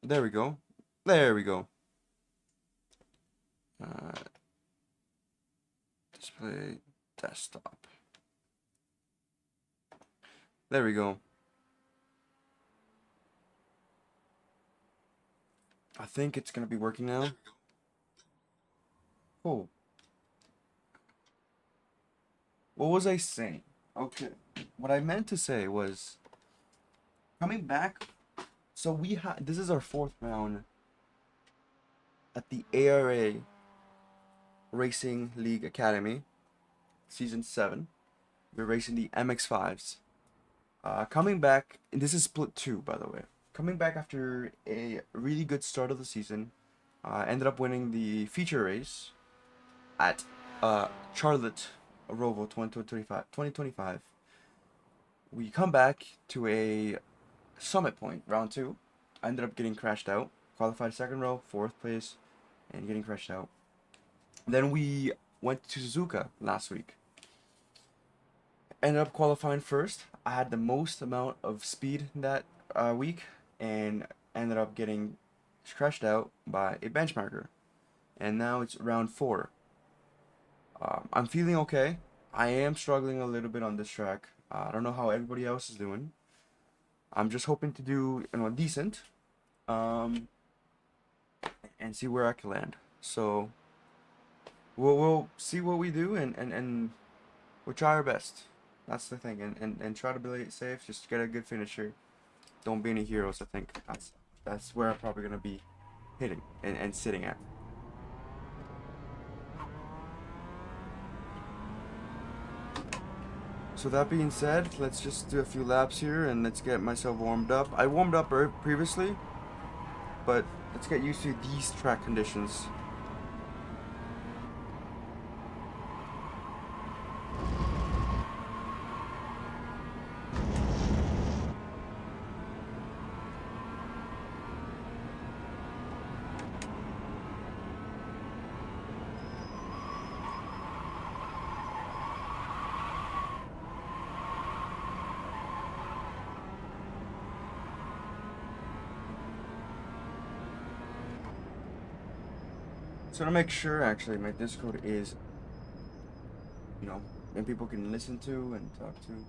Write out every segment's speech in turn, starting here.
There we go. There we go. Uh, display desktop. There we go. I think it's gonna be working now. Oh, what was I saying? Okay, what I meant to say was coming back. So we had this is our fourth round at the ARA Racing League Academy, season 7. We're racing the MX5s. Coming back, and this is split 2, by the way. Coming back after a really good start of the season, ended up winning the feature race at Charlotte Roval 2025. We come back to a summit point, round 2. I ended up getting crashed out. Qualified second row, 4th place, and getting crashed out. Then we went to Suzuka last week. Ended up qualifying first. I had the most amount of speed that week and ended up getting crashed out by a benchmarker. And now it's round 4. I'm feeling okay. I am struggling a little bit on this track. I don't know how everybody else is doing. I'm just hoping to do decent, um, and see where I can land. So we'll see what we do, and we'll try our best. That's the thing, and try to play it safe. Just get a good finisher. Don't be any heroes. I think that's where I'm probably gonna be hitting and sitting at. So that being said, let's just do a few laps here and let's get myself warmed up. I warmed up previously, but let's get used to these track conditions. So to make sure, actually, my Discord is, and people can listen to and talk to.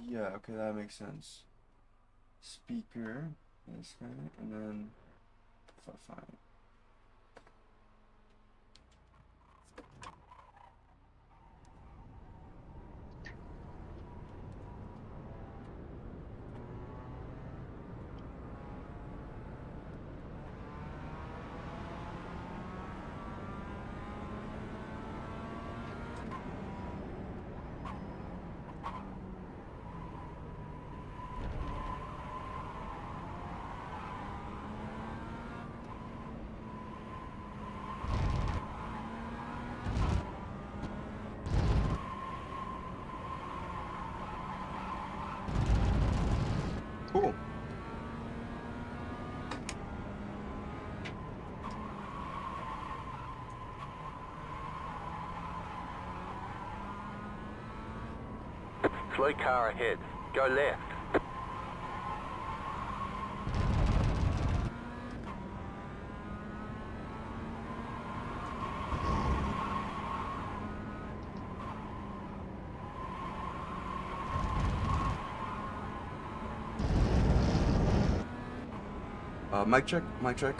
Yeah, okay, that makes sense. Speaker, this guy, and then fine. Cool. Slow car ahead. Go left. Mic check, mic check.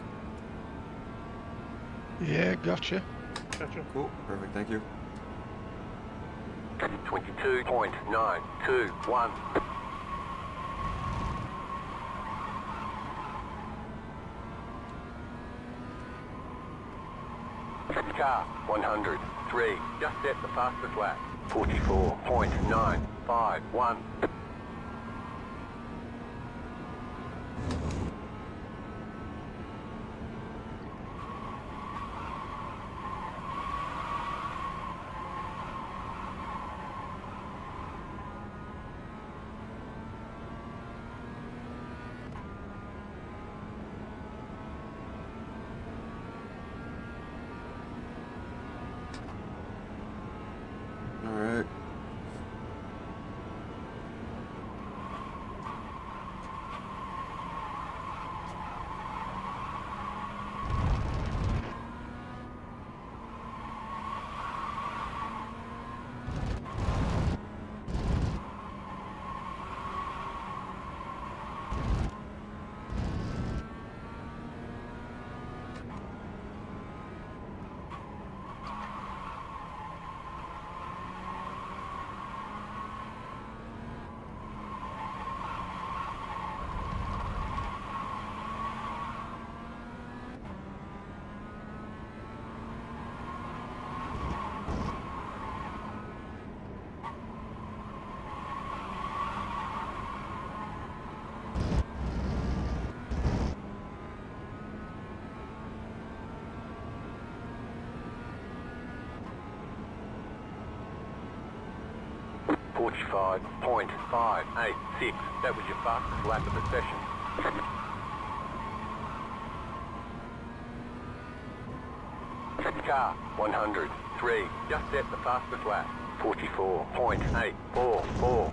Yeah, gotcha. Cool, perfect, thank you. 22.921. Car 103. Just set the fastest lap. 44.951. Alright. 45.586. That was your fastest lap of the session. Car 103. Just set the fastest lap. 44.844.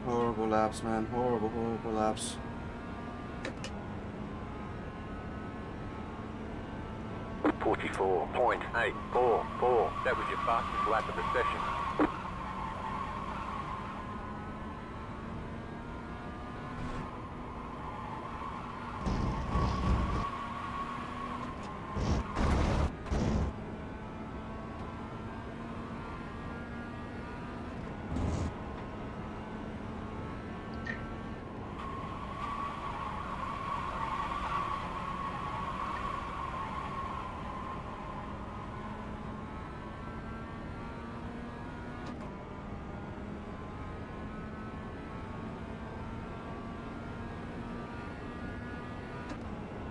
Horrible laps, man. Horrible laps. .844. That was your fastest lap of the session.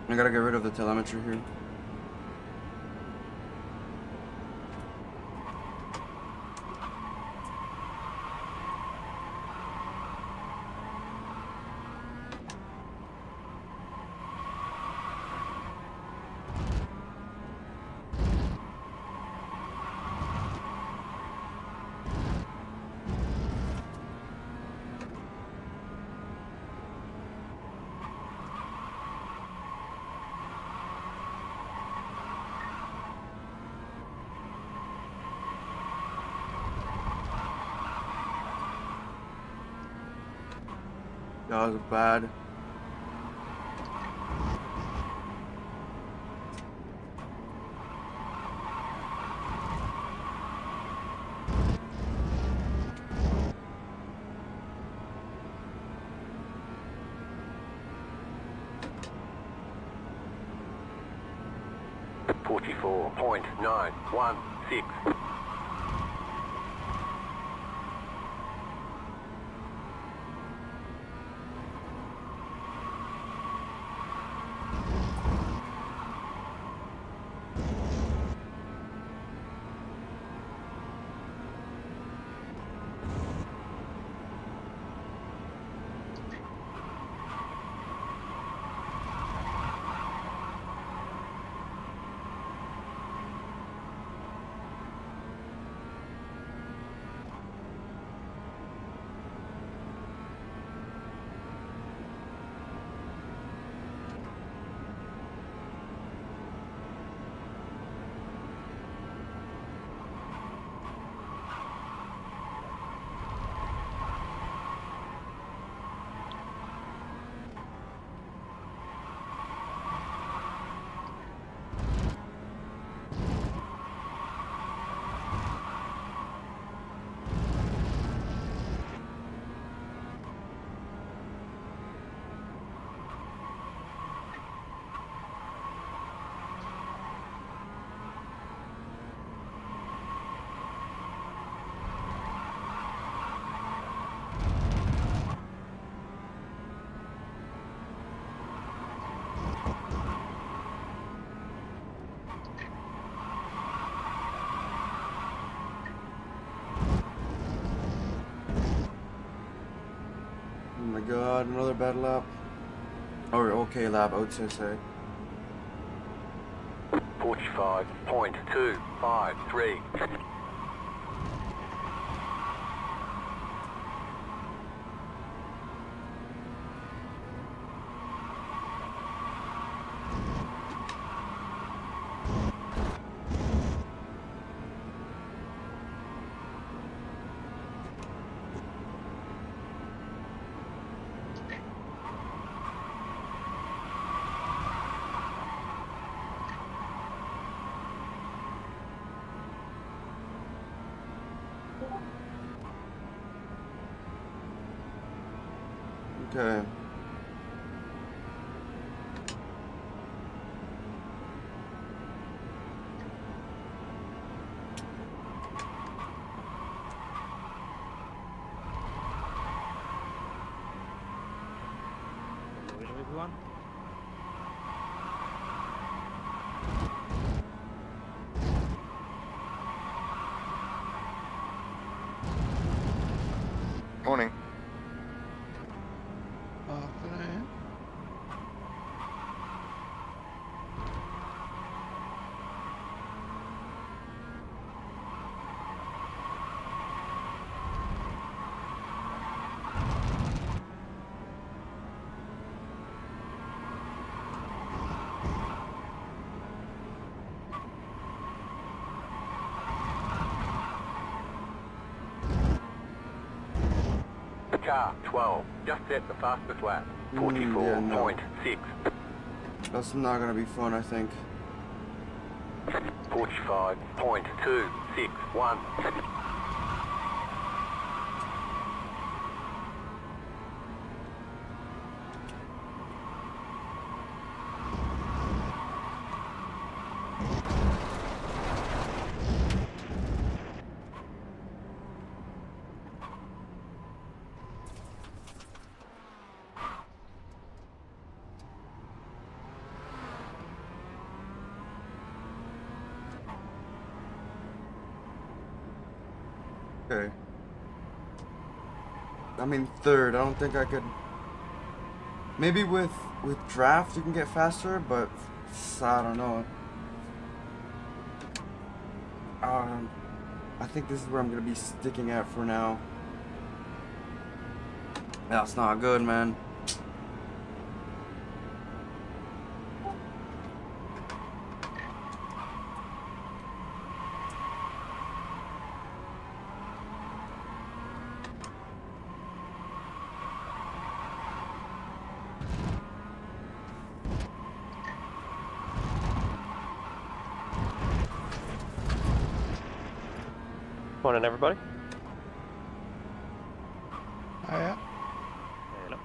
I gotta get rid of the telemetry here. That was bad. .916. god, another bad lap. Or okay lap, I would say. 45.253. Okay. Hello everyone. Morning. Afternoon. Car 12, just set the fastest lap. Yeah, no. 44.6. That's not gonna be fun, I think. 45.261. Okay. I mean, third. I don't think I could. Maybe with draft you can get faster, but I don't know. I think this is where I'm gonna be sticking at for now. That's not good, man. Morning, everybody. Hiya. Hello.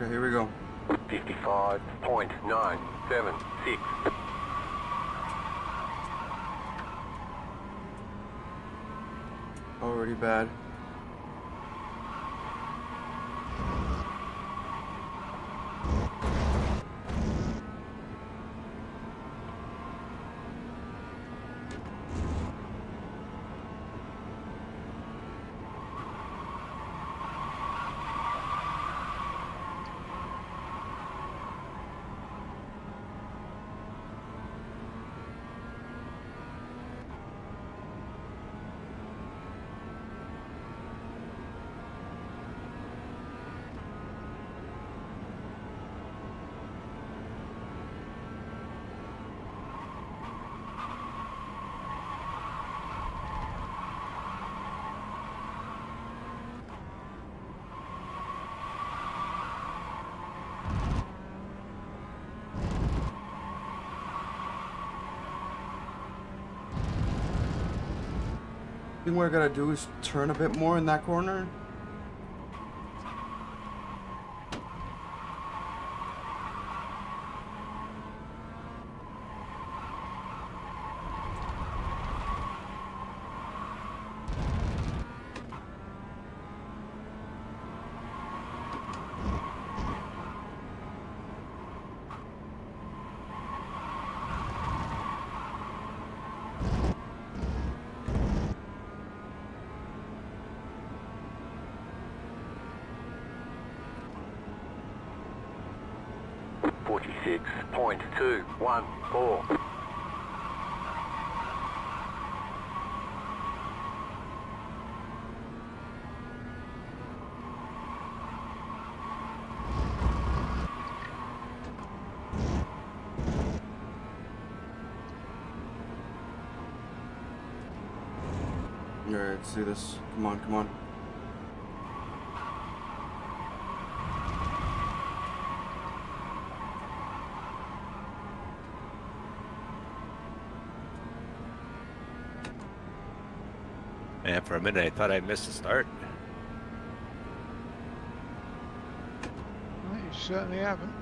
Okay, here we go. 55.976. Already bad. I think what I gotta do is turn a bit more in that corner. 46.214. Alright, let's do this. Come on, come on. And for a minute, I thought I missed the start. Well, you certainly haven't.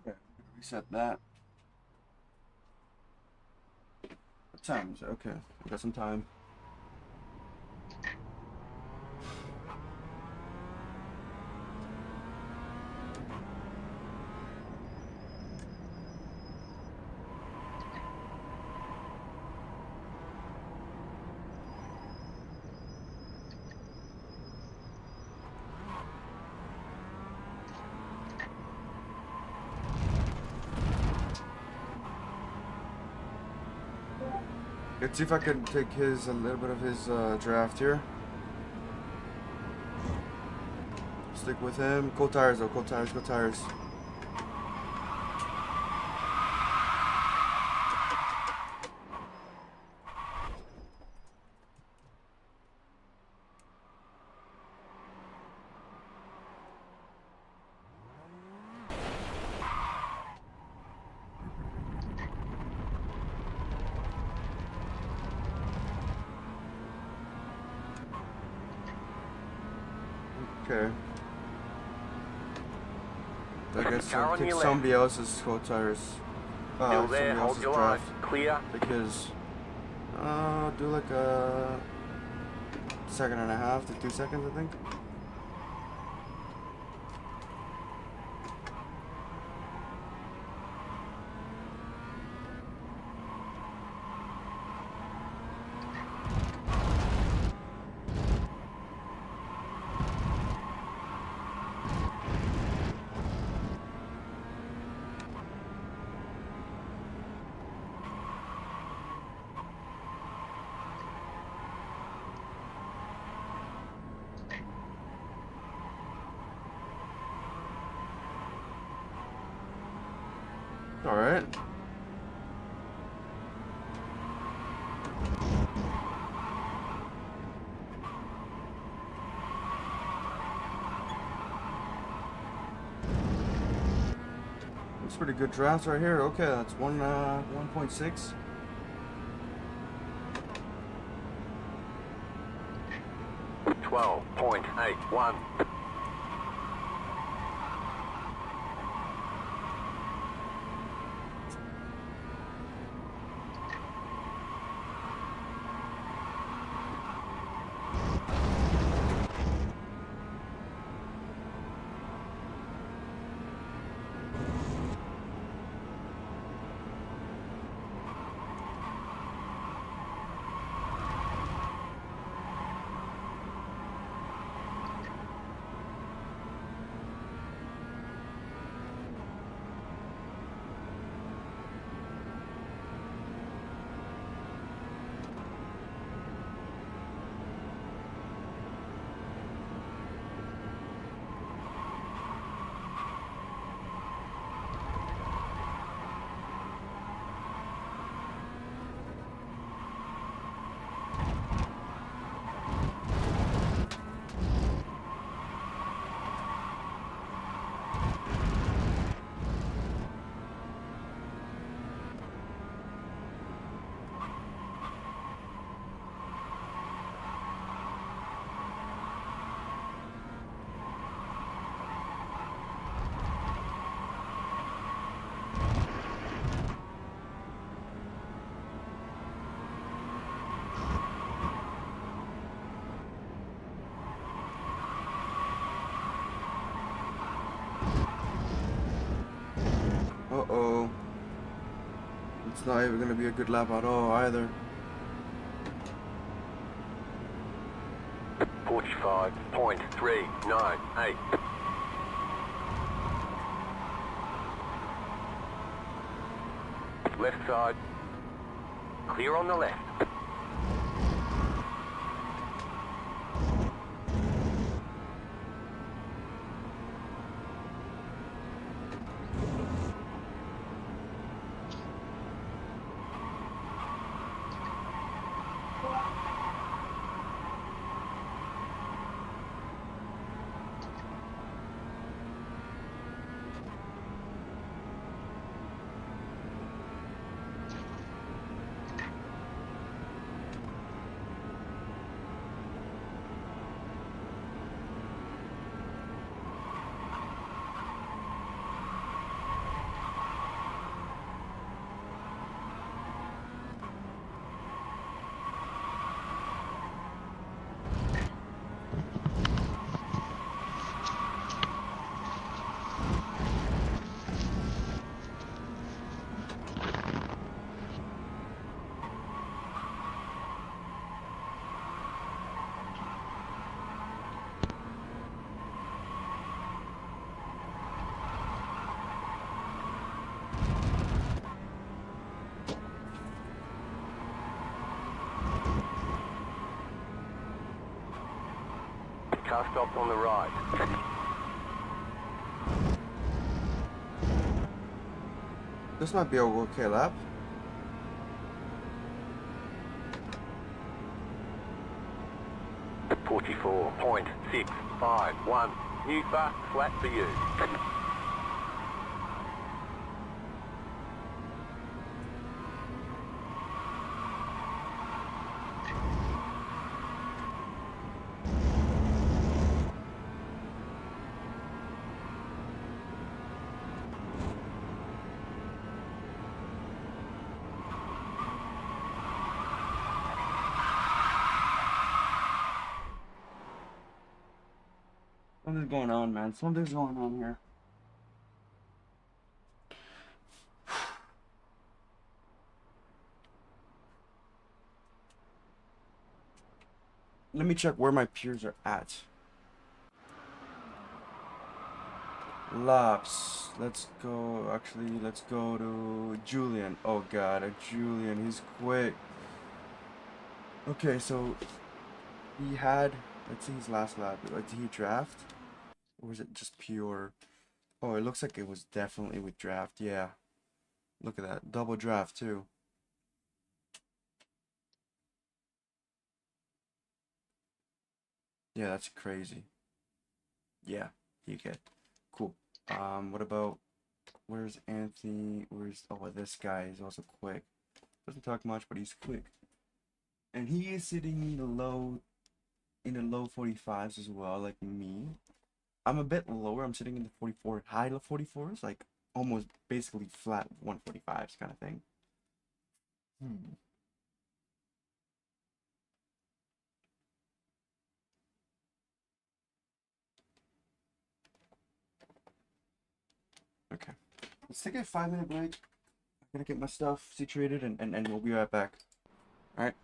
Okay, reset that. What time is it? Okay, I got some time. Let's see if I can take a little bit of his draft here. Stick with him. Cold tires though, cold tires, cold tires. Okay. I guess Car I'll on take your left. somebody else's cold tires. Still Somebody there, hold else's your line. draft. Clear. Because do like a second and a half to 2 seconds, I think. All right. That's pretty good drafts right here. Okay, that's 1.6. Twelve point 81. not even gonna be a good lap at all either. 45.398. Left side. Clear on the left. Car stopped on the right. This might be a okay lap. At 44.651. New fast flat for you. Something's going on, man. Something's going on here. Let me check where my peers are at. Laps. Let's go. Actually, let's go to Julian. Oh god, a Julian. He's quick. Okay, so he had. Let's see his last lap. Did he draft? Or was it just pure? Oh, it looks like it was definitely with draft. Yeah. Look at that. Double draft, too. Yeah, that's crazy. Yeah, you get. Cool. What about. Where's Anthony? Oh, this guy is also quick. Doesn't talk much, but he's quick. And he is sitting in the low 45s as well, like me. I'm a bit lower. I'm sitting in the 44, high 44s, like almost basically flat 145s kind of thing. Okay. Let's take a 5-minute break. I'm gonna get my stuff situated and we'll be right back. Alright.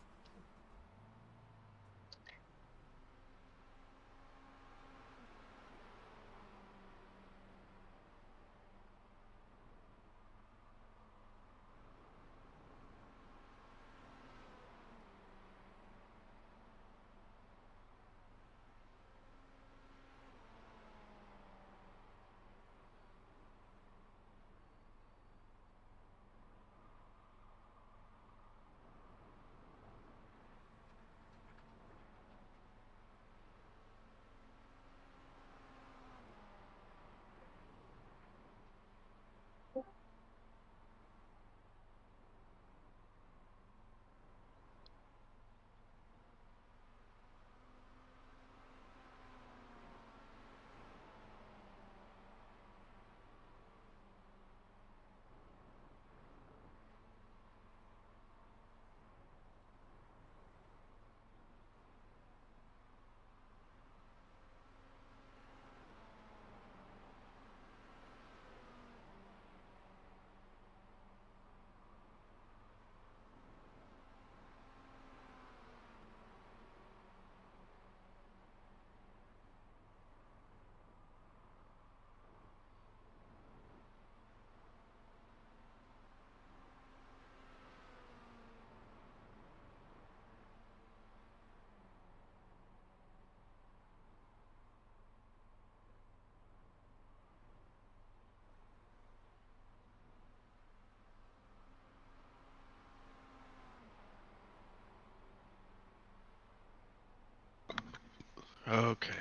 Okay.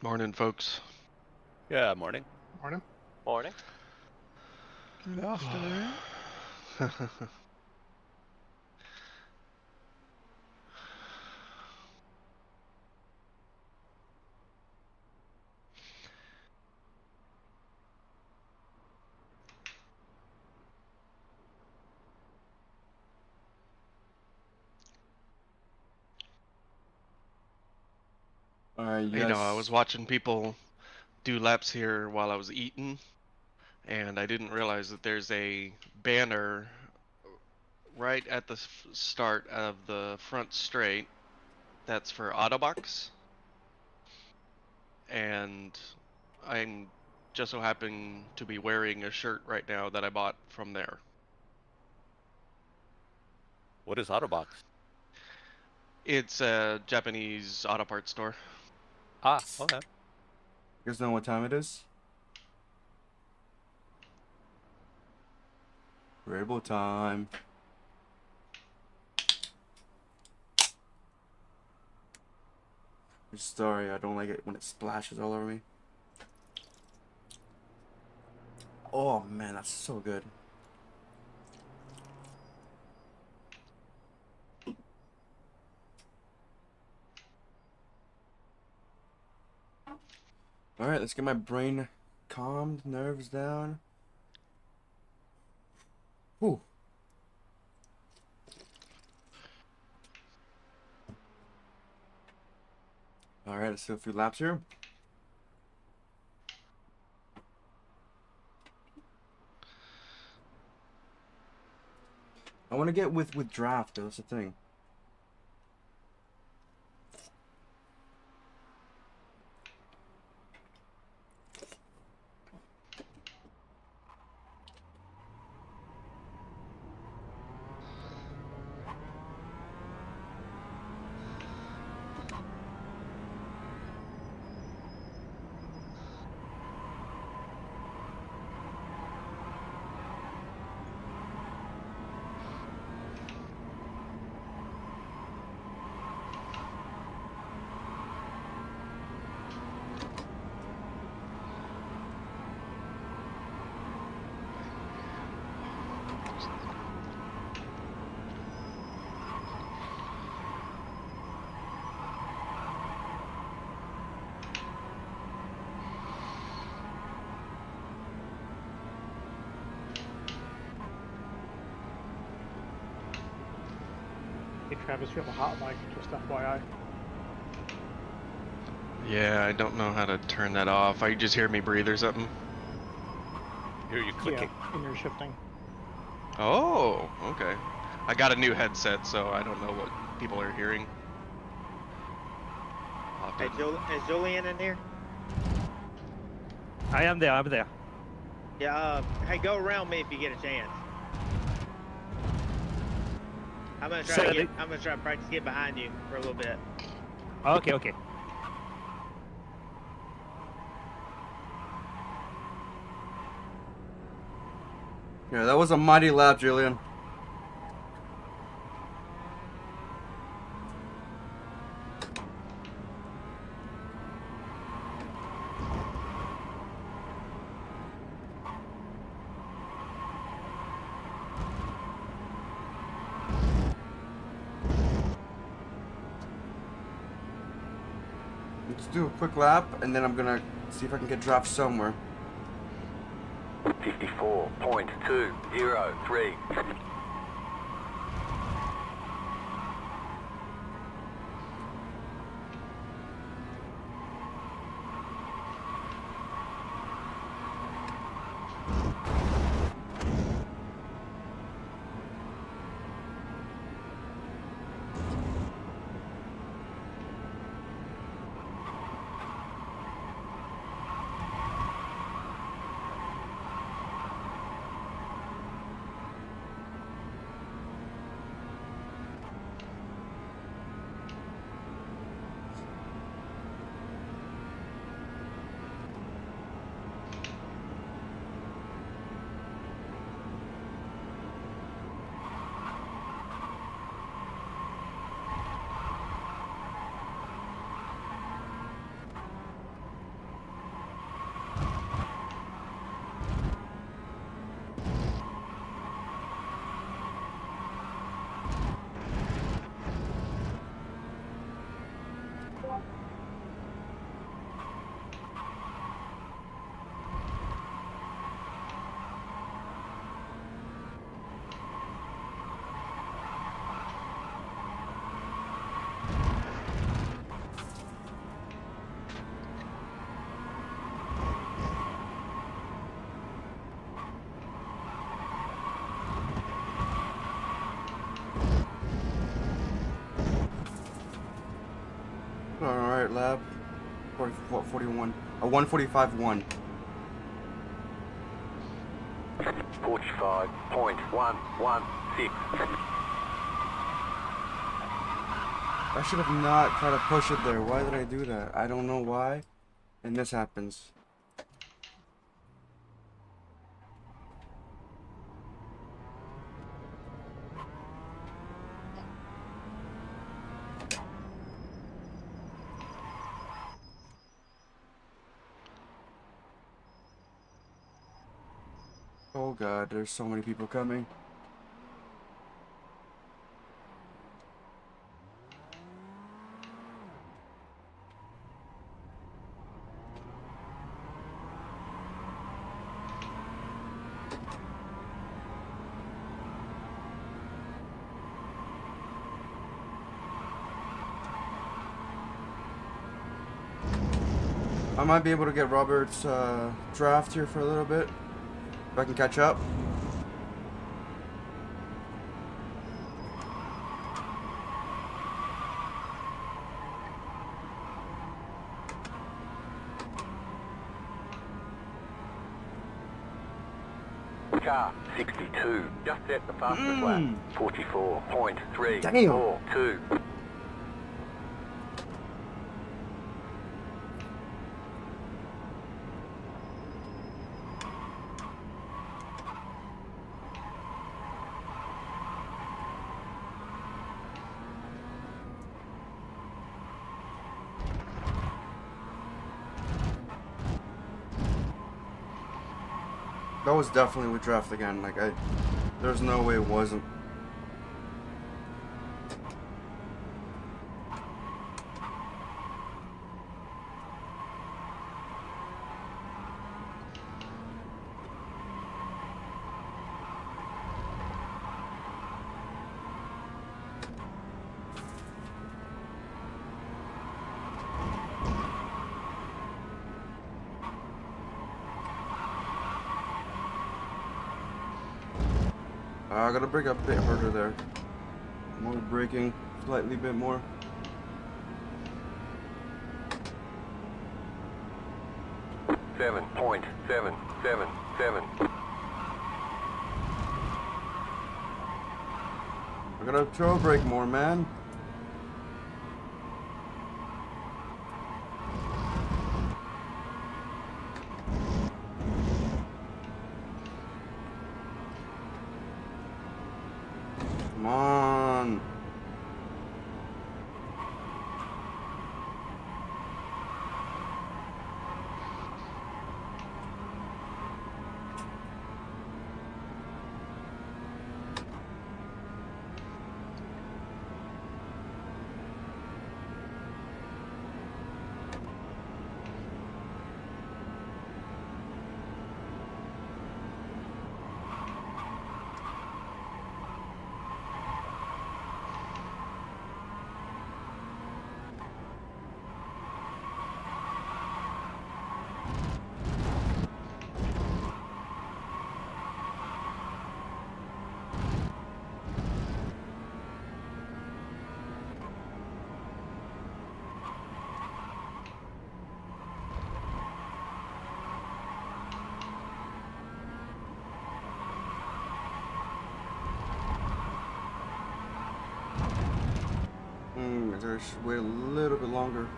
Morning, folks. Yeah, morning. Morning. Morning. Good Afternoon. All right, you You know, I guys. was watching people do laps here while I was eating, and I didn't realize that there's a banner right at the start of the front straight that's for Autobox, and I'm just so happen to be wearing a shirt right now that I bought from there. What is Autobox? It's a Japanese auto parts store. Ah, okay. You guys know what time it is? Rainbow time. Sorry, I don't like it when it splashes all over me. Oh man, that's so good. All right, let's get my brain calmed, nerves down. Whew. All right, let's do a few laps here. I want to get with draft though. That's the thing. Hey Travis, you have a hot mic, just FYI. Yeah, I don't know how to turn that off. I just hear me breathe or something. Here you clicking. Yeah, and you're shifting. Oh, okay. I got a new headset, so I don't know what people are hearing. I'll have to- Is Julian in here? I am there. I'm there. Yeah, hey, go around me if you get a chance. I'm gonna try to practice get behind you for a little bit. Okay, okay. Yeah, that was a mighty lap, Julian. Let's do a quick lap, and then I'm gonna see if I can get dropped somewhere. 54.203. start lap. 41. A 1:45.1. 45.116. I should have not tried to push it there. Why did I do that? I don't know why. And this happens. Oh god, there's so many people coming. I might be able to get Robert's draft here for a little bit. If I can catch up. Car 62. Just set the fastest lap. 44.342. Damn. That was definitely with draft again. Like there's no way it wasn't. I gotta break up a bit harder there. More braking, slightly bit more. Seven point seven. I gotta throw brake more, man. Come on. I should wait a little bit longer.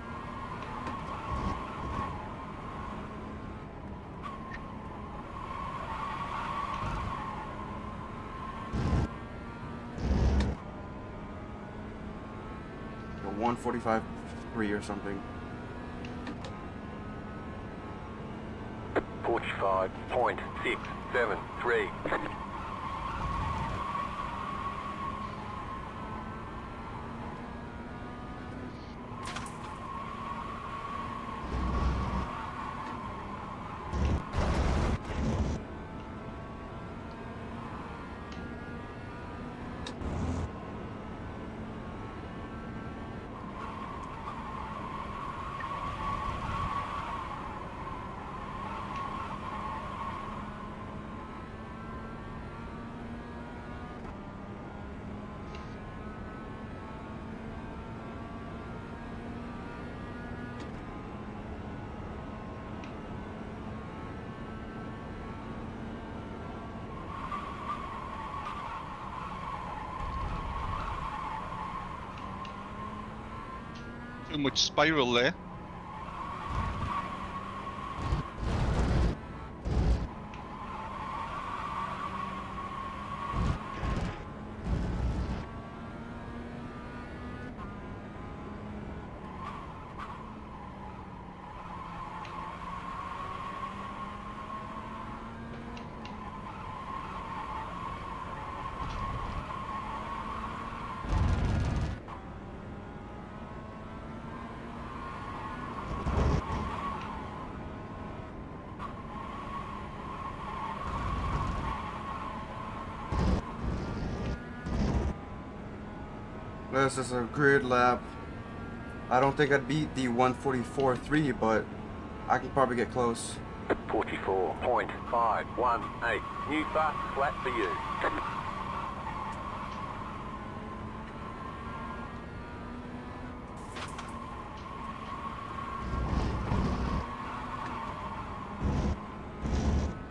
A 1:45.3 or something. 45.673. Too much spiral there. This is a grid lap. I don't think I'd beat the 144.3, but I can probably get close. 44.518. New fast flat for you.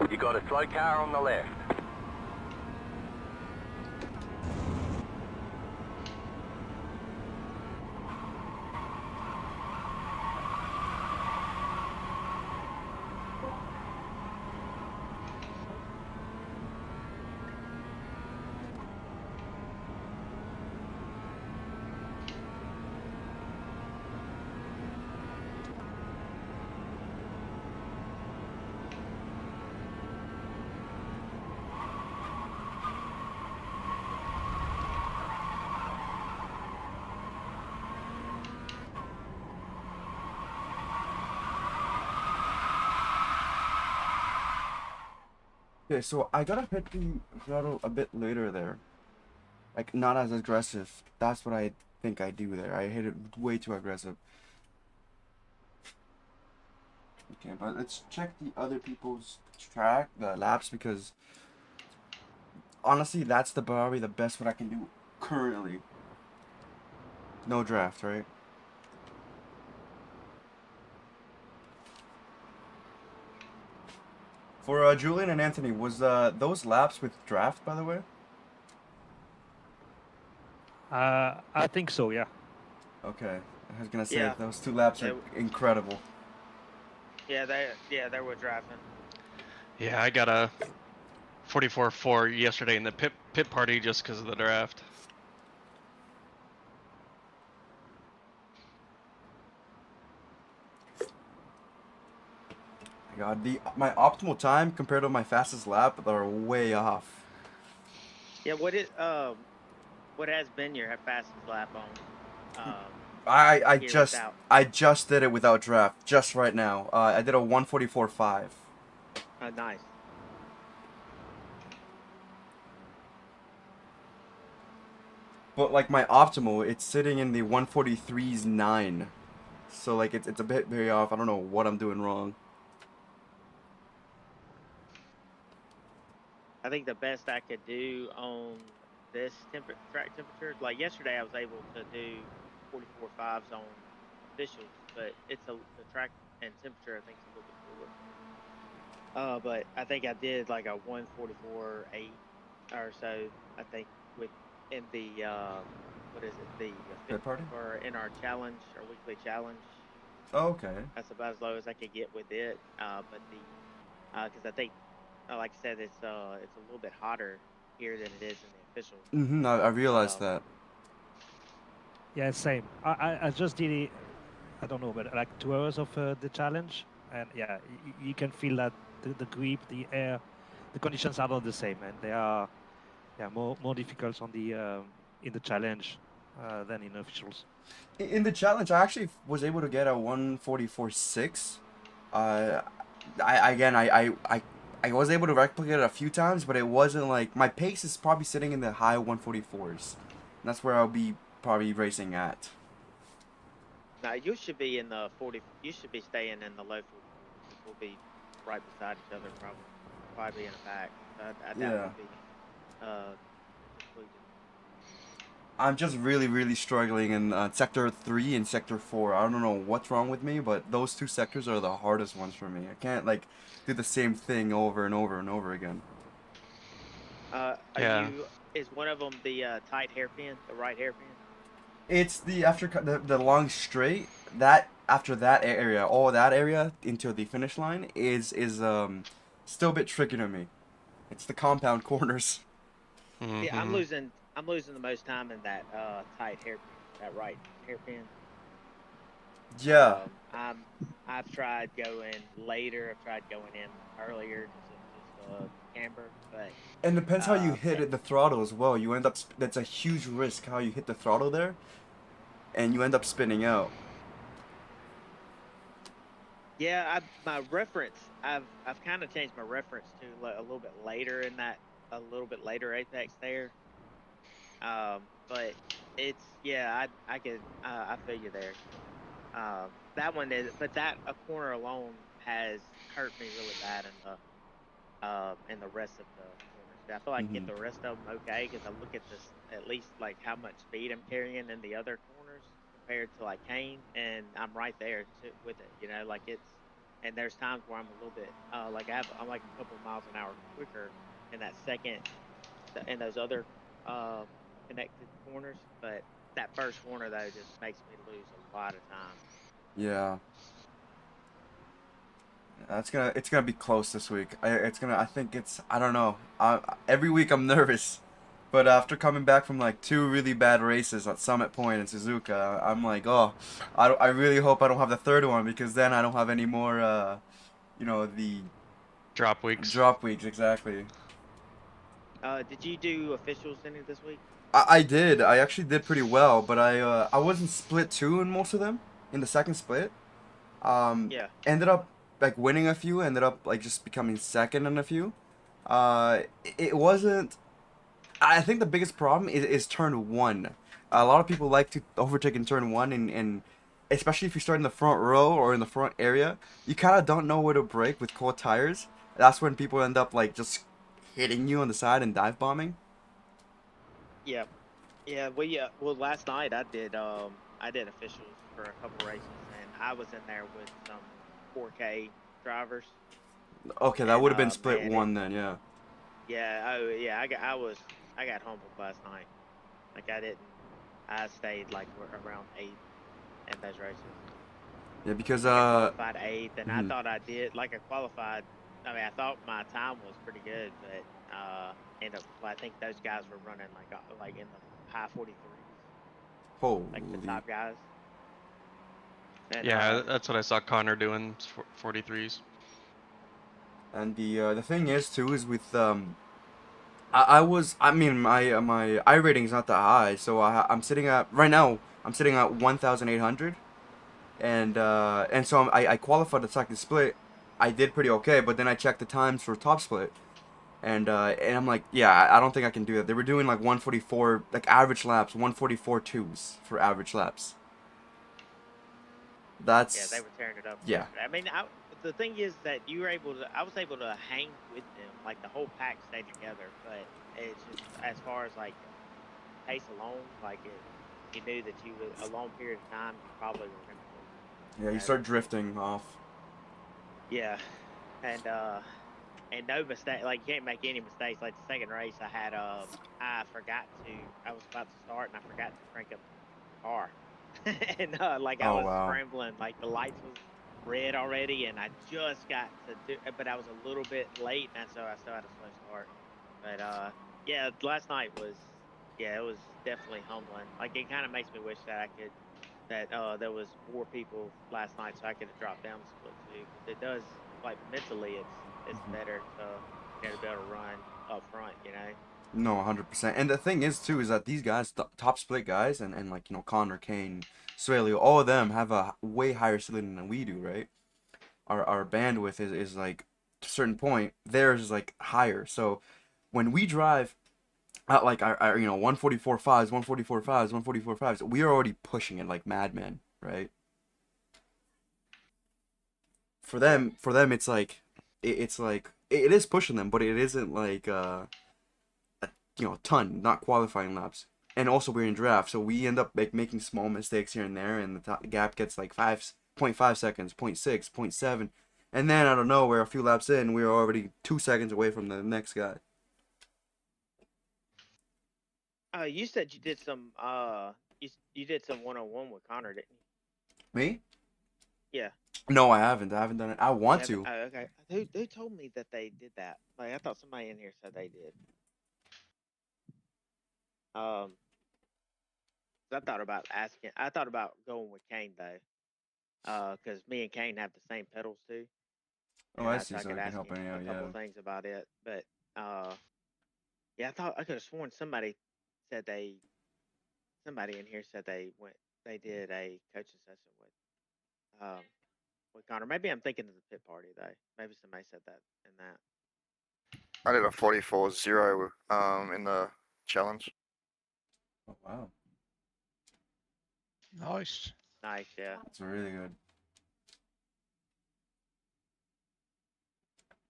You got a slow car on the left. Okay, so I gotta hit the throttle a bit later there. Like, not as aggressive. That's what I think I do there. I hit it way too aggressive. Okay, but let's check the other people's the laps, because honestly, that's probably the best what I can do currently. No draft, right? For Julian and Anthony, was those laps with draft, by the way? I think so, yeah. Okay, I was gonna say Yeah. those two laps are They- incredible. Yeah, they were driving. Yeah, I got a 44.4 yesterday in the pit party just because of the draft. My God, my optimal time compared to my fastest lap are way off. Yeah, what has been your fastest lap on? I Here just without. I just did it without draft just right now. I did a 144.5. Nice. But like my optimal, it's sitting in the 143's 9. So like it's a bit very off. I don't know what I'm doing wrong. I think the best I could do on this track temperature, like yesterday, I was able to do 44.5s on officials, but the track and temperature I think is a little bit cooler. But I think I did like a 144.8 or so. I think in the what is it, the Pit party? or in our challenge, our weekly challenge. Oh, okay. That's about as low as I could get with it. But because I think, like I said, it's a little bit hotter here than it is in the official. I realized that. Yeah, same. I just did it, I don't know, but like 2 hours of the challenge. And yeah, you can feel that the grip, the air, the conditions are not the same. And they are more difficult on the in the challenge than in officials. In the challenge, I actually was able to get a 144.6. I was able to replicate it a few times, but it wasn't like my pace is probably sitting in the high 144s. And that's where I'll be probably racing at. Now you should be in the 40. You should be staying in the low 40s. We'll be right beside each other, probably in the back. I doubt Yeah. we'll be concluded. I'm just really struggling in Sector 3 and Sector 4. I don't know what's wrong with me, but those two sectors are the hardest ones for me. I can't, like, do the same thing over and over and over again. Yeah. Is one of them the tight hairpin, the right hairpin? It's the the long straight that after that area, all that area into the finish line is still a bit tricky to me. It's the compound corners. Yeah, Mm-hmm. I'm losing the most time in that tight hairpin, that right hairpin. Yeah, I've tried going later. I've tried going in earlier because of just camber, but and depends how you hit it, the throttle as well. You end up that's a huge risk how you hit the throttle there, and you end up spinning out. yeah, my reference. I've kind of changed my reference to a little bit later in that, a little bit later apex there. But it's yeah, I could I feel you there. That one is, but that a corner alone has hurt me really bad in the rest of the corners. I feel like I get Hmm. the rest of them okay because I look at this at least like how much speed I'm carrying in the other corners compared to like Kane, and I'm right there with it. You know, like it's, and there's times where I'm a little bit like I'm like a couple miles an hour quicker in that second in those other uh, connected corners, but that first corner though just makes me lose a lot of time. Yeah, it's gonna be close this week. I think it's I don't know. Every week I'm nervous, but after coming back from like two really bad races at Summit Point and Suzuka, I'm like, oh, I really hope I don't have the third one because then I don't have any more the Drop weeks. drop weeks exactly. Did you do officials any this week? I did. I actually did pretty well, but I wasn't split two in most of them. In the second split, Yeah. ended up like winning a few. Ended up like just becoming second in a few. It wasn't. I think the biggest problem is turn one. A lot of people like to overtake in turn one, and especially if you start in the front row or in the front area, you kind of don't know where to brake with cold tires. That's when people end up like just hitting you on the side and dive bombing. Yeah. Yeah, well last night I did officials for a couple races and I was in there with some 4K drivers Okay, that and would have been split man it one then, yeah. yeah, oh yeah, I got humbled last night. Like I stayed like around 8th in those races. Yeah, because Like I qualified 8th and I mhm. thought I did like I qualified, I mean I thought my time was pretty good, but end up I think those guys were running like in the high 43s, like the Holy. top guys. And Yeah, that's what I saw Connor doing, 43s. And the thing is too is with I mean my I rating is not that high, so I'm sitting at right now I'm sitting at 1,800, and so I qualified the second split. I did pretty okay, but then I checked the times for top split, and I'm like, yeah, I don't think I can do that. They were doing like 144 like average laps, 144 twos for average laps. yeah, they That's were tearing it up yeah. yesterday. I mean, the thing is that you were able to, I was able to hang with them, like the whole pack stayed together. But it's just as far as like pace alone, like you knew that you would a long period of time, you probably were going to lose. Yeah, You you know? start drifting off. Yeah, and no mistake, like you can't make any mistakes. Like the second race, I forgot to, I was about to start and I forgot to crank up the car. And like I Oh was wow. scrambling, like the lights was red already, and I just got to do, but I was a little bit late, and so I still had a slow start. But yeah, last night was, yeah, it was definitely humbling. Like it kind of makes me wish that I could, that there was more people last night, so I could have dropped down the split too, because it does, like mentally, it's Mhm. better to be able to run up front, you know. No, 100%. And the thing is too is that these guys, top split guys, and like Connor, Kane, Swaley, all of them have a way higher ceiling than we do, right? Our bandwidth is like to a certain point. Theirs is like higher. So when we drive at like our 144 fives, 144 fives, 144 fives, we are already pushing it like madmen, right? Yeah. For them, it's like it's like it is pushing them, but it isn't like ton, not qualifying laps. And also we're in draft, so we end up like making small mistakes here and there, and the gap gets like 5.5 seconds, point 0.6, point 0.7, and then I don't know, we're a few laps in, we're already 2 seconds away from the next guy. You said you did some you did some 101 with Connor, didn't you? Me? Yeah. No, I haven't. I haven't done it. I want Yeah, to. oh, okay. Who told me that they did that? Like I thought somebody in here said they did. Um, I thought about asking. I thought about going with Kane though. Because me and Kane have the same pedals too. Oh, And I see. I So could I can ask help him any a out. couple Yeah. of things about it. But yeah, I thought I could have sworn said they somebody in here said they did a coaching session with Connor. Maybe I'm thinking of the pit party though. Maybe somebody said that in that. I did a 44-0 in the challenge. Oh, wow. Nice. Nice, yeah. That's really good.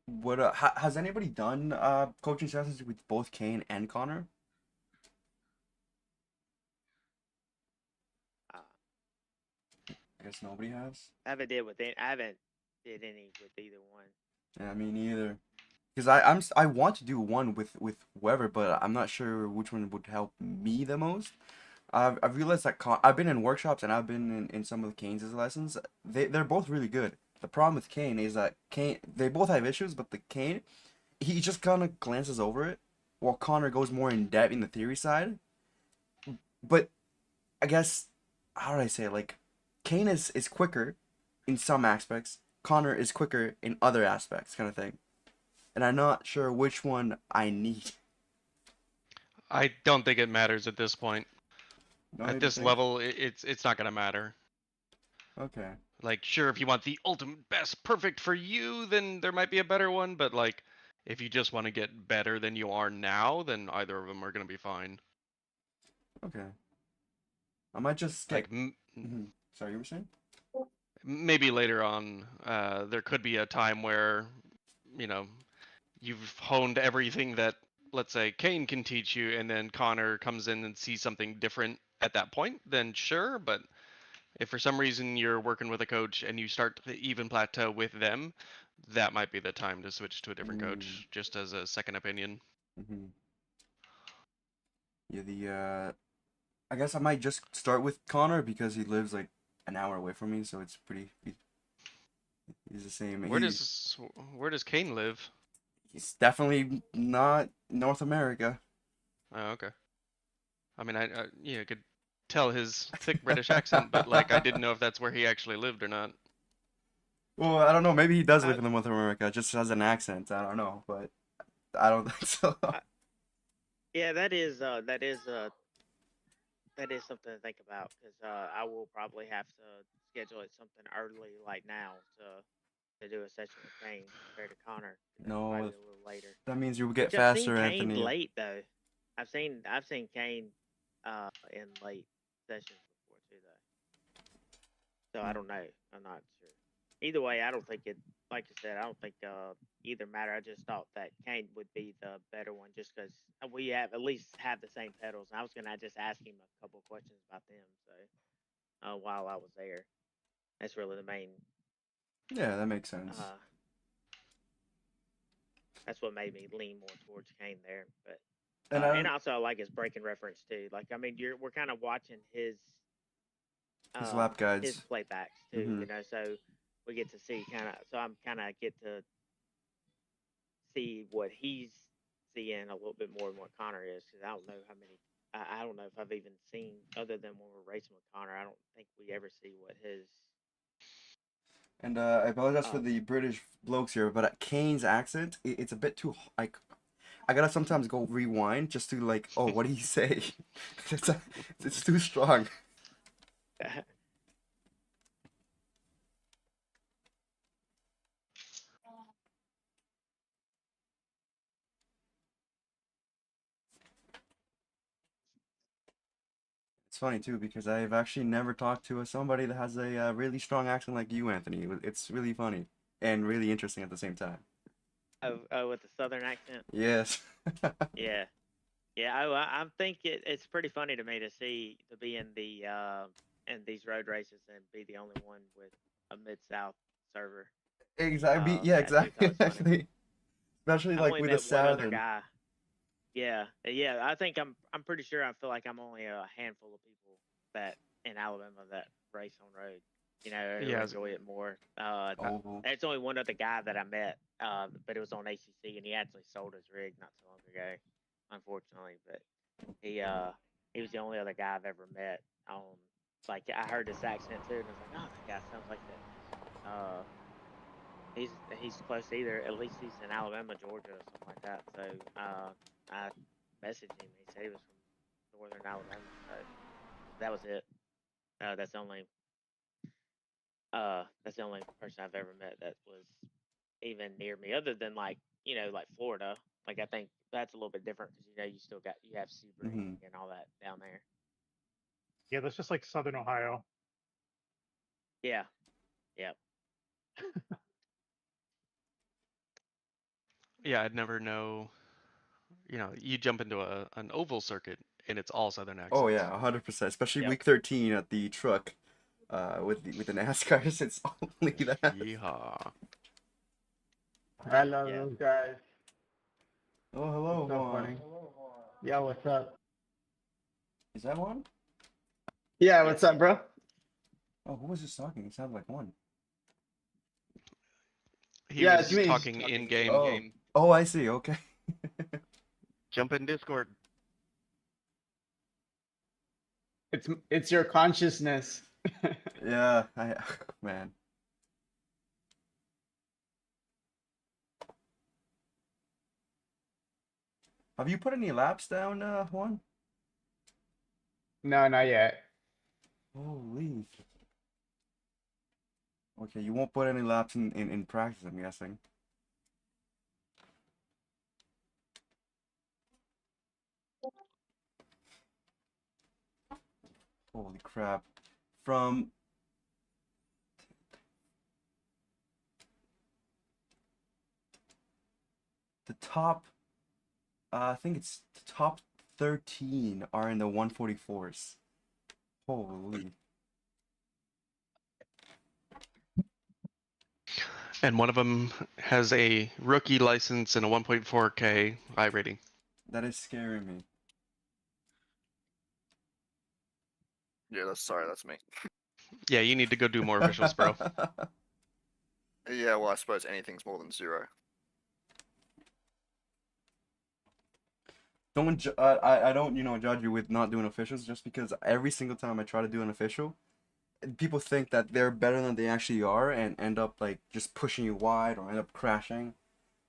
What has anybody done coaching sessions with both Kane and Connor? Uh, I guess nobody has. I haven't did any with either one. Yeah, me neither. Because I want to do one with whoever, but I'm not sure which one would help me the most. I've realized that I've been in workshops and I've been in some of Kane's lessons. They're both really good. The problem with Kane is that they both have issues, but the Kane, he just kind of glances over it, while Connor goes more in depth in the theory side. But I guess, how do I say it? Like, Kane is quicker in some aspects. Connor is quicker in other aspects, kind of thing. And I'm not sure which one I need. I don't think it matters at this point. Don't At even this think? level, it's not gonna matter. Okay. Like, sure, if you want the ultimate best, perfect for you, then there might be a better one. But like, if you just want to get better than you are now, then either of them are gonna be fine. Okay. I might just get. Like, Sorry, you were saying? maybe later on, there could be a time where, you know, you've honed everything that, let's say, Kane can teach you, and then Connor comes in and sees something different at that point, then sure. But if for some reason you're working with a coach and you start to even plateau with them, that might be the time to switch to a different coach, just as a second opinion. Mm-hmm. Yeah, I guess I might just start with Connor because he lives like an hour away from me, so it's pretty. He's the same. Where does Kane live? He's definitely not North America. Oh, okay. I mean, I could tell his thick British accent, but like, I didn't know if that's where he actually lived or not. Well, I don't know. Maybe he does live in North America, just has an accent. I don't know, but I don't think so. Yeah, that is something to think about because I will probably have to schedule it something early, like now, to do a session with Kane compared to Connor. No, Probably a little later. that means you will get Which I've seen faster, Kane Anthony. late though. I've seen Kane in late sessions before too though. So I don't know. I'm not sure. Either way, I don't think it. Like you said, I don't think either matter. I just thought that Kane would be the better one, just because we have at least have the same pedals. And I was gonna just ask him a couple questions about them. So while I was there, that's really the main. Yeah, that makes sense. That's what made me lean more towards Kane there, but And and also I like his braking reference too. Like I mean, we're kind of watching his lap guides, his playbacks too. You know, so we get to see I'm kind of get to see what he's seeing a little bit more than what Connor is, because I don't know how many. I don't know if I've even seen, other than when we're racing with Connor. I don't think we ever see what his. And I apologize for the British blokes here, but Kane's accent, it's a bit too like. I gotta sometimes go rewind just to like, oh, what did he say? It's too strong. It's funny too because I've actually never talked to somebody that has a really strong accent like you, Anthony. It's really funny and really interesting at the same time. Oh, with the southern accent. Yes. Yeah, yeah. I think it's pretty funny to me to be in the in these road races and be the only one with a mid-south server. Exactly. Yeah, exactly. Exactly. Especially like with a southern guy. Yeah, yeah. I think I'm pretty sure I feel like I'm only a handful of people that in Alabama that race on road. You know, who Yeah. enjoy it more. Oval. There's only one other guy that I met, but it was on ACC, and he actually sold his rig not so long ago, unfortunately. But he was the only other guy I've ever met. Like I heard his accent too, and I was like, oh, that guy sounds like that. He's close to either, at least he's in Alabama, Georgia, or something like that. So I messaged him. He said he was from northern Alabama. So that was it. That's the only person I've ever met that was even near me, other than like like Florida. Like I think that's a little bit different because you have Sebring and all that down there. Yeah, that's just like Southern Ohio. Yeah. Yep. Yeah, I'd never know. You jump into an oval circuit and it's all Southern accents. Oh yeah, 100%. Especially Yep. week 13 at the truck, with the NASCARs, it's only that. Yeehaw. Hello, Yeah. guys. Oh hello, What's up, Juan. buddy? Yeah, what's up? Is that one? Yeah, what's up, bro? Oh, who was just talking? It sounded like one. He Yeah, was it's me. talking in game. Oh. Oh, I see. Okay. Jump in Discord. It's your consciousness. Yeah, man. Have you put any laps down, Juan? No, not yet. Holy. Okay, you won't put any laps in practice, I'm guessing. Holy crap. From the top, I think it's the top 13 are in the 144s. Holy. And one of them has a rookie license and a 1.4K iRating. That is scaring me. Yeah, that's me. Yeah, you need to go do more officials, bro. Yeah, well, I suppose anything's more than 0. I don't, judge you with not doing officials, just because every single time I try to do an official, people think that they're better than they actually are and end up like just pushing you wide or end up crashing,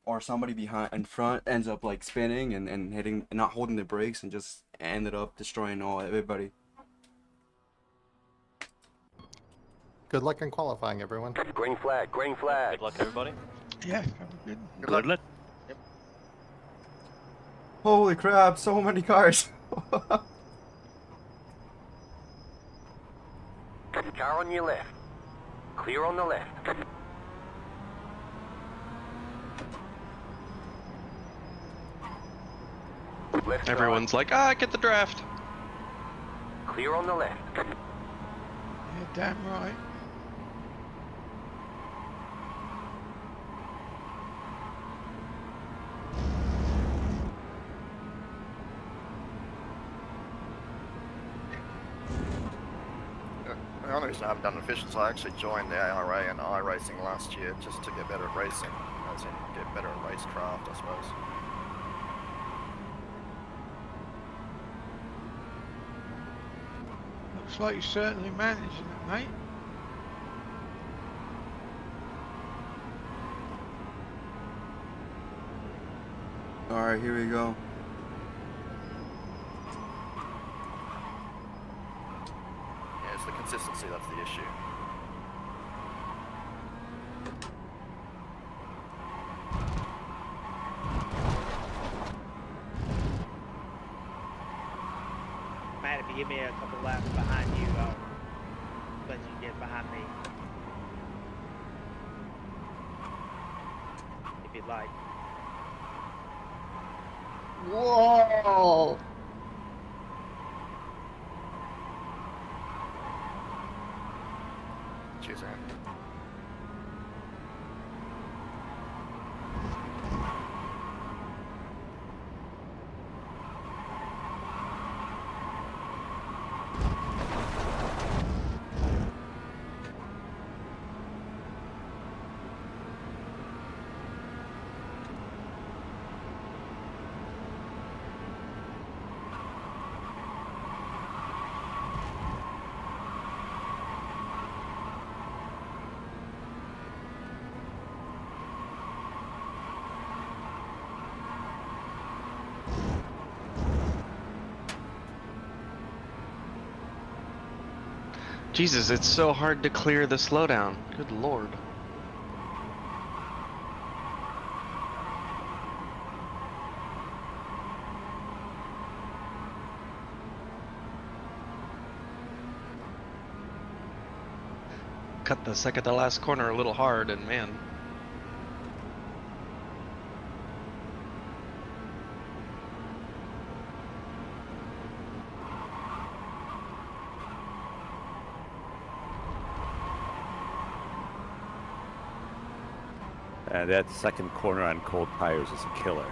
or somebody behind in front ends up like spinning and hitting and not holding the brakes and just ended up destroying everybody. Good luck in qualifying, everyone. Green flag, green flag. Good luck, everybody. Yeah, good. Good luck. Holy crap, so many cars. Car on your left. Clear on the left. Left Everyone's like, get the draft. side. Clear on the left. Yeah, damn right. The only reason I haven't done officials, I actually joined the ARA and iRacing last year just to get better at racing, as in get better at racecraft, I suppose. Looks like you're certainly managing it, mate. Alright, here we go. Yeah, it's the consistency that's the issue. Matt, if you give me a couple laps behind you, I'll let you get behind me. If you'd like. Whoa! Cheers, Aaron. Jesus, it's so hard to clear the slowdown. Good lord. Cut the second to last corner a little hard, and man. That second corner on cold tires is a killer.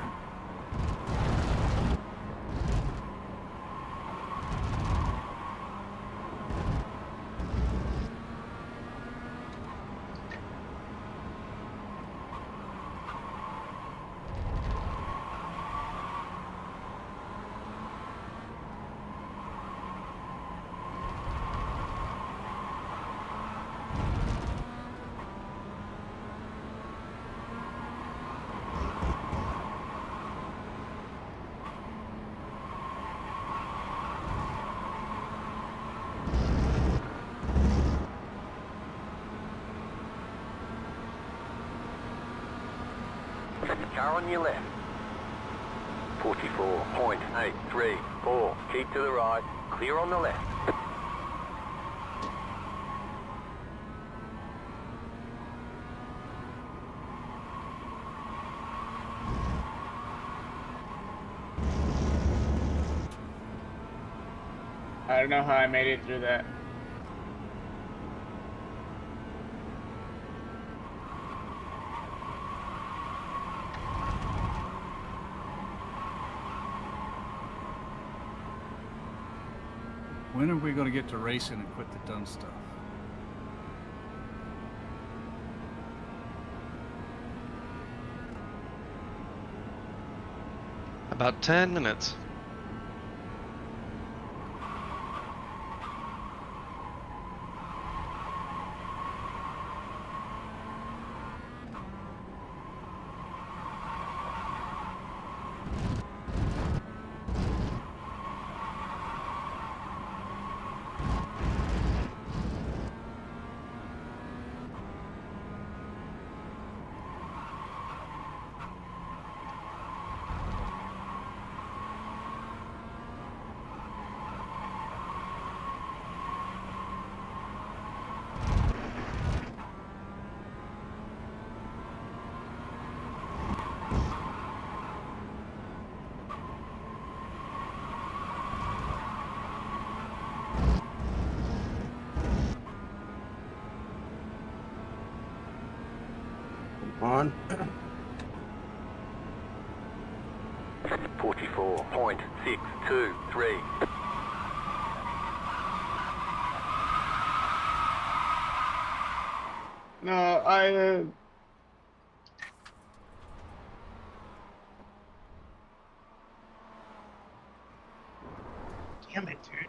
Car on your left. 44.834. Keep to the right. Clear on the left. I don't know how I made it through that. When are we going to get to racing and quit the dumb stuff? About 10 minutes. On. 44.623. No, I. Damn it, dude.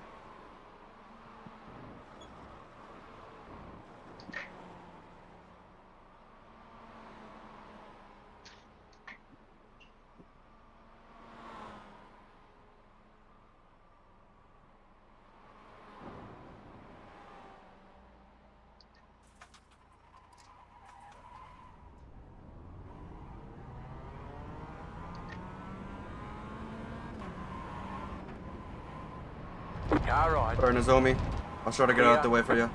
Car right. Or Nozomi. I'll try to get out the way for you.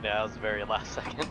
Yeah, that was the very last second.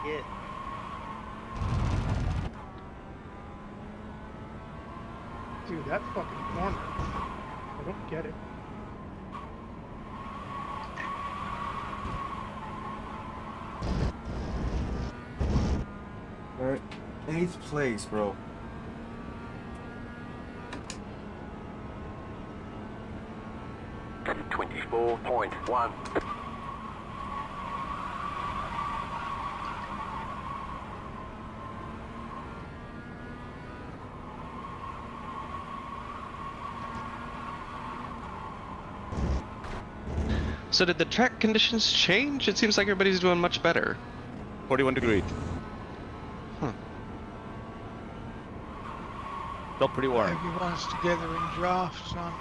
get. Dude, that fucking corner. I don't get it. Alright. 8th place, bro. .24.1. So did the track conditions change? It seems like everybody's doing much better. 41 degrees. Huh. Still pretty warm. Everyone's together in drafts, aren't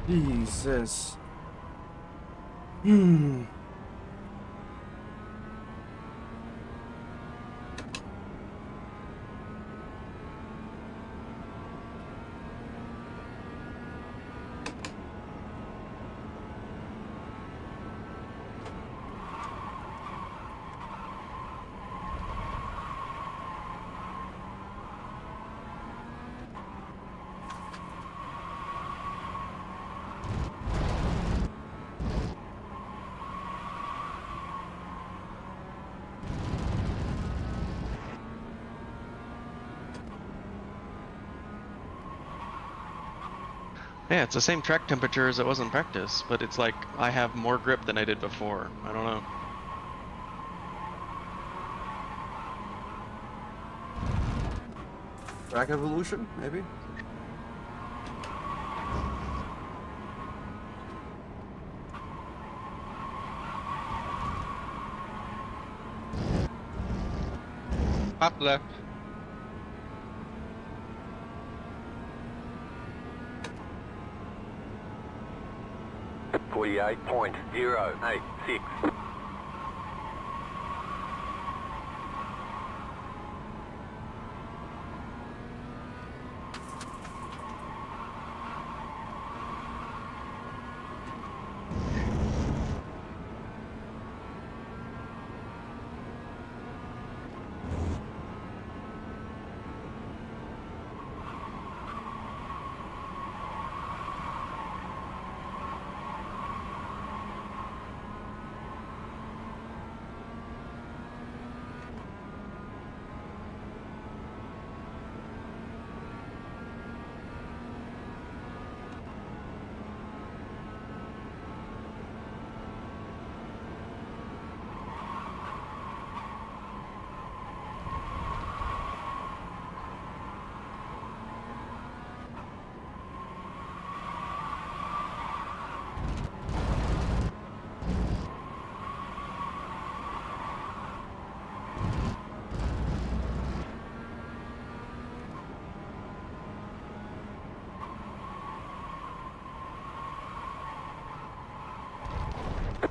they? Jesus. Hmm. Yeah, it's the same track temperature as it was in practice, but it's like I have more grip than I did before. I don't know. Track evolution, maybe? Up left. .48.086.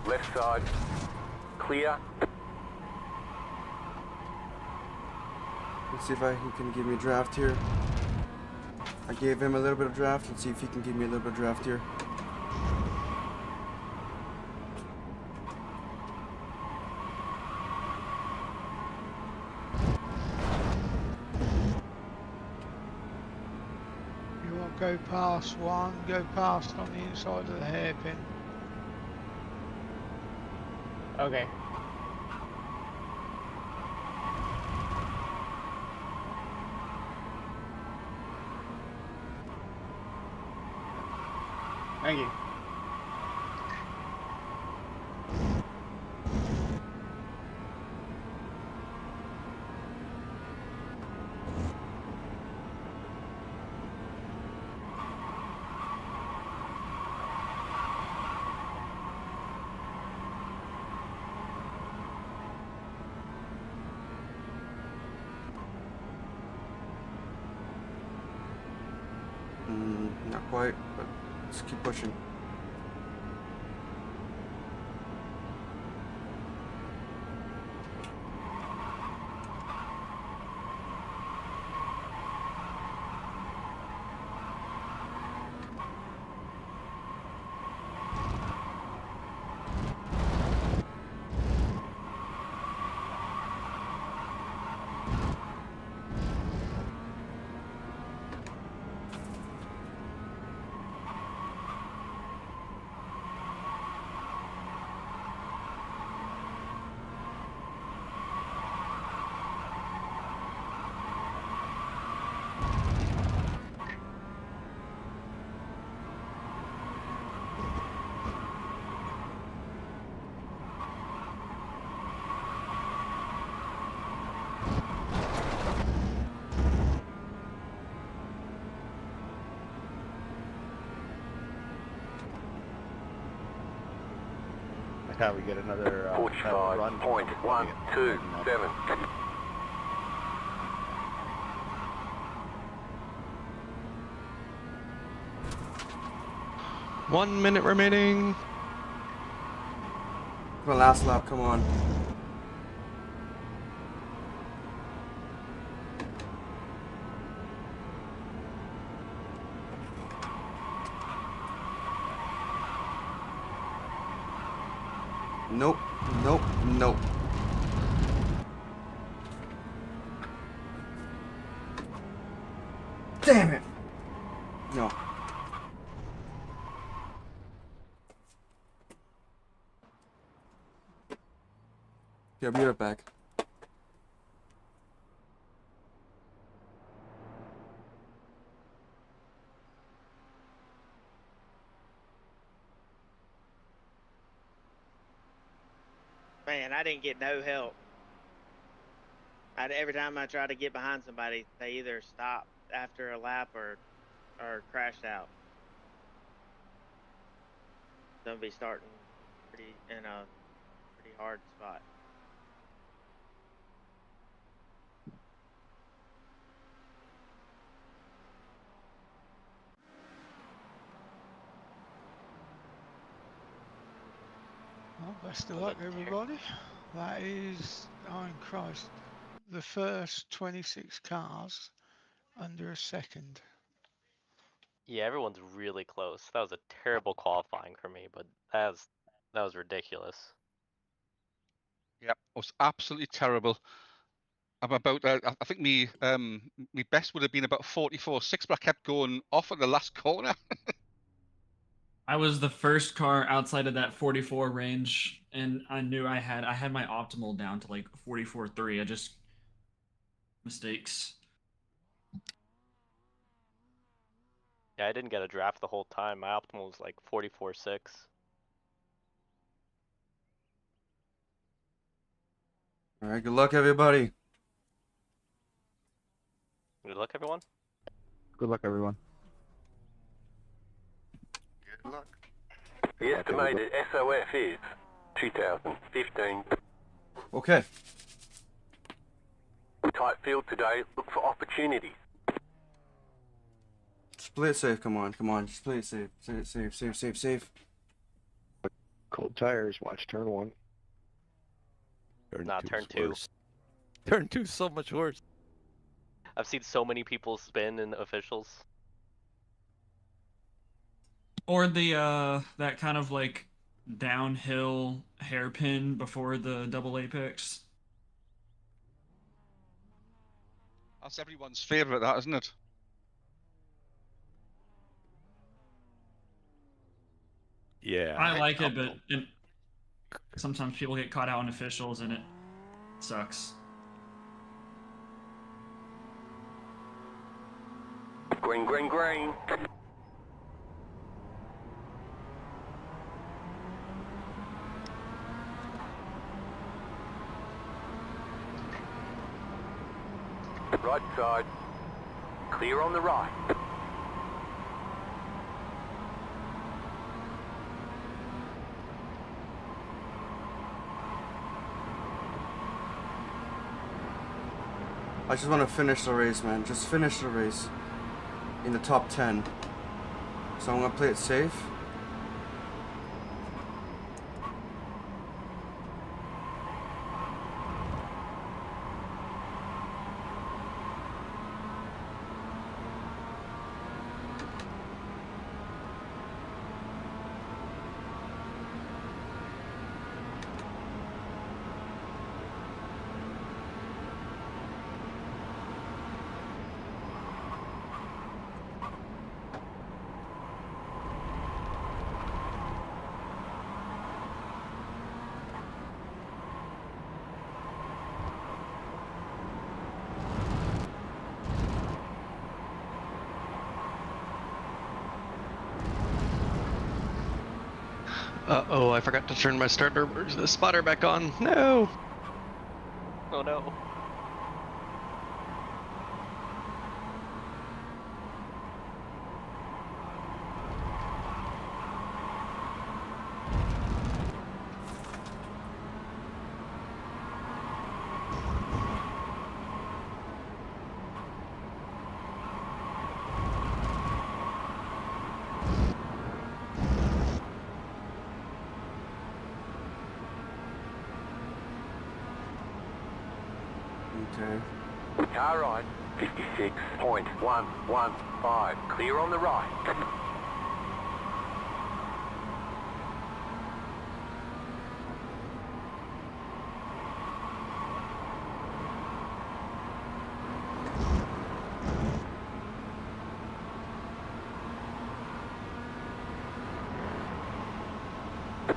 Left side. Clear. Let's see if he can give me a draft here. I gave him a little bit of draft. Let's see if he can give me a little bit of draft here. You won't go past one, go past on the inside of the hairpin. Okay. Thank you. Not quite, but let's keep pushing. How we get another run? 45.127. 1 minute remaining. Come on, last lap, come on. Nope, nope, nope. Damn it! No. Yeah, I'll be right back. Man, I didn't get no help. Every time I try to get behind somebody, they either stop after a lap or crashed out. So I'll be starting in a pretty hard spot. Well, best of luck, everybody. That is, oh Christ, the first 26 cars under a second. Yeah, everyone's really close. That was a terrible qualifying for me, but that was ridiculous. Yep, it was absolutely terrible. I'm about, I think me best would have been about 44.6, but I kept going off at the last corner. I was the first car outside of that 44 range, and I knew I had my optimal down to like 44.3. I just mistakes. Yeah, I didn't get a draft the whole time. My optimal was like 44.6. All right, good luck, everybody. Good luck, everyone. Good luck, everyone. Good luck. The estimated SOF is 2015. Okay. Tight field today. Look for opportunities. Just play it safe, come on, come on. Just play it safe. Safe. Cold tires. Watch turn 1. Turn 2. Turn 2 is so much worse. I've seen so many people spin in officials. Or the that kind of like downhill hairpin before the double apex. That's everyone's favourite, that, isn't it? Yeah. I like it, but sometimes people get caught out on officials and it sucks. Green, green, green. Right side. Clear on the right. I just want to finish the race, man. Just finish the race in the top 10. So I'm going to play it safe. Uh-oh, I forgot to turn my spotter back on. No! Oh no. Okay. Car right, 56.115. Clear on the right.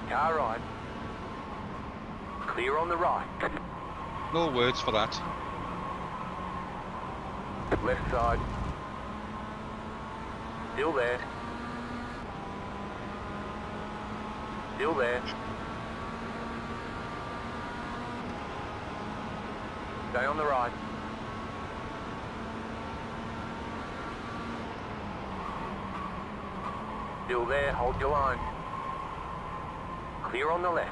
Car right. Clear on the right. No words for that. Left side. Still there. Still there. Stay on the right. Still there, hold your line. Clear on the left.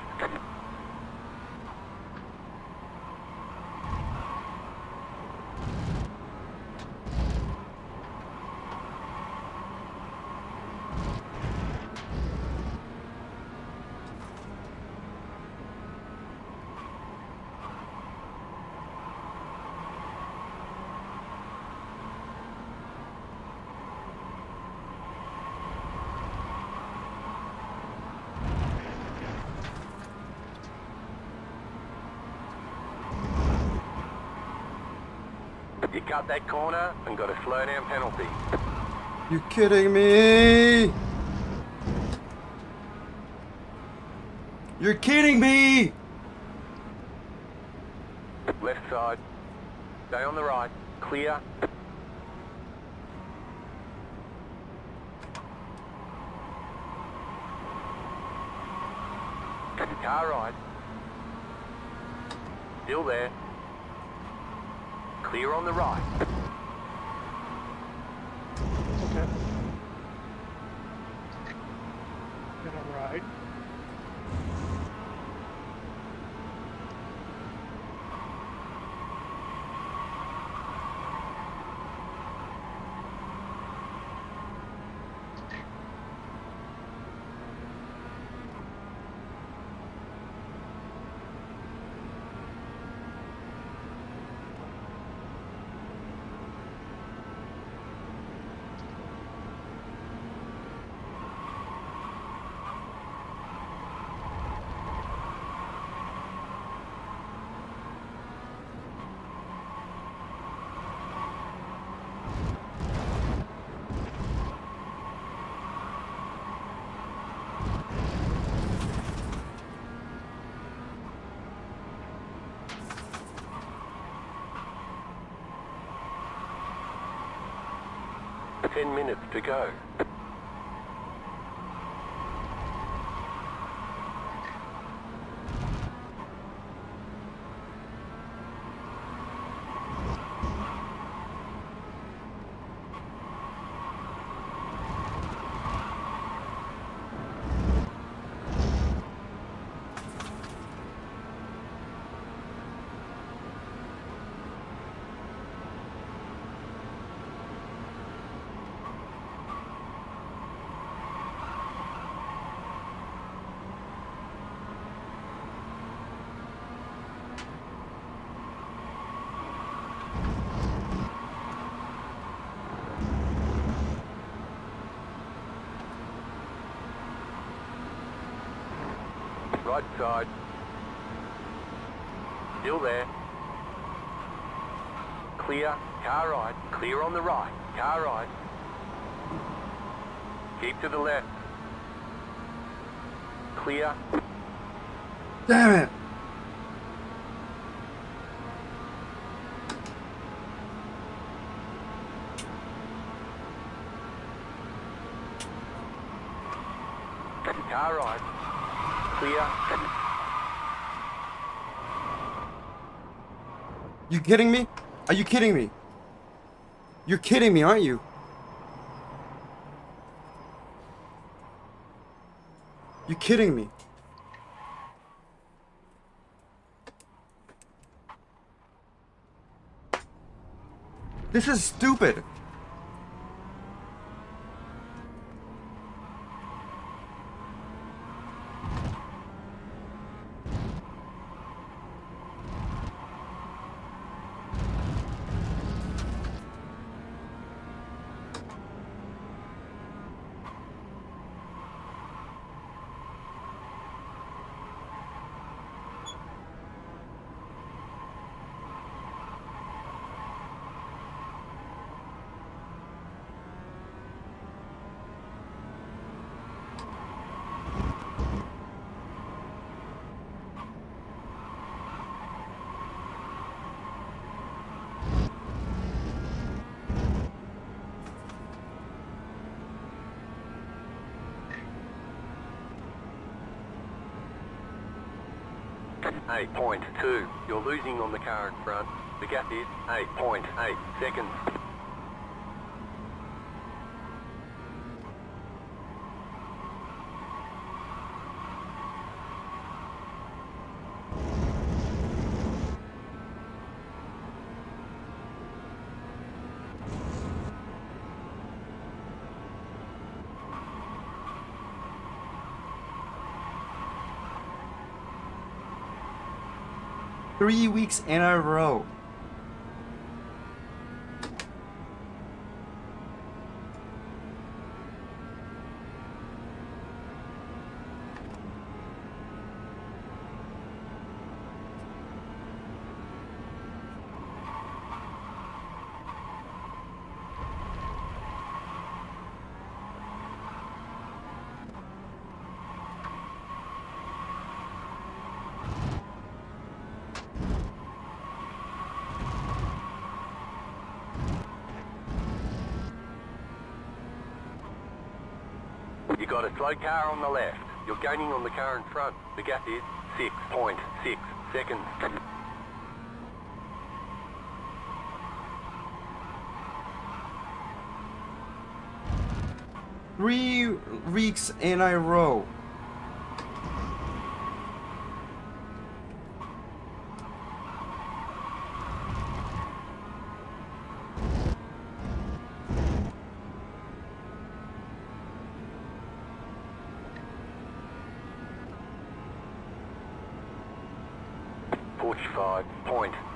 You cut that corner and got a slow down penalty. You kidding me? You're kidding me! Left side. Stay on the right. Clear. Car right. Still there. Clear on the right. Okay. Gonna ride. Ten minutes to go. Right side. Still there. Clear. Car right. Clear on the right. Car right. Keep to the left. Clear. Damn it! Car right. Clear. You kidding me? Are you kidding me? You're kidding me, aren't you? You're kidding me. This is stupid. 8.2. You're losing on the car in front. The gap is 8.8 seconds. Three weeks in a row. You got a slow car on the left. You're gaining on the car in front. The gap is 6.6 seconds. Three weeks in a row.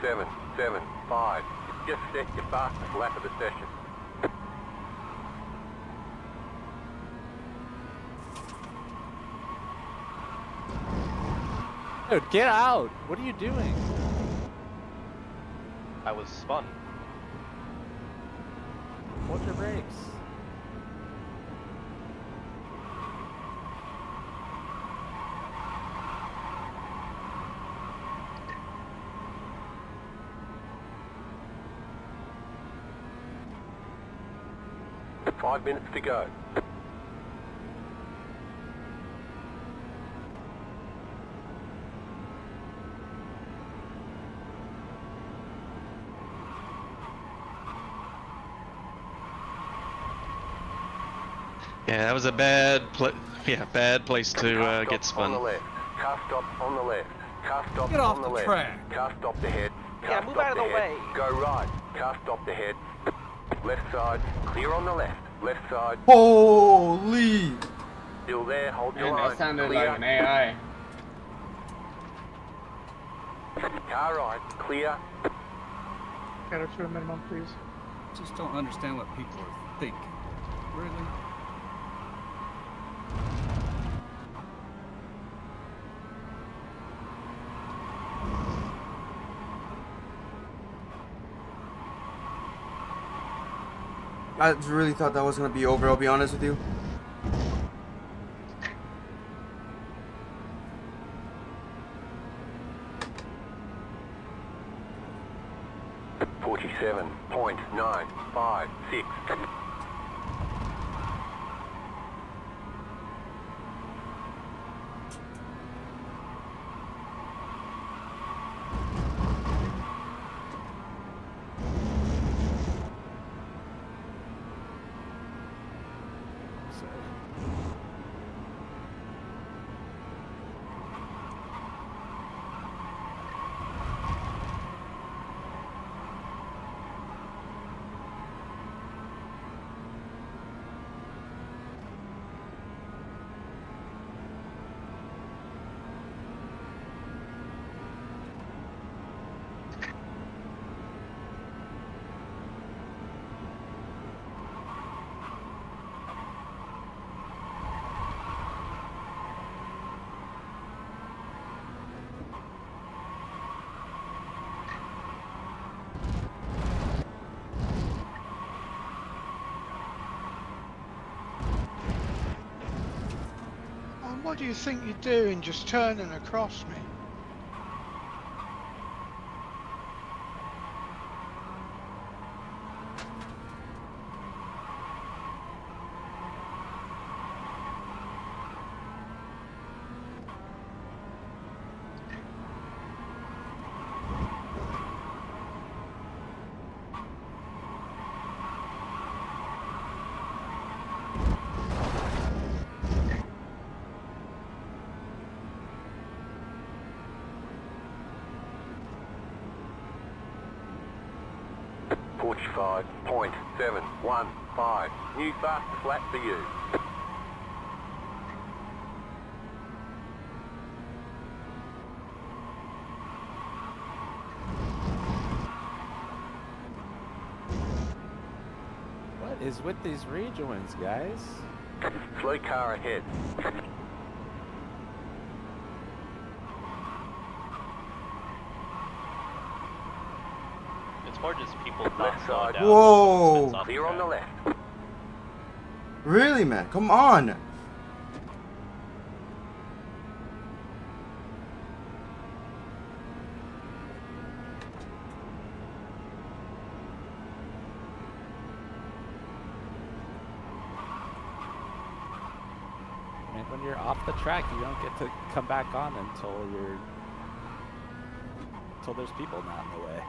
.775. Just set your fastest lap of the session. Dude, get out! What are you doing? I was spun. Hold your brakes. Five minutes to go. Yeah, that was a bad place to get On the spun. left. Car stop on the left. Car stop Get off on the the left. track. Car stop ahead. Yeah, move out of the way. Go right. Car stop ahead. Left side. Clear on the left. Left side. Holy! Still there. Hold your Man, line. that sounded Clear. like an AI. Car right. Clear. Get her to a minimum, please. Just don't understand what people are thinking. Really? I really thought that was gonna be over, I'll be honest with you. .956. What do you think you're doing just turning across me? 45.715. New fastest lap for you. What is with these rejoins, guys? Slow car ahead. It's more just people not Left slowing side. down. Whoa! Spins off the Clear on the track. left. Really, man? Come on! And when you're off the track, you don't get to come back on until there's people not in the way.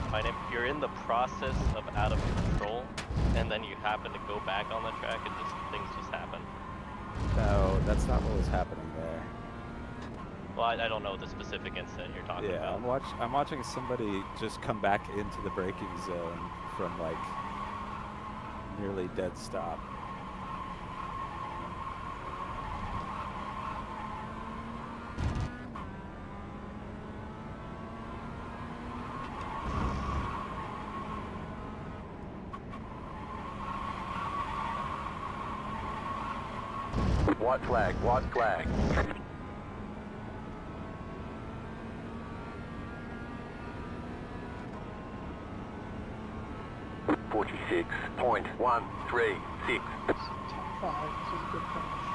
Fine, if you're in the process of out of control, and then you happen to go back on the track, things just happen. No, that's not what was happening there. Well, I don't know the specific incident you're talking about. I'm watching somebody just come back into the braking zone from like nearly dead stop. White flag, white flag. .136. Top 5, this is a good finish.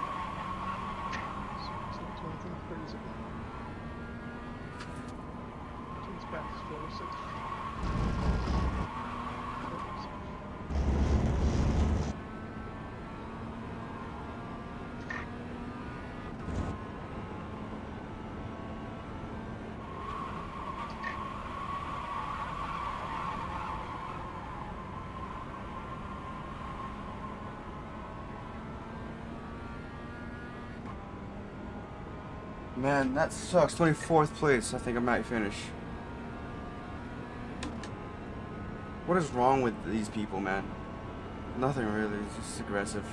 So it's not anything crazy. It's back to 46. Man, that sucks. 24th place. I think I might finish. What is wrong with these people, man? Nothing really. It's just aggressive.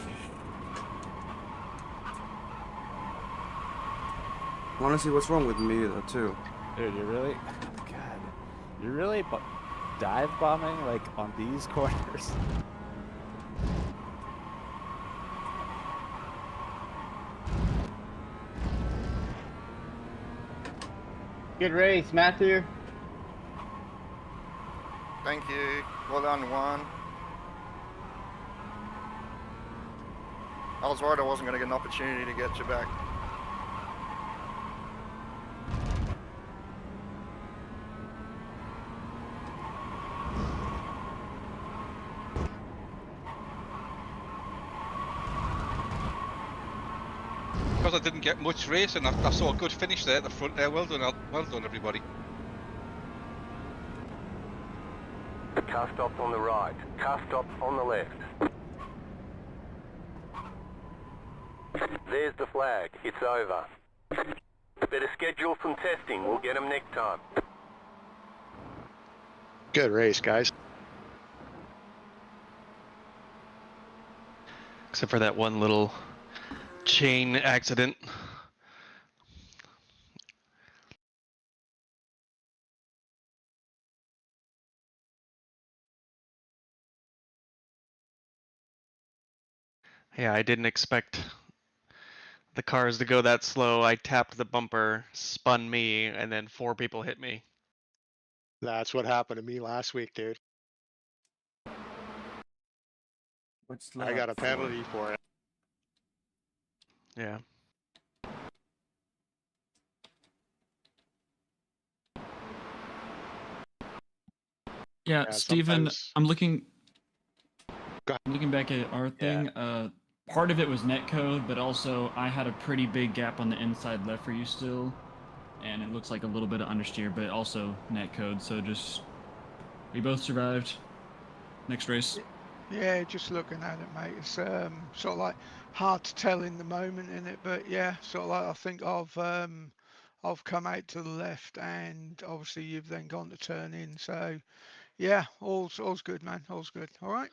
Honestly, what's wrong with me though, too? Dude, you're really dive bombing like on these corners. Good race, Matthew. Thank you. Well done, Juan. I was worried I wasn't going to get an opportunity to get you back. Because I didn't get much racing, I saw a good finish there at the front there. Well done, everybody. Car stopped on the right. Car stopped on the left. There's the flag. It's over. Better schedule some testing. We'll get them next time. Good race, guys. Except for that one little chain accident. Yeah, I didn't expect the cars to go that slow. I tapped the bumper, spun me, and then 4 people hit me. That's what happened to me last week, dude. I got a penalty for it. Yeah. Yeah, Steven, sometimes- I'm looking back at our thing. Part of it was netcode, but also I had a pretty big gap on the inside left for you still, and it looks like a little bit of understeer, but also netcode. So just we both survived. Next race. Yeah, just looking at it, mate. It's sort of like hard to tell in the moment, in it, but yeah, sort of like I think I've come out to the left, and obviously you've then gone to turn in. So Yeah, all's good, man. All's good. All right.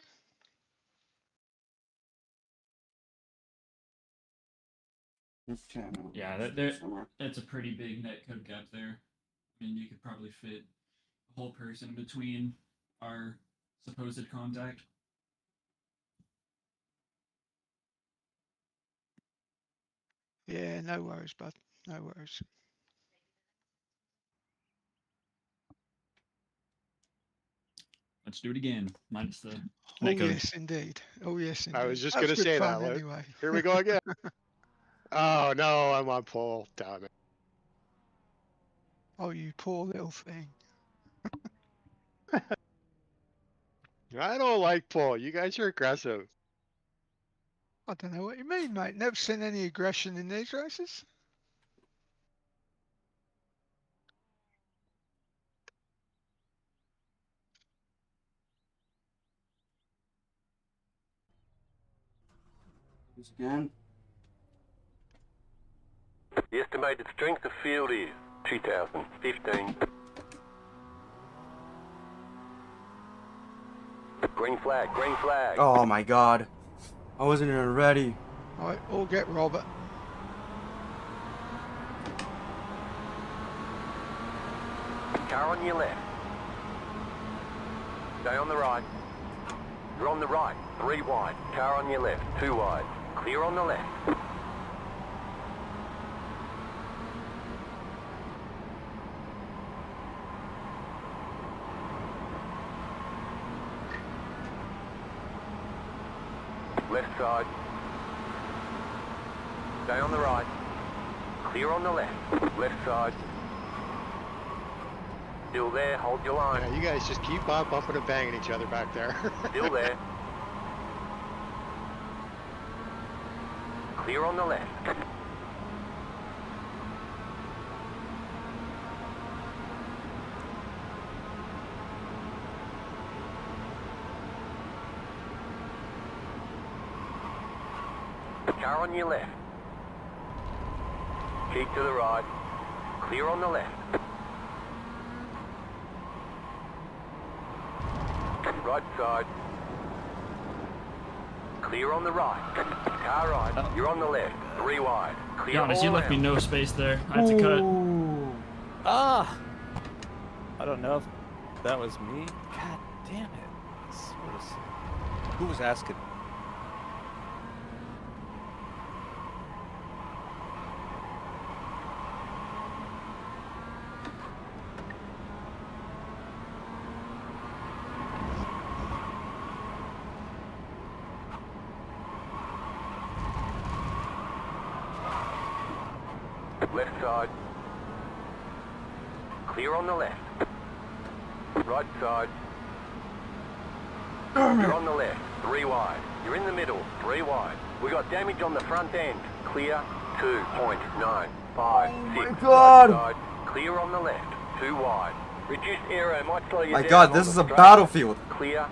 Okay. Yeah, that's a pretty big netcode gap there. I mean, you could probably fit a whole person in between our supposed contact. Yeah, no worries, bud. No worries. Let's do it again, minus the Oh netcode. yes, indeed. Oh yes, indeed. I was just That was gonna good say fun that. anyway. Here we go again. Oh no, I'm on pole. Damn it. Oh, you poor little thing. I don't like pole. You guys are aggressive. I don't know what you mean, mate. Never seen any aggression in these races. Again. The estimated strength of field is 2015. Green flag, green flag. Oh my god. I wasn't even ready. All right, all get Robert. Car on your left. Stay on the right. You're on the right, 3 wide. Car on your left, 2 wide. Clear on the left. Left side. Stay on the right. Clear on the left. Left side. Still there, hold your line. Yeah, you guys just keep on bumping and banging each other back there. Still there. Clear on the left. Car on your left. Keep to the right. Clear on the left. Right side. Clear on the right. Car right. You're on the left. 3 wide. Clear Giannis, all you left me around. no space there. I had to cut. Ah! I don't know if that was me. God damn it. Who was asking? Left side. Clear on the left. Right side. You're on the left. 3 wide. You're in the middle. 3 wide. We got damage on the front end. Clear. 2.956. my God. Right side. Clear on the left. 2 wide. Reduced aero might slow you My down. God, on this the is a straight. battlefield. Clear.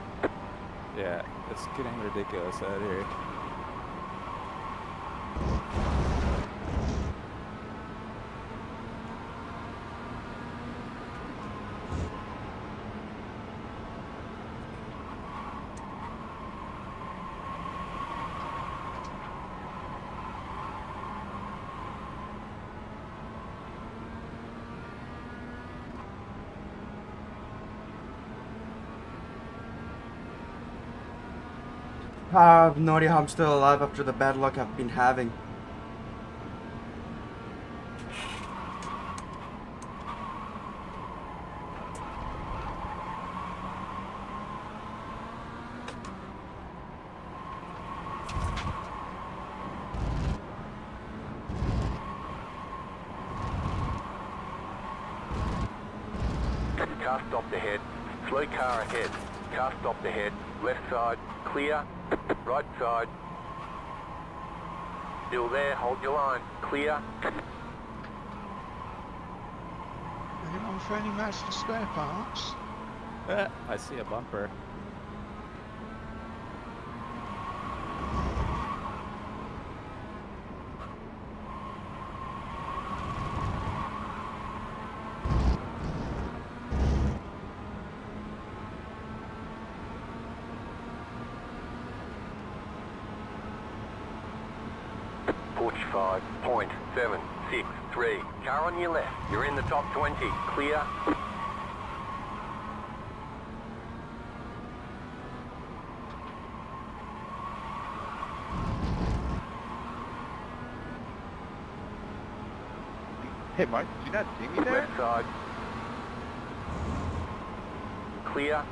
Yeah, it's getting ridiculous out here. I have no idea how I'm still alive after the bad luck I've been having. Car stopped ahead. Slow car ahead. Car stopped ahead. Left side. Clear. Right side. Still there. Hold your line. Clear. Anyone for any Mazda spare parts? I see a bumper. 45.763. Car on your left. You're in the top 20. Clear. Hey, Mike, did you not see me there? Left side. Clear.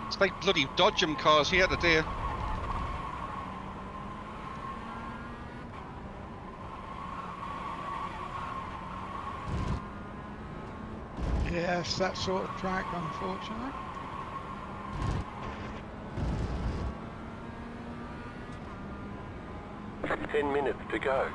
It's like bloody dodgem cars here today. Yes, that sort of track, unfortunately. Ten minutes to go.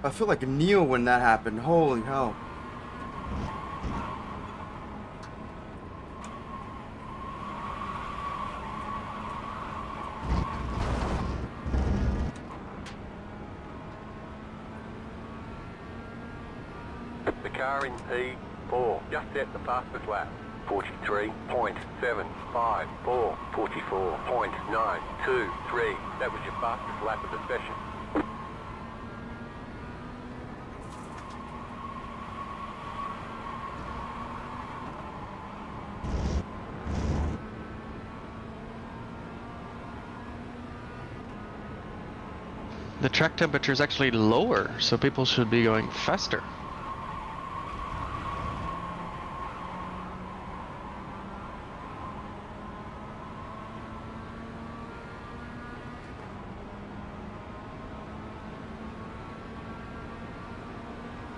I feel like Neo when that happened. Holy hell. The car in P4 just set the fastest lap. 43.754. 44.923. That was your fastest lap of the session. The track temperature is actually lower, so people should be going faster.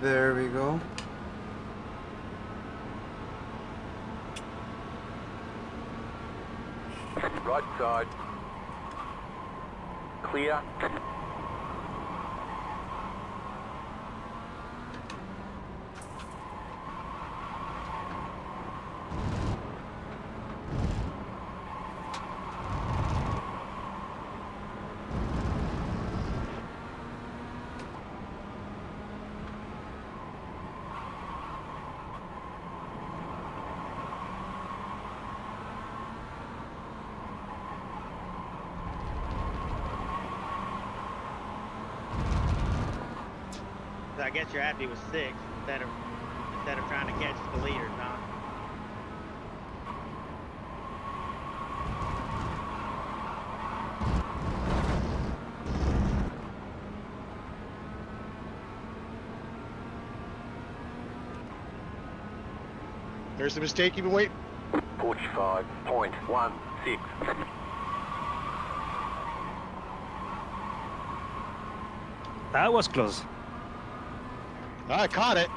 There we go. Right side. Clear. I guess you're happy with 6 instead of trying to catch the leaders, huh? There's the mistake you've been waiting. 45.16. That was close. I caught it.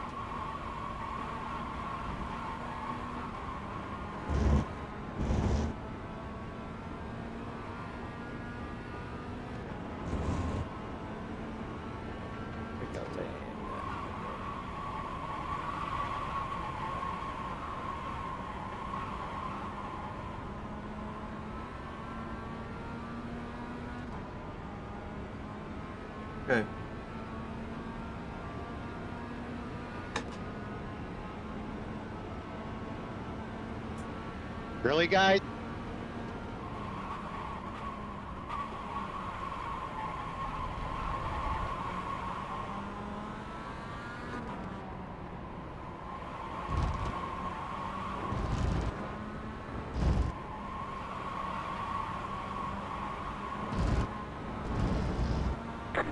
Okay. Really, guys?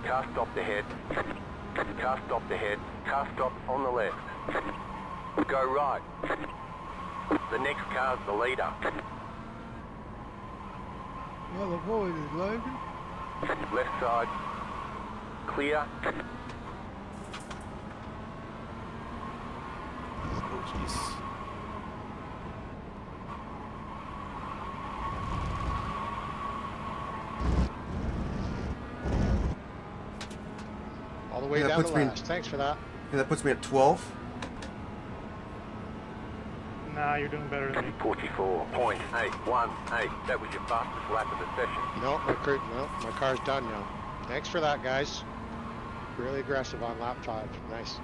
Car stopped ahead. Car stopped ahead. Car stopped on the left. Go right. The next car's the leader. Well avoided, Logan. Left side. Clear. Oh, jeez. way that down to puts me in- last. Thanks for that. Okay, that puts me at 12. Nah, you're doing better than me. 44.818. That was your fastest lap of the session. No, my car's done now. Thanks for that, guys. Really aggressive on lap 5. Nice.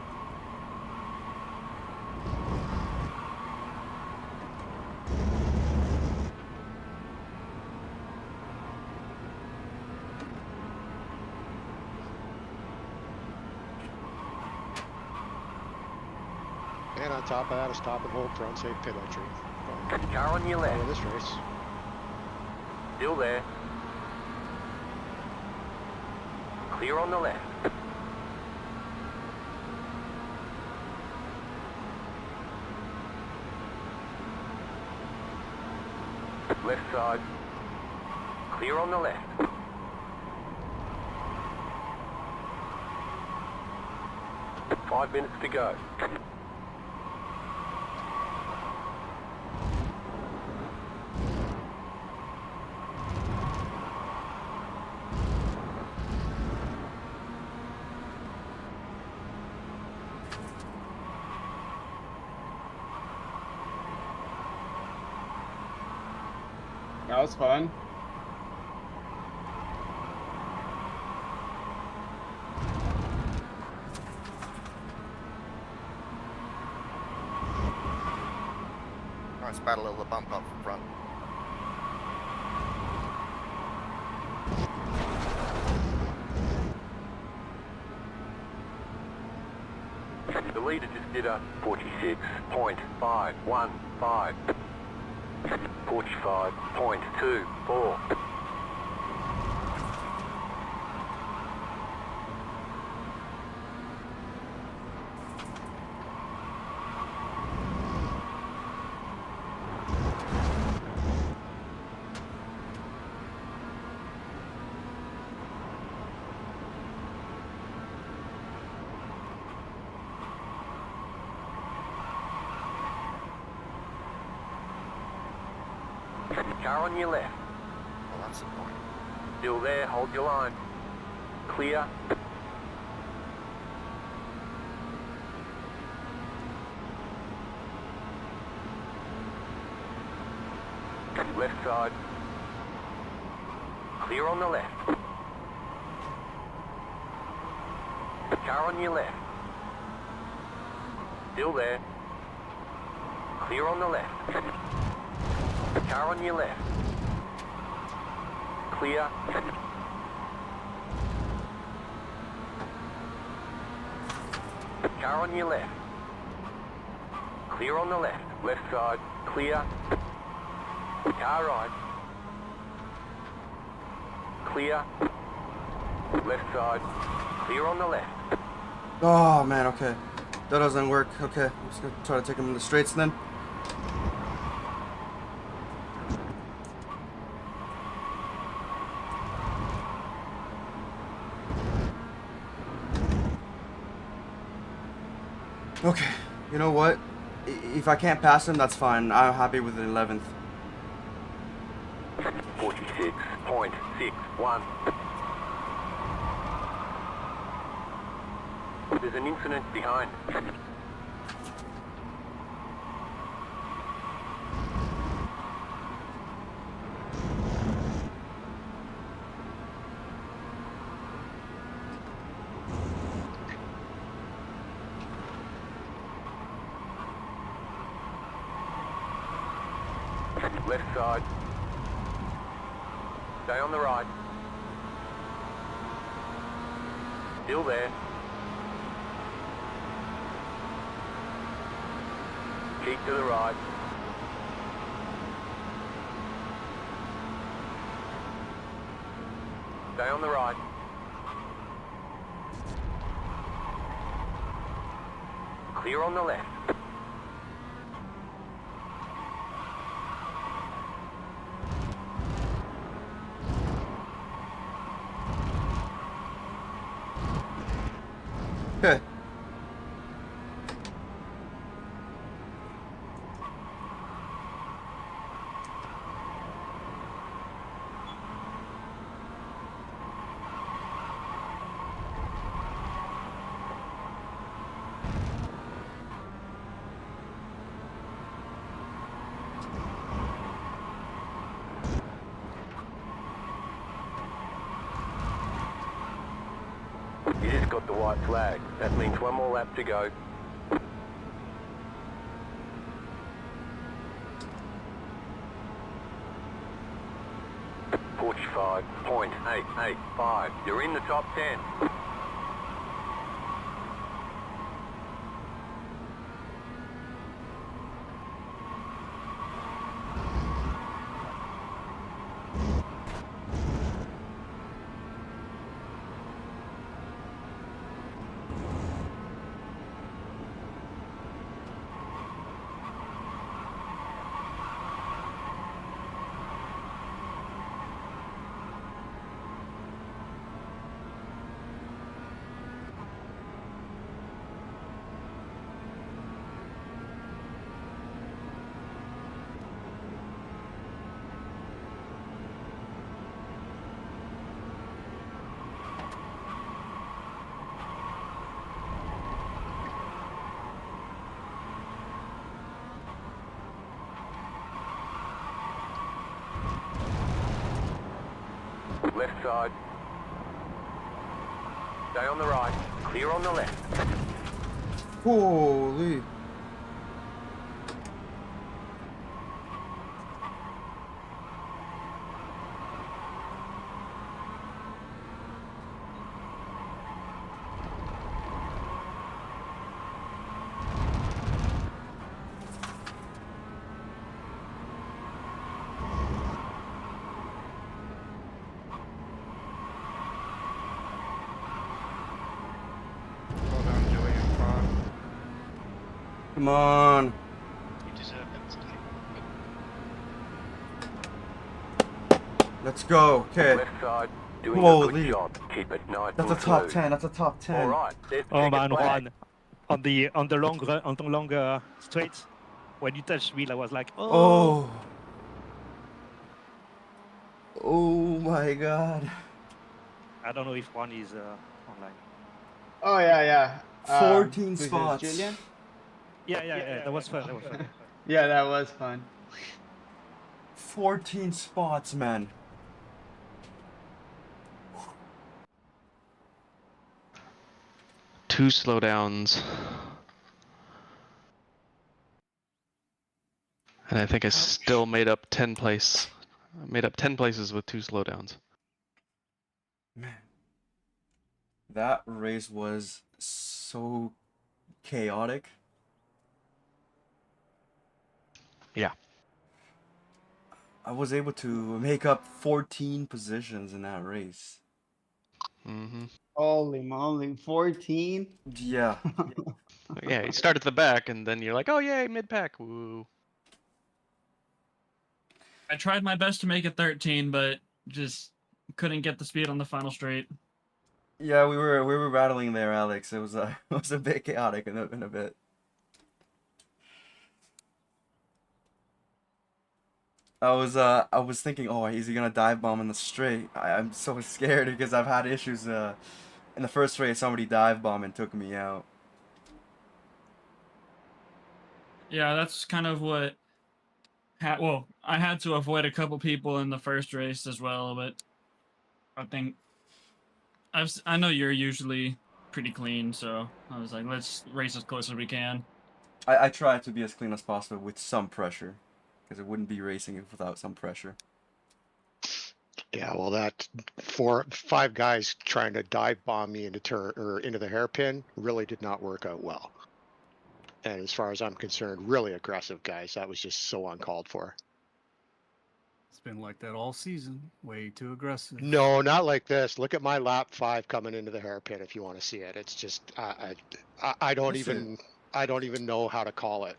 And on top of that, a stop and hold front safe pit entry. Car on your left. Follow this race. Still there. Clear on the left. Left side. Clear on the left. Five minutes to go. That was fun. Nice battle of the bump up front. The leader just did a 46.515. 45.24. Car on your left. Well, that's the point. Still there, hold your line. Clear. Left side. Clear on the left. Car on your left. Still there. Clear on the left. Car on your left. Clear. Car on your left. Clear on the left. Left side. Clear. Car right. Clear. Left side. Clear on the left. Oh man, okay. That doesn't work. Okay, I'm just gonna try to take him in the straights then. Okay, you know what? If I can't pass him, that's fine. I'm happy with the 11th. 46.61. There's an incident behind. Left side. Stay on the right. Still there. Keep to the right. Stay on the right. Clear on the left. Okay. got the white flag. That means one more lap to go. .885. You're in the top 10. Left side. Stay on the right. Clear on the left. Holy. Come on. You deserve it. Let's go. Okay. Left side. Doing a Holy. good job. Keep it nice That's a and top smooth. 10. That's a top 10. All right. There's Oh checkered man, flag. Juan, on the longer straight, when you touched wheel, I was like, Oh. Oh my god. I don't know if Juan is online. Oh yeah. 14 Who's this, spots. Julian? Yeah, that was fun. That was fun. Yeah, that was fun. 14 spots, man. Two slowdowns. And I think I still made up 10 places with two slowdowns. Man. That race was so chaotic. Yeah. I was able to make up 14 positions in that race. Mm-hmm. Holy moly, 14? Yeah. Yeah, you start at the back and then you're like, oh yay, mid-pack, woo. I tried my best to make it 13, but just couldn't get the speed on the final straight. Yeah, we were rattling there, Alex. It was it was a bit chaotic in a bit. I was thinking, oh, is he gonna dive bomb in the straight? I'm so scared because I've had issues in the first race. Somebody dive bomb and took me out. Yeah, that's kind of what. Well, I had to avoid a couple people in the first race as well, but I think I know you're usually pretty clean, so I was like, let's race as close as we can. I try to be as clean as possible with some pressure, because it wouldn't be racing without some pressure. Yeah, well, that 5 guys trying to dive bomb me into the hairpin really did not work out well. And as far as I'm concerned, really aggressive guys. That was just so uncalled for. It's been like that all season. Way too aggressive. No, not like this. Look at my lap 5 coming into the hairpin if you want to see it. It's just I don't Listen. even know how to call it.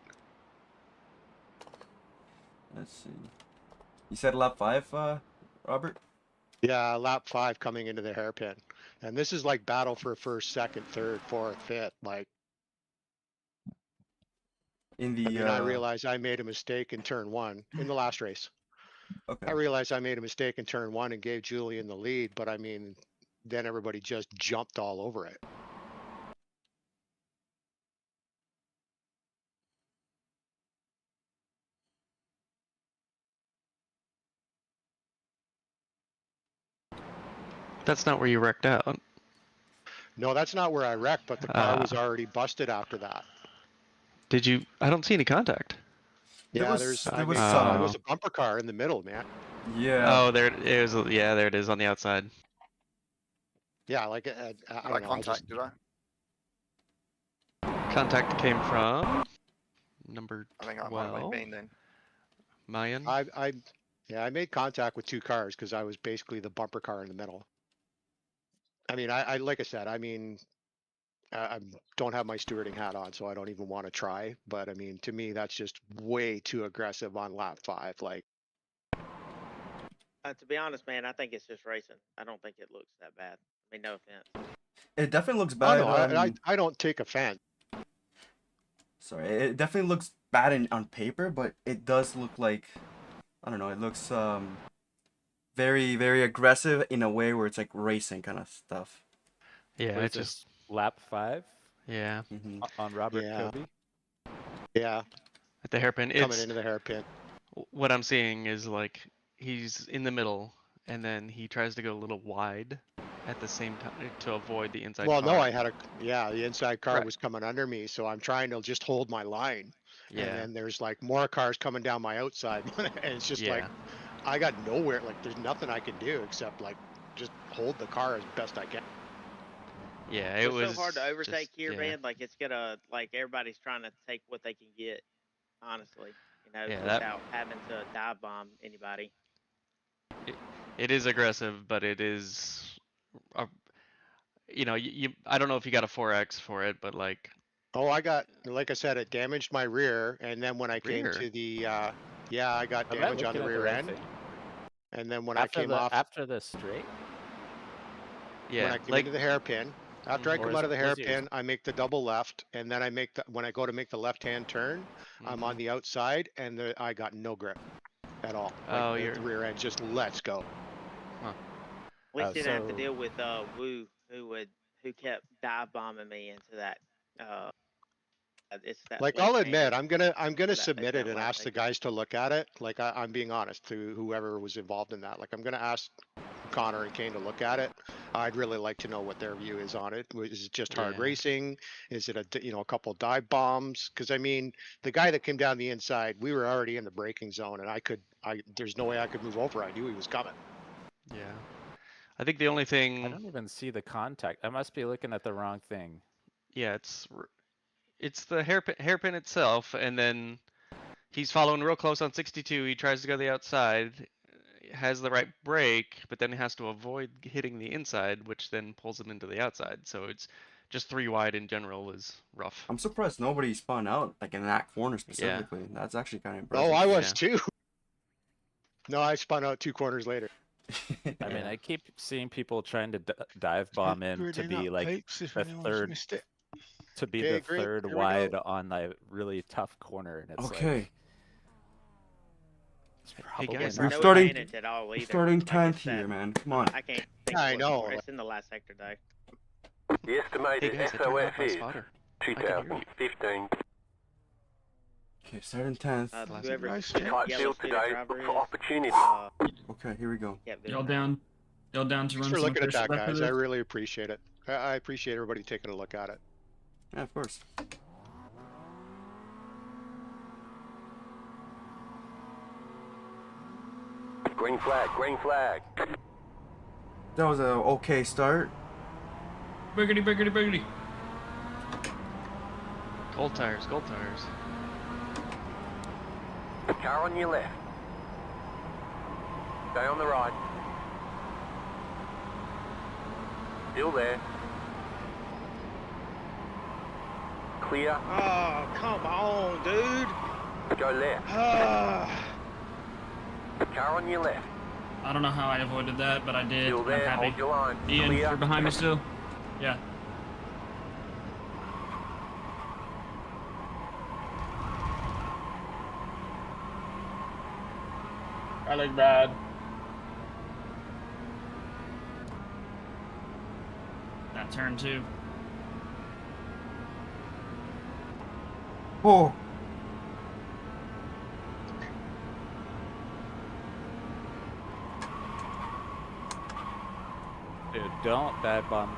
Let's see. You said lap 5, Robert? Yeah, lap 5 coming into the hairpin. And this is like battle for first, second, third, fourth, fifth. Like, In the I mean, I realized I made a mistake in turn 1 in the last race. Okay. I realized I made a mistake in turn 1 and gave Julian the lead, but I mean, then everybody just jumped all over it. That's not where you wrecked out. No, that's not where I wrecked, but the car was already busted after that. Did you? I don't see any contact. Yeah, there was a bumper car in the middle, man. Yeah. Oh, there it is. Yeah, there it is on the outside. Yeah, like I don't know. Contact, did I? Contact came from number I think that might have 12. been then. Mayan. I made contact with two cars because I was basically the bumper car in the middle. I mean, I like I said, I mean, I don't have my stewarding hat on, so I don't even want to try. But I mean, to me, that's just way too aggressive on lap 5. Like, To be honest, man, I think it's just racing. I don't think it looks that bad. I mean, no offense. It definitely looks oh bad. no, I don't take offense. Sorry, it definitely looks bad on paper, but it does look like, I don't know, it looks very, very aggressive in a way where it's like racing kind of stuff. Yeah, What it's is just this, lap 5? Yeah. On Robert Yeah. Kobe? Yeah. At the hairpin. Coming into the hairpin. What I'm seeing is like he's in the middle, and then he tries to go a little wide at the same time to avoid the inside Well, car. no, I had the inside car was coming under me, so I'm trying to just hold my line. Yeah. And then there's like more cars coming down my outside, and it's just like I got nowhere. Like there's nothing I can do except like just hold the car as best I can. Yeah, It's so hard to overtake here, yeah. man. Like it's gonna like everybody's trying to take what they can get. Honestly, you know, Yeah, that- without having to dive bomb anybody. It is aggressive, but it is, you know, I don't know if you got a 4X for it, but like. Oh, I got, like I said, it damaged my rear, and then when I came Rear? to the, yeah, I got Am I damage on the looking at the rear right end. thing? And then when After I came the, off, after the straight? Yeah, when I came like into the hairpin, after I Or come is out of the it- was yours- hairpin, I make the double left, and then I make the, when I go to make the left-hand turn, I'm on the outside, and I got no grip at all. Like Oh, the rear end just lets go. At least didn't have to deal with Wu, who kept dive bombing me into that. It's that. Like I'll left admit, hand I'm gonna that submit makes it that and left ask the take. guys to look at it. Like I'm being honest to whoever was involved in that. Like I'm gonna ask Connor and Kane to look at it. I'd really like to know what their view is on it. Is it just hard Yeah. racing? Is it a couple dive bombs? Because I mean, the guy that came down the inside, we were already in the braking zone, and there's no way I could move over. I knew he was coming. Yeah. I think the only thing. I don't even see the contact. I must be looking at the wrong thing. Yeah, it's the hairpin itself, and then he's following real close on 62. He tries to go to the outside, has the right brake, but then he has to avoid hitting the inside, which then pulls him into the outside. So it's just 3 wide in general is rough. I'm surprised nobody spun out like in that corner specifically. That's actually kind of impressive. Oh, I was too. No, I spun out 2 corners later. I mean, I keep seeing people trying to dive bomb in to Griding be up like peeps if the anyone's third, missed it. to be Okay, the great. third Here we wide go. on the really tough corner, and it's Okay. like, it's Hey probably guys, We're not no starting. advantage at all We're either. starting Like, 10th it's that- here, man. Come on. I can't think I of know. what it's in the last sector though. The estimated Hey guys, I turned off my SOS is spotter. I can hear you. 2015. Okay, starting 10th. Whoever Nice, the yeah. Tight yellow field scooter today. driver Look for is, opportunity. Okay, here we go. Y'all down to Thanks run for some looking at official that, lap guys. of I this? really appreciate it. I appreciate everybody taking a look at it. Yeah, of course. Green flag, green flag. That was a okay start. Boogity, boogity, boogity. Gold tires, gold tires. Car on your left. Stay on the right. Still there. Clear. Oh, come on, dude. Go left. Ah. Car on your left. I don't know how I avoided that, but I did. Still I'm there. happy. Hold your line. Ian, Clear. you're behind me still? Yeah. I look bad. That turn too. Oh. Dude, don't dive bomb.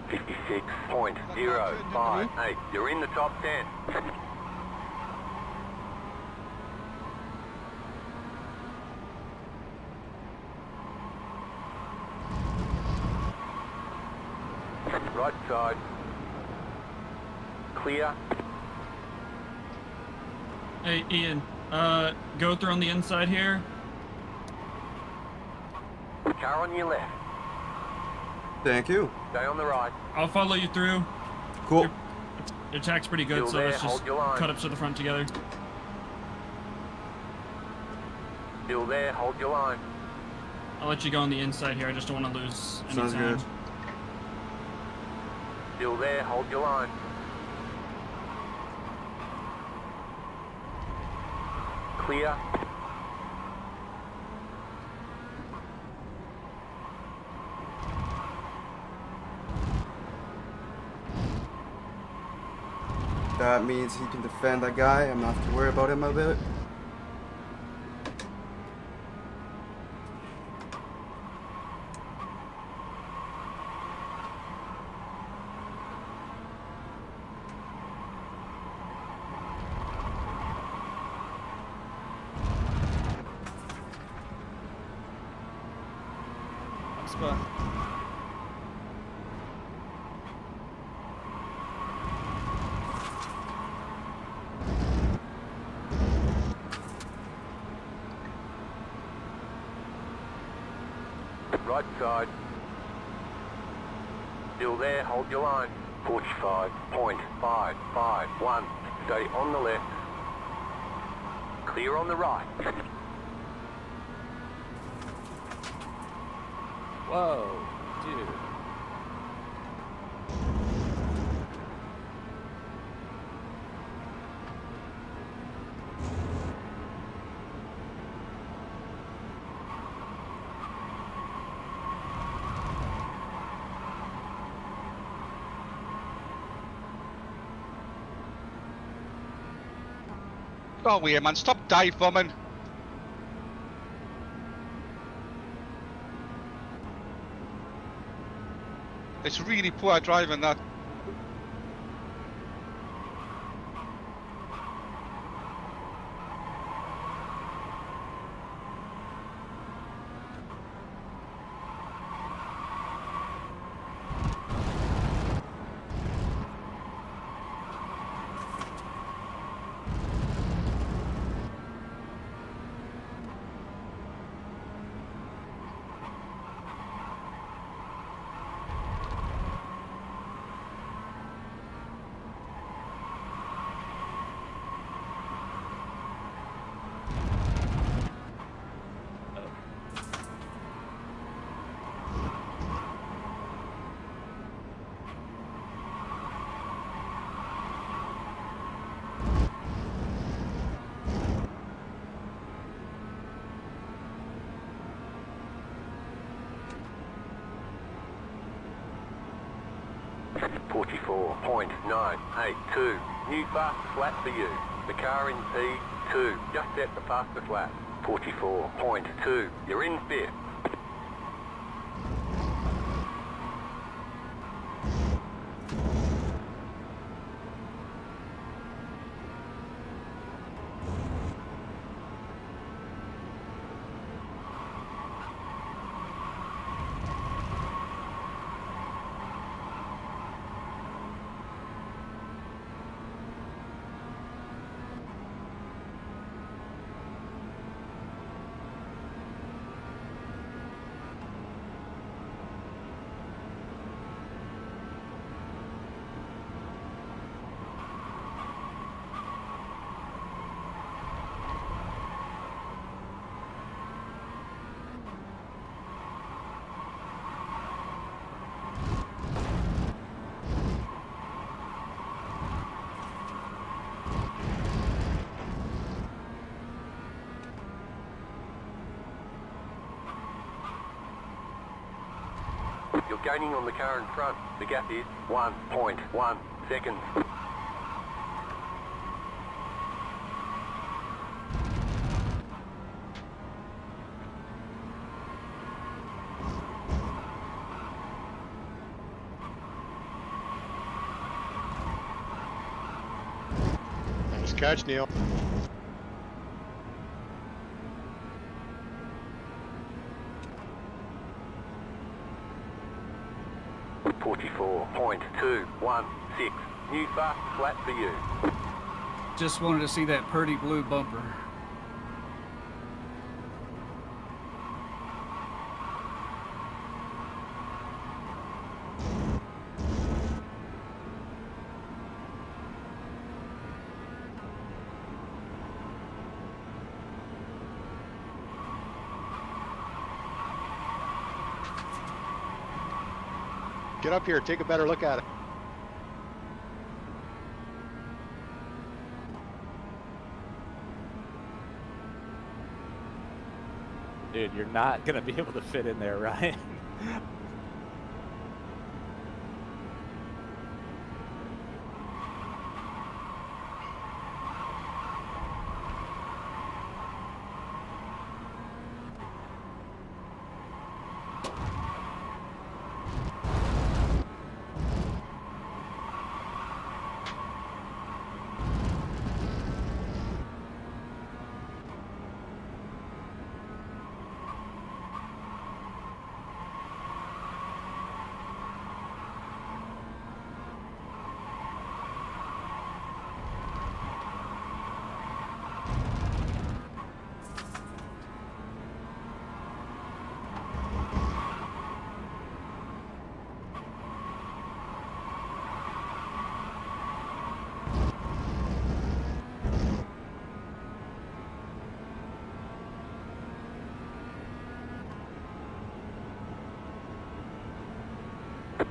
56.058. You're in the top 10. Right side. Clear. Hey, Ian, go through on the inside here. Car on your left. Thank you. Stay on the right. I'll follow you through. Cool. Your attack's pretty good, Still so there, let's just hold your line. cut up to the front together. Still there, hold your line. I'll let you go on the inside here. I just don't want to lose any Sounds time. good. Still there, hold your line. Clear. That means he can defend that guy. I'm not have to worry about him a bit. Spot. Right side. Still there, hold your line. 45.551. Stay on the left. Clear on the right. Whoa, dude. Oh, wait, man, stop dive bombing. It's really poor driving, that. .982. New fastest lap for you. The car in P2. Just set the fastest lap. 44.2. You're in fifth. You're gaining on the car in front. The gap is 1.1 seconds. catch, Neil. .216. New fast flat for you. Just wanted to see that pretty blue bumper. Get up here, take a better look at it. Dude, you're not gonna be able to fit in there, Ryan.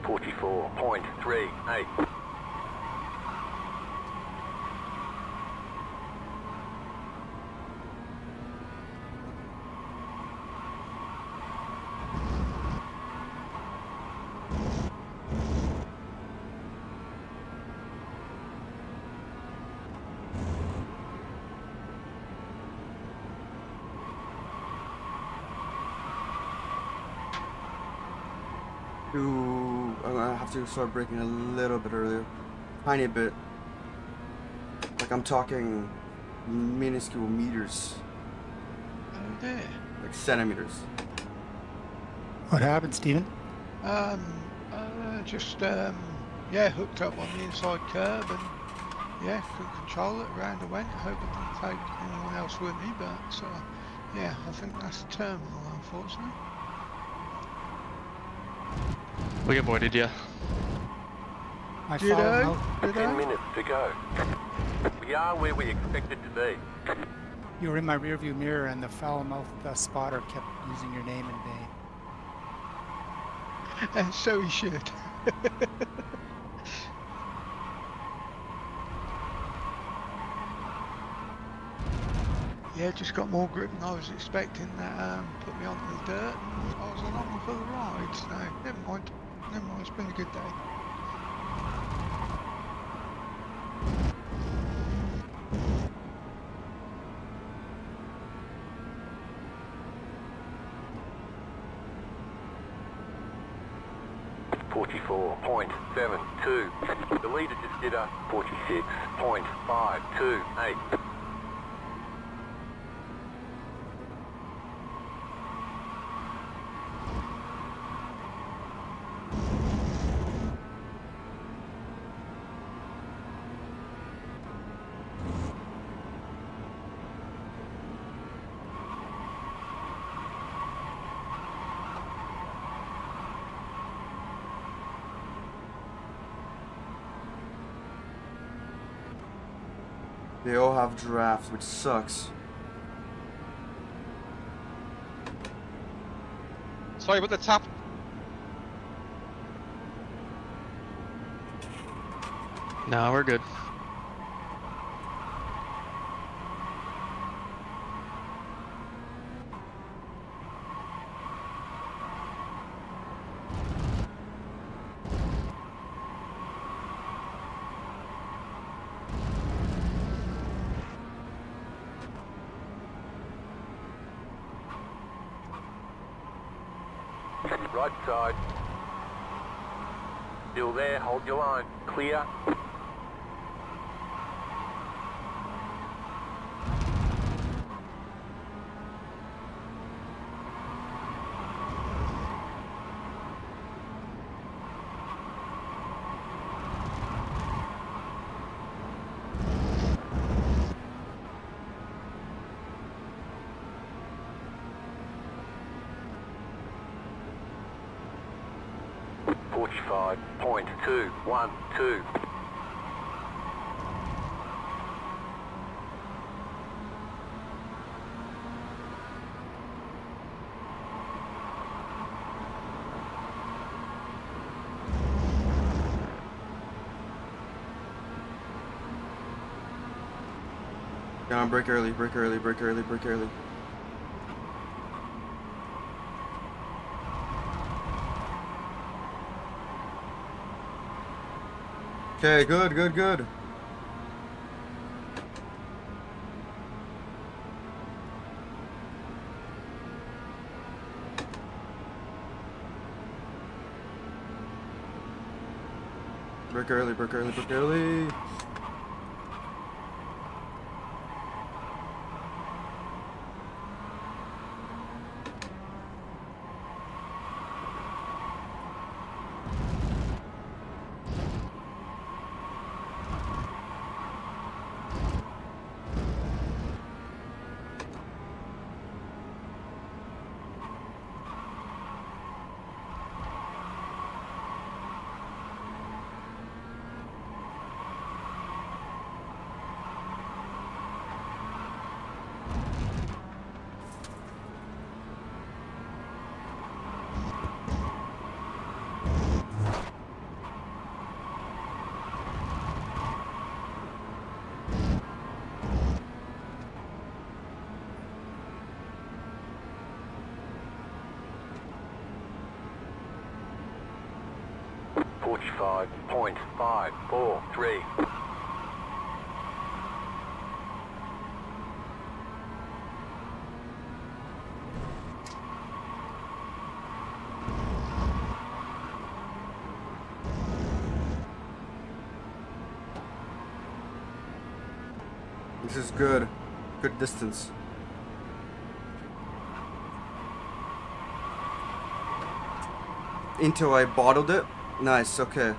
.38. I'm gonna have to start braking a little bit earlier. Tiny bit. Like I'm talking minuscule meters. Oh dear. Like centimeters. What happened, Stephen? Yeah, hooked up on the inside curb and yeah, couldn't control it, round I went, hope it didn't take anyone else with me, but yeah, I think that's the terminal, unfortunately. We avoided you. I Did I? followed out. 10 minutes to go. We are where we expected to be. You were in my rearview mirror, and the foul-mouthed spotter kept using your name in vain. And so he should. Yeah, just got more grip than I was expecting. That put me onto the dirt, and I was along for the ride. So never mind. It's been a good day. .44.72. The leader just did a 46.528. They all have drafts, which sucks. Sorry about the tap. No, we're good. Right side. Still there, hold your line. Clear. 45.212. Come on, break early, break early, break early, break early. Okay, good, good, good. Break early, break early, break early. Forty-five point 543. This is good. Good distance. Until I bottled it. Nice, okay.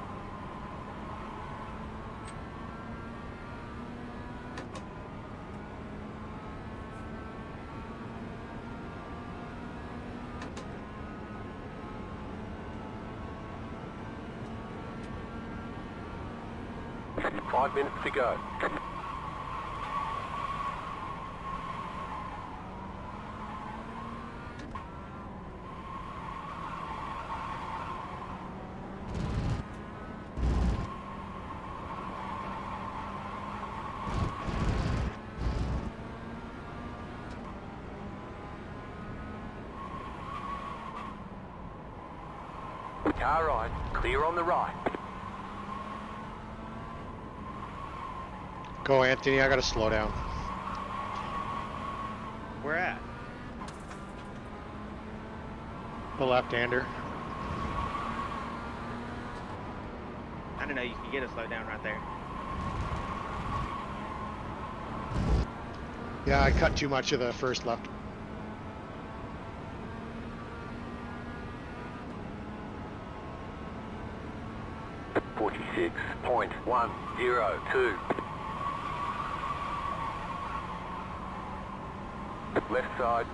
Five minutes to go. Car right, clear on the right. Go, Anthony. I gotta slow down. Where at? The left-hander. I didn't know you could get a slow down right there. Yeah, I cut too much of the first left. .102. Left side.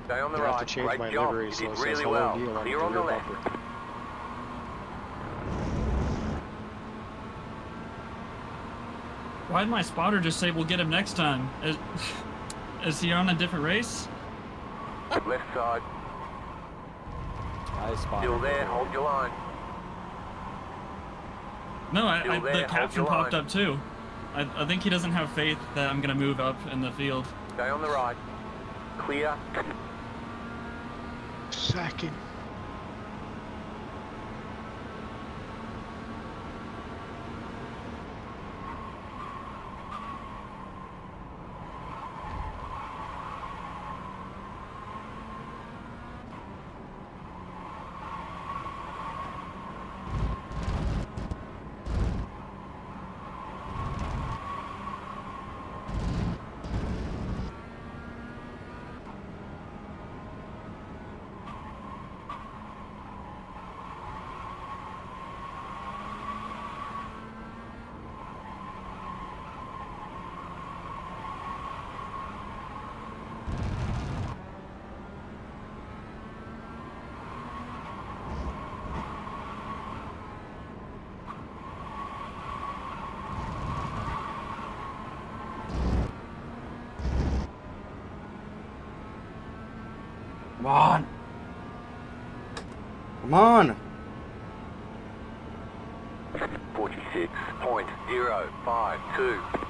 Stay on the I right. have to change Great my job. livery, You so did it says really hello well. Neil on Clear the on the rear left. bumper. Why did my spotter just say we'll get him next time? Is he on a different race? Left side. I spotted Still there. it. Hold your line. No, Still there, the hold caption your popped line. up too. I think he doesn't have faith that I'm gonna move up in the field. Stay on the right. Clear. Second. Come on. Come on. 46.052.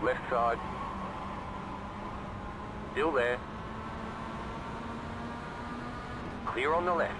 Left side. Still there. Clear on the left.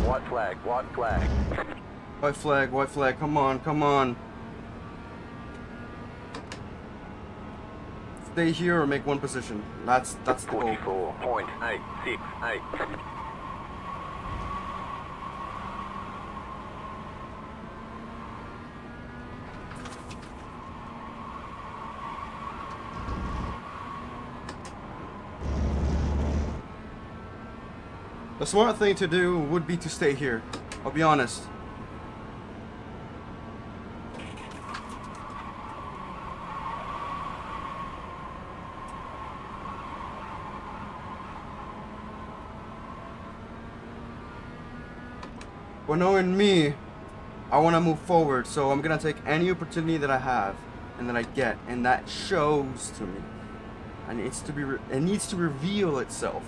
White flag, white flag. White flag, come on, come on. Stay here or make one position. That's the goal. 44.868. The smart thing to do would be to stay here. I'll be honest. But knowing me, I want to move forward, so I'm gonna take any opportunity that I have and that I get, and that shows to me. And it needs to reveal itself.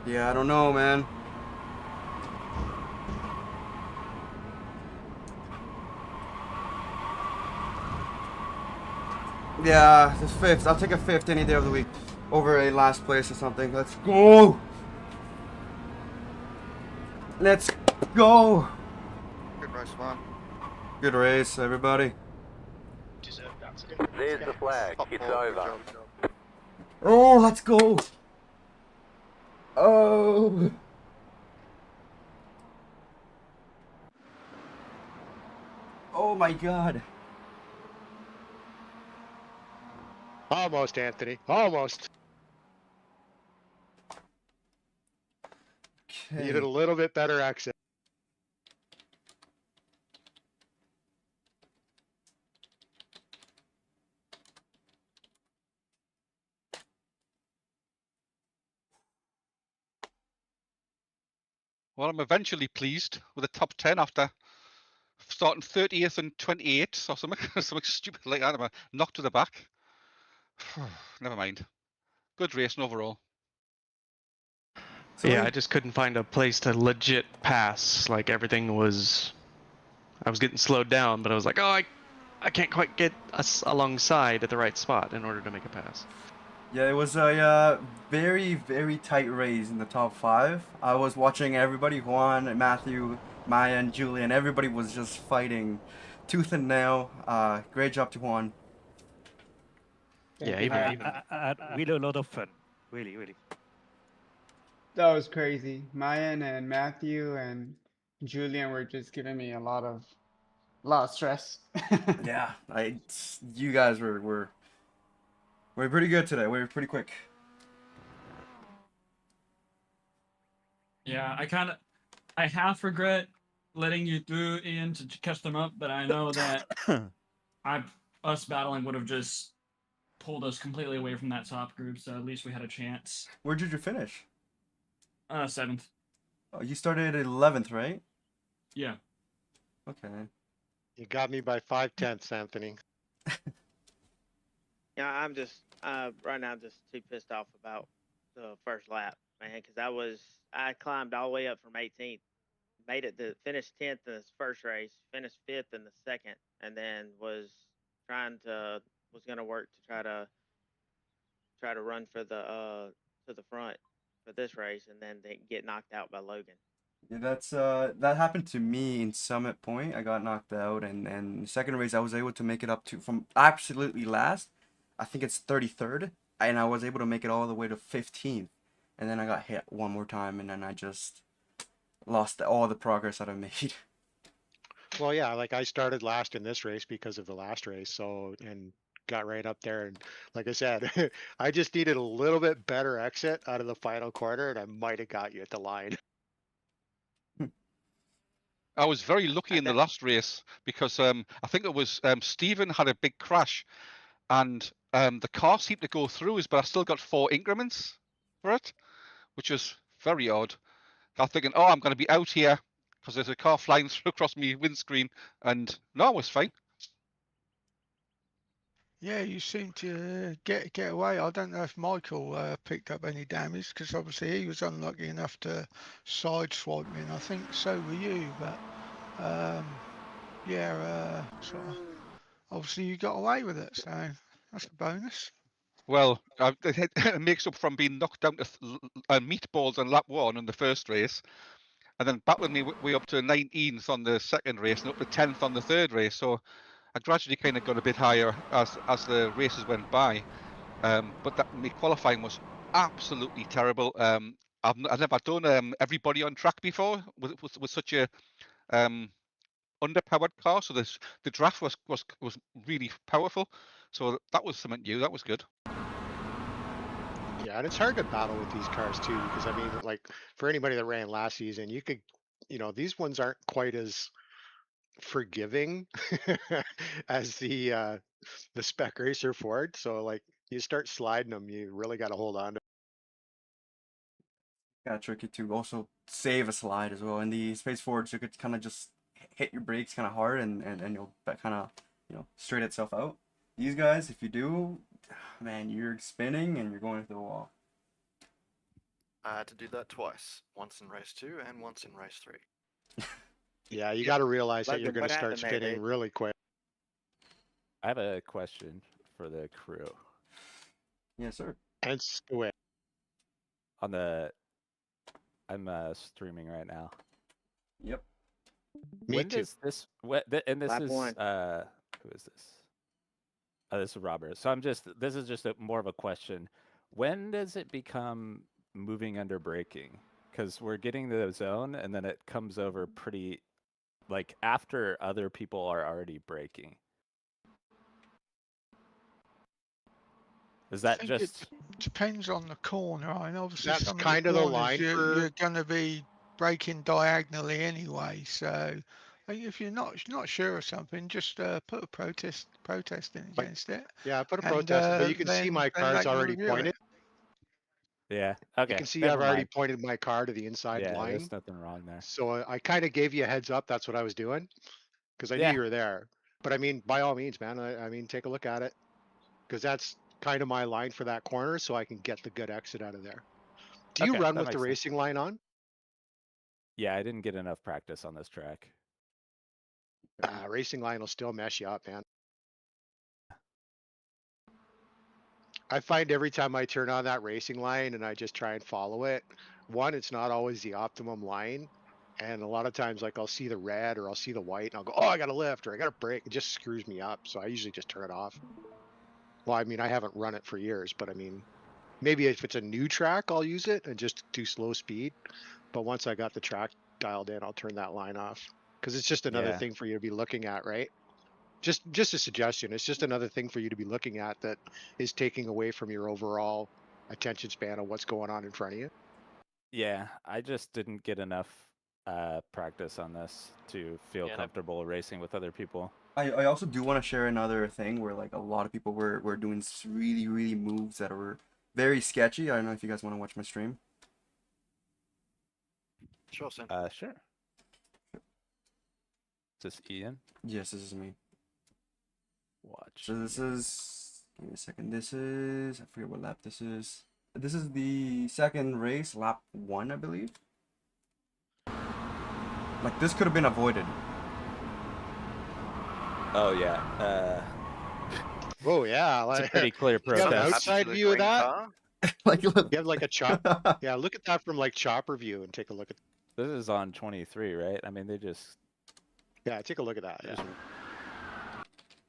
Yeah, I don't know, man. Yeah, the fifth. I'll take a fifth any day of the week over a last place or something. Let's go. Let's go. Good race, man. Good race, everybody. There's the flag. It's over. Oh, let's go. Oh. Oh my God. Almost, Anthony. Almost. Okay. Needed a little bit better accent. Well, I'm eventually pleased with a top 10 after starting 30th and 28th or something, something stupid like that. I'm knocked to the back. Never mind. Good racing overall. So Yeah, I just couldn't find a place to legit pass. Like everything was, I was getting slowed down, but I was like, oh, I can't quite get us alongside at the right spot in order to make a pass. Yeah, it was a very, very tight race in the top 5. I was watching everybody, Juan, Matthew, Maya, and Julian. Everybody was just fighting tooth and nail. Great job to Juan. Yeah, even I had really a lot of fun. Really, really. That was crazy. Mayan and Matthew and Julian were just giving me a lot of stress. Yeah, you guys were pretty good today. We were pretty quick. Yeah, I half regret letting you through Ian to catch them up, but I know that us battling would have just pulled us completely away from that top group. So at least we had a chance. Where did you finish? 7th. Oh, you started at 11th, right? Yeah. Okay. You got me by 5/10, Anthony. Yeah, I'm just right now just too pissed off about the first lap, man, because I climbed all the way up from 18th, made it to finish 10th in this first race, finished 5th in the second, and then was gonna work to try to run for the to the front for this race, and then they get knocked out by Logan. Yeah, that happened to me in Summit Point. I got knocked out, and the second race I was able to make it up to from absolutely last. I think it's 33rd, and I was able to make it all the way to 15th, and then I got hit one more time, and then I just lost all the progress that I made. Well, yeah, like I started last in this race because of the last race, so and got right up there. And like I said, I just needed a little bit better exit out of the final quarter, and I might have got you at the line. I was very lucky in the last race because I think it was Stephen had a big crash, and the car seemed to go through us, but I still got 4 increments for it, which was very odd. I was thinking, oh, I'm going to be out here because there's a car flying through across my windscreen, and no, it was fine. Yeah, you seem to get away. I don't know if Michael picked up any damage because obviously he was unlucky enough to sideswipe me, and I think so were you. But yeah, sort of, obviously you got away with it, so that's a bonus. Well, it makes up from being knocked down to meatballs on lap 1 in the first race, and then battling me way up to 19th on the second race and up to 10th on the third race. So I gradually kind of got a bit higher as the races went by. But my qualifying was absolutely terrible. I've never done everybody on track before with such a underpowered car. So the draft was really powerful. So that was something new. That was good. Yeah, and it's hard to battle with these cars too, because I mean, like for anybody that ran last season, you could, these ones aren't quite as forgiving as the spec racer Ford. So like you start sliding them, you really got to hold on to. Kind of tricky to also save a slide as well. In the Space Forge, you could kind of just hit your brakes kind of hard, and you'll kind of straight itself out. These guys, if you do, man, you're spinning and you're going through the wall. I had to do that twice, once in race 2 and once in race 3. Yeah, you got to realize that Logan, you're going what to start happened there, spinning dude? really quick. I have a question for the crew. Yes, sir. And switch. I'm streaming right now. Yep. Me when too. Does this and this Lap is 1. who is this? Oh, this is Robert. So this is just more of a question. When does it become moving under braking? Because we're getting to the zone and then it comes over pretty like after other people are already braking. Is that I think just it depends on the corner. I mean, obviously That's some of kind the of the corners line you're for. going to be braking diagonally anyway. So I think if you're not sure of something, just put a protest in But against it, yeah, put a and protest, but you can see then my car's let you already review it. pointed. Yeah. You Okay. can see I've Never already mind. pointed my car to the inside Yeah, line. there's nothing wrong there. So I kind of gave you a heads up. That's what I was doing because I knew Yeah. you were there. But I mean, by all means, man, I mean, take a look at it because that's kind of my line for that corner so I can get the good exit out of there. Do you Okay, run that with the makes sense. racing line on? Yeah, I didn't get enough practice on this track. Racing line will still mess you up, man. I find every time I turn on that racing line and I just try and follow it, one, it's not always the optimum line. And a lot of times, like I'll see the red or I'll see the white and I'll go, oh, I got to lift or I got to brake. It just screws me up. So I usually just turn it off. Well, I mean, I haven't run it for years, but I mean, Maybe if it's a new track, I'll use it and just do slow speed. But once I got the track dialed in, I'll turn that line off because it's just another Yeah. thing for you to be looking at, right? Just a suggestion. It's just another thing for you to be looking at that is taking away from your overall attention span of what's going on in front of you. Yeah, I just didn't get enough practice on this to feel Yeah, comfortable racing with other people. I also do want to share another thing where like a lot of people were doing really moves that were very sketchy. I don't know if you guys want to watch my stream. Sure, Sam. Sure. Is this Ian? Yes, this is me. Watch. So this is, give me a second. This is, I forget what lap this is. This is the second race, lap 1, I believe. Like this could have been avoided. Oh yeah. Oh yeah, It's a pretty clear you have an protest. outside view of that. Like look. You have like a chop. Yeah, look at that from like chopper view and take a look at. This is on 23, right? I mean, they just. Yeah, take a look at that. Yeah.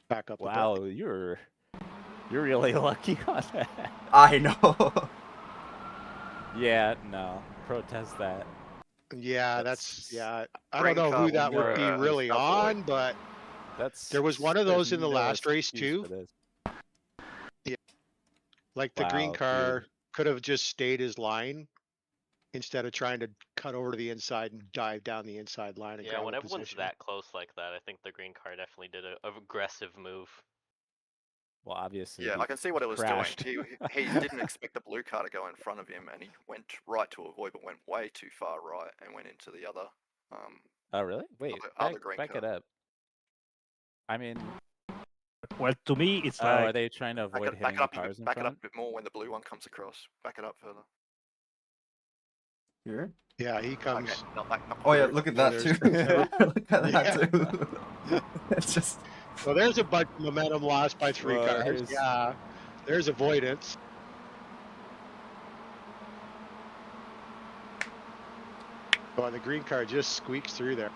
Back up. Wow, you're really lucky on that. I know. Yeah, no, protest that. Yeah, that's yeah. I Green don't know car who that will would be never, really avoid. on, but That's there was one of those there's in the no last race excuse too. for this. Yeah, like the green Wow, car dude. could have just stayed his line instead of trying to cut over to the inside and dive down the inside line and Yeah, grab when a everyone's position. that close like that, I think the green car definitely did a aggressive move. Well, obviously. Yeah, he I can see what it was crashed. doing. He didn't expect the blue car to go in front of him, and he went right to avoid, but went way too far right and went into the other. Oh really? Wait, other green back car. it up. I mean, Well, to me, it's oh, like are they trying to avoid hitting the cars in Back it up front? a bit more when the blue one comes across. Back it up further. Here? Yeah, he comes. Okay, not back, not Oh yeah, blue. look at that too. Look at that too. It's just. So there's a bunch of momentum lost by 3 Well, cars. here's- Yeah, there's avoidance. Oh, the green car just squeaks through there.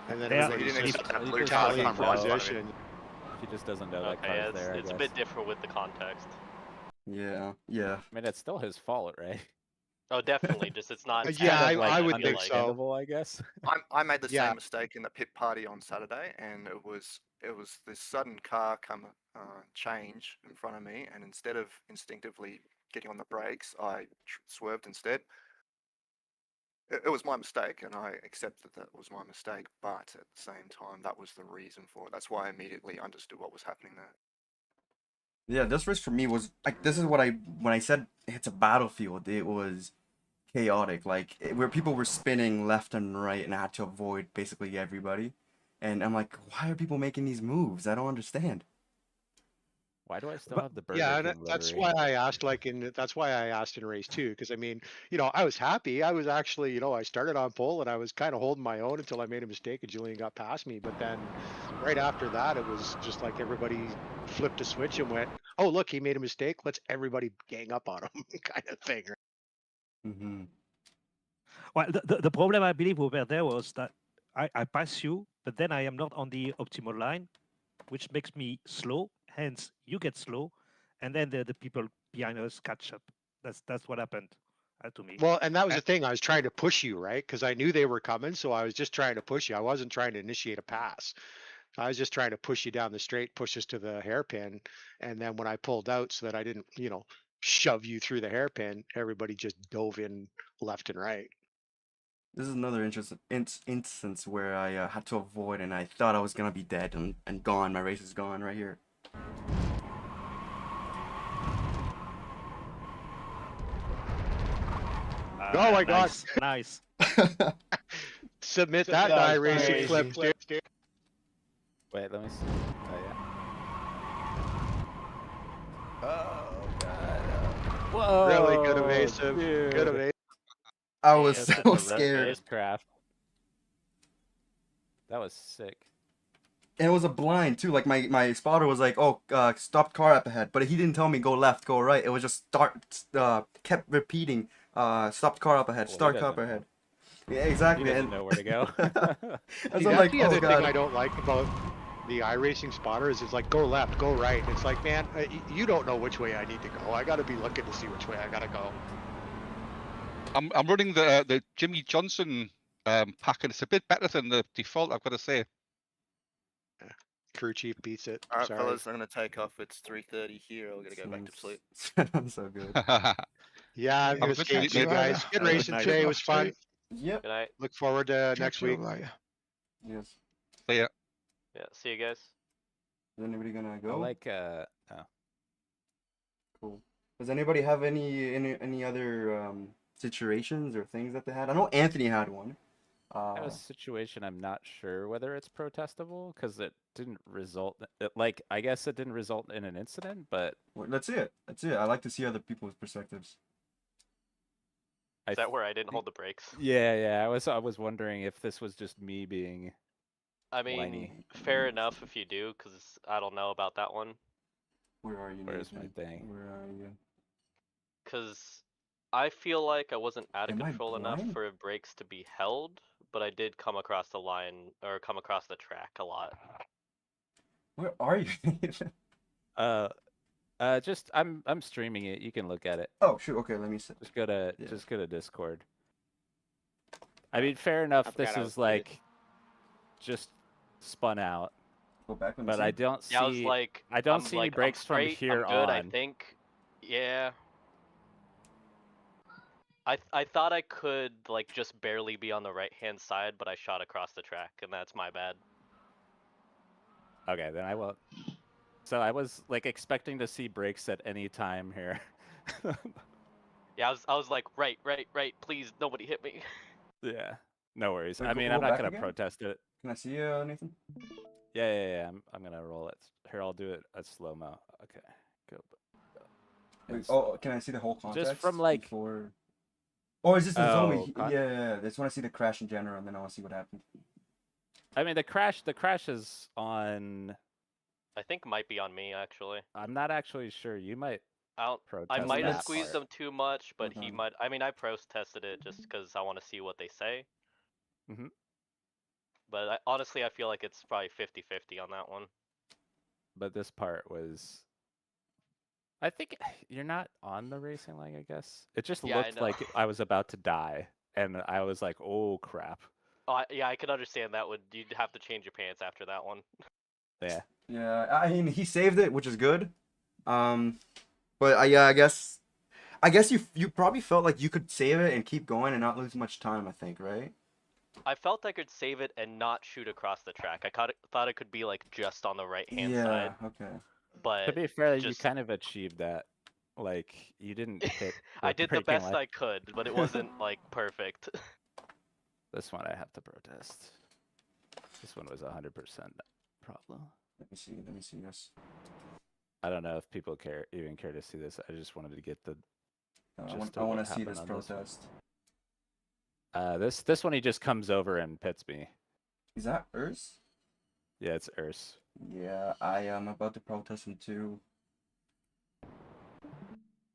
And then Yeah, He didn't everybody's expect just that blue car to tallying come for right in front of position. him. He just doesn't know that Okay, car's yeah, there. I it's a guess. bit different with the context. Yeah. I mean, it's still his fault, right? Oh, definitely. Just it's not. Yeah, as I would feel think like. so. Understandable, I guess. I made the Yeah. same mistake in the pit party on Saturday, and it was this sudden car come change in front of me, and instead of instinctively getting on the brakes, I swerved instead. It was my mistake, and I accepted that it was my mistake. But at the same time, that was the reason for it. That's why I immediately understood what was happening there. Yeah, this race for me was like this is what when I said it's a battlefield, it was chaotic. Like where people were spinning left and right, and I had to avoid basically everybody. And I'm like, why are people making these moves? I don't understand. Why do I still have the Burger Yeah, King and that's livery? why I asked, that's why I asked in race 2, because I mean, I was happy. I was actually, I started on pole and I was kind of holding my own until I made a mistake and Julian got past me. But then right after that, it was just like everybody flipped a switch and went, oh, look, he made a mistake. Let's everybody gang up on him kind of thing. Mm-hmm. Well, the problem I believe over there was that I pass you, but then I am not on the optimal line, which makes me slow. Hence, you get slow, and then the people behind us catch up. That's what happened to me. Well, and that was the thing. I was trying to push you, right? Because I knew they were coming, so I was just trying to push you. I wasn't trying to initiate a pass. I was just trying to push you down the straight, push us to the hairpin, and then when I pulled out, so that I didn't, shove you through the hairpin, everybody just dove in left and right. This is another instance where I had to avoid, and I thought I was gonna be dead and gone. My race is gone right here. Oh my God! Nice. Submit that iRacing clip, dude. Wait, let me see. Oh yeah. Oh god. Whoa. Really good evasive. Dude. Good evasive. I was That's so such a scared. racecraft. That was sick. And it was a blind too. Like my spotter was like, "Oh, stopped car up ahead," but he didn't tell me go left, go right. It was just kept repeating, stopped car up ahead, Well, start he car up doesn't ahead. know. Yeah, exactly. He doesn't and know where to go. I was See, like, that's the "Oh other god." thing I don't like about the iRacing spotters is like, go left, go right. And it's like, man, you don't know which way I need to go. I got to be looking to see which way I got to go. I'm running the Jimmy Johnson pack, and it's a bit better than the default, I've got to say. Crew chief beats it. All right, Sorry. fellas, I'm gonna take off. It's 3:30 here. I'm gonna go back to sleep. So good. Yeah, I'm Have gonna a good skip sleep, you mate. guys. Good Have a good racing night. today. Good It was luck, fun. Steve. Yep. Good night. Look forward to Catch next you week. later. Yes. See ya. Yeah. See you guys. Is anybody gonna I go? like Cool. Does anybody have any other situations or things that they had? I know Anthony had one. I have a situation I'm not sure whether it's protestable because it didn't result. Like I guess it didn't result in an incident, but Well, let's see it. Let's see it. I like to see other people's perspectives. Is that where I didn't hold the brakes? Yeah. I was wondering if this was just me being. I mean, whiny. fair enough if you do, because I don't know about that one. Where are you? Where's my Nathan? thing? Where are you? Because I feel like I wasn't out of Am I control enough blind? for brakes to be held, but I did come across the line or come across the track a lot. Where are you? Just I'm streaming it. You can look at it. Oh shoot. Okay, let me see. Just go to Discord. I mean, fair enough. forgot This I was is like just spun out. Go back. Let me But see. I don't see. Yeah, I was like, I don't I'm see like, any breaks I'm from straight, here I'm good, on. I think. Yeah. I thought I could like just barely be on the right hand side, but I shot across the track, and that's my bad. Okay, then I won't. So I was like expecting to see breaks at any time here. Yeah, I was like, right, please, nobody hit me. Yeah, no worries. Wait, I mean, go I'm not back gonna again? protest it. Can I see Nathan? Yeah. I'm gonna roll it. Here, I'll do it at slow mo. Okay, go. Wait, oh, can I see the whole context? Just from like. Before... Oh, is this the zone? Oh, Yeah. I just want to see the crash in general, and then I want to see what happened. I mean, the crash is on. I think might be on me actually. I'm not actually sure. You might. I protest might have that squeezed part. him too much, but Okay. he might. I mean, I protested it just because I want to see what they say. Mm-hmm. But honestly, I feel like it's probably 50-50 on that one. But this part was. I think you're not on the racing line, I guess. It just Yeah, I looked know. like I was about to die, and I was like, "Oh crap!" Yeah, I can understand that. You'd have to change your pants after that one. Yeah. Yeah, I mean he saved it, which is good. But yeah, I guess you probably felt like you could save it and keep going and not lose much time. I think, right? I felt I could save it and not shoot across the track. I thought it could be like just on the right hand side. Okay. But To be fair, you kind of achieved that. Like you didn't hit. I did the best line. I could, but it wasn't like perfect. This one I have to protest. This one was 100% problem. Let me see this. I don't know if people even care to see this. I just wanted to get the. I want to see this protest. This one he just comes over and pits me. Is that Urs? Yeah, it's Urs. Yeah, I am about to protest him too.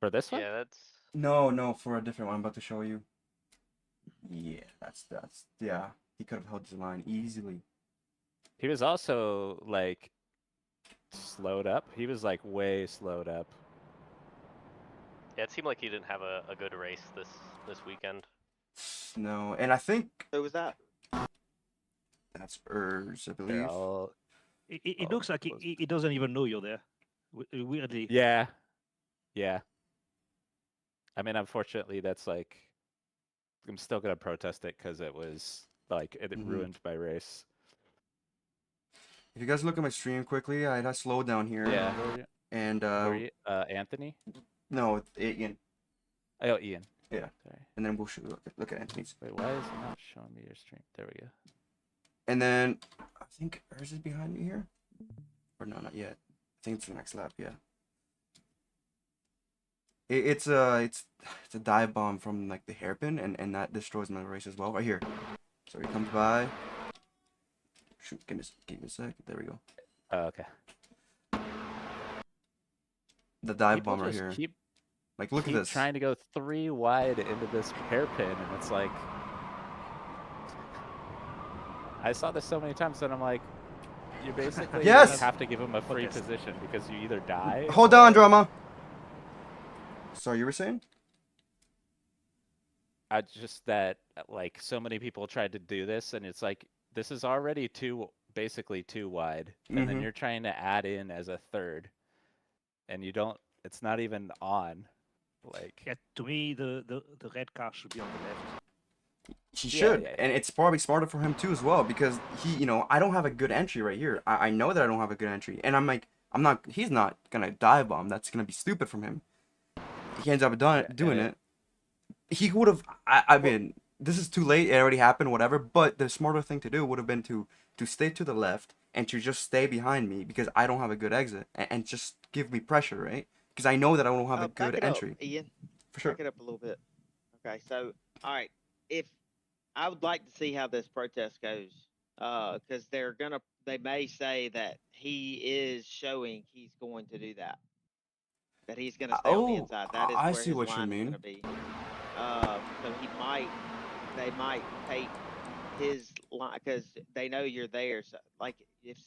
For this one? Yeah, that's. No, for a different one. I'm about to show you. Yeah, that's yeah. He could have held his line easily. He was also like slowed up. He was like way slowed up. Yeah, it seemed like he didn't have a good race this weekend. No, and I think Who was that? that's Urs, I believe. It looks like he doesn't even know you're there. Weirdly. Yeah. I mean, unfortunately, that's like. I'm still gonna protest it because it was like it ruined my race. If you guys look at my stream quickly, I had slowed down here. Yeah. And Anthony? No, Ian. Oh, Ian. Yeah. Sorry. And then we'll look at Anthony's. Wait, why is it not showing me your stream? There we go. And then I think Urs is behind me here. Or no, not yet. I think it's the next lap. Yeah. It's a dive bomb from like the hairpin, and that destroys my race as well. Right here. So he comes by. Shoot, give me a sec. There we go. Oh, okay. The dive People bomb right just here. Like, look at this. Trying to go 3 wide into this hairpin, and it's like I saw this so many times that I'm like, You basically Yes! have to give him a free position because you either die. Hold on, drama. Sorry, you were saying? I just that like so many people tried to do this, and it's like this is already basically too wide, and then Mhm. you're trying to add in as a third, and you don't. It's not even on. Like Yeah, to me, the red car should be on the left. He Yeah, should, yeah, and it's probably smarter for him too as well because I don't have a good entry right here. I know that I don't have a good entry, and he's not gonna dive bomb. That's gonna be stupid from him. He ends up doing it. He would have. I mean, this is too late. It already happened. Whatever. But the smarter thing to do would have been to stay to the left and to just stay behind me because I don't have a good exit and just give me pressure, right? Because I know that I don't have a Back good it entry. up, Ian. For sure. Back it up a little bit. Okay, so all right, if I would like to see how this protest goes, because they may say that he is showing he's going to do that, that he's going to stay on the inside. That is I where see his what you line is going mean. to be. So they might take his line because they know you're there. So, like,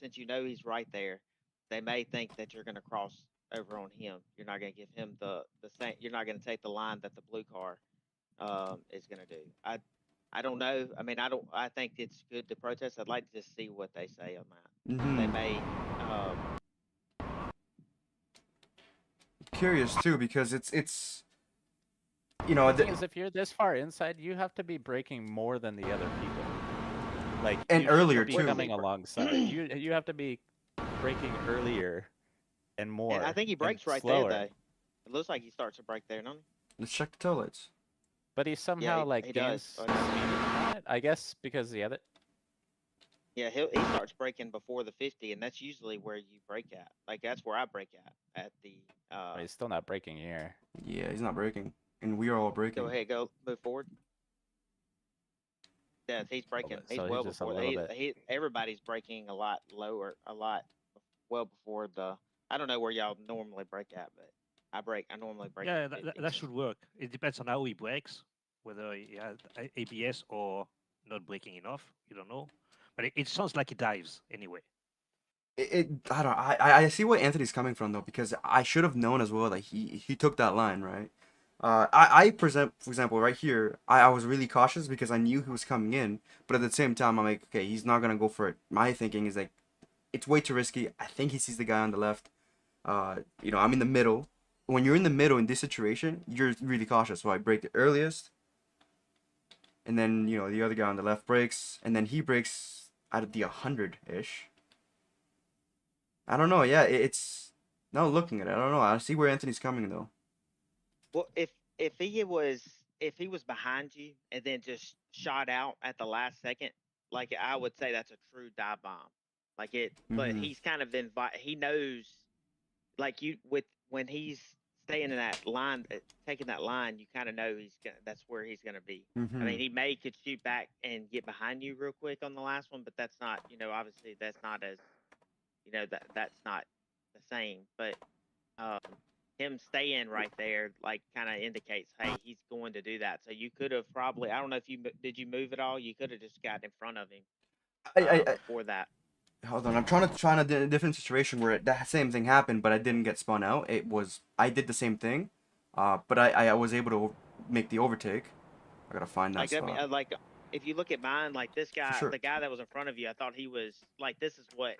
since you know he's right there, they may think that you're going to cross over on him. You're not going to give him the same. You're not going to take the line that the blue car is going to do. I don't know. I mean, I think it's good to protest. I'd like to just see what they say on that. They Mhm. may. Curious too because it's the thing is, if you're this far inside, you have to be braking more than the other people. Like And you earlier, shouldn't be too. coming alongside. You have to be braking earlier and more. And I think he and brakes right slower. there, though. It looks like he starts to brake there, don't he? Let's check the tail lights. But he somehow he gains does. speed on it, I guess, because the other. Yeah, he starts braking before the 50, and that's usually where you brake at. Like that's where I brake at the. He's still not braking here. Yeah, he's not braking, and we are all braking. Go ahead, move forward. Yeah, he's braking. He's So well he's just a before. little bit. Everybody's braking a lot lower, well before the. I don't know where y'all normally brake at, but I normally brake. Yeah, at the 50. that should work. It depends on how he brakes, whether he has ABS or not braking enough. You don't know, but it sounds like he dives anyway. I don't. I see where Anthony's coming from though because I should have known as well that he took that line right. For example, right here, I was really cautious because I knew he was coming in, but at the same time, I'm like, okay, he's not gonna go for it. My thinking is like, it's way too risky. I think he sees the guy on the left. I'm in the middle. When you're in the middle in this situation, you're really cautious. So I brake the earliest, and then the other guy on the left brakes, and then he brakes out of the 100-ish. I don't know. Yeah, it's now looking at it. I don't know. I see where Anthony's coming though. Well, if he was behind you and then just shot out at the last second, like I would say that's a true dive bomb. Like it, but Mhm. he's kind of he knows, like when he's staying in that line, taking that line, you kind of know that's where he's gonna be. I Mhm. mean, he could shoot back and get behind you real quick on the last one, but that's not, obviously that's not as, that's not the same. But him staying right there, like, kind of indicates, hey, he's going to do that. So you could have probably, I don't know if did you move at all? You could have just got in front of him before that. Hold on. I'm trying a different situation where that same thing happened, but I didn't get spun out. I did the same thing, but I was able to make the overtake. I gotta find that Like, spot. like if you look at mine, like this guy, sure. the guy that was in front of you, I thought he was like, this is what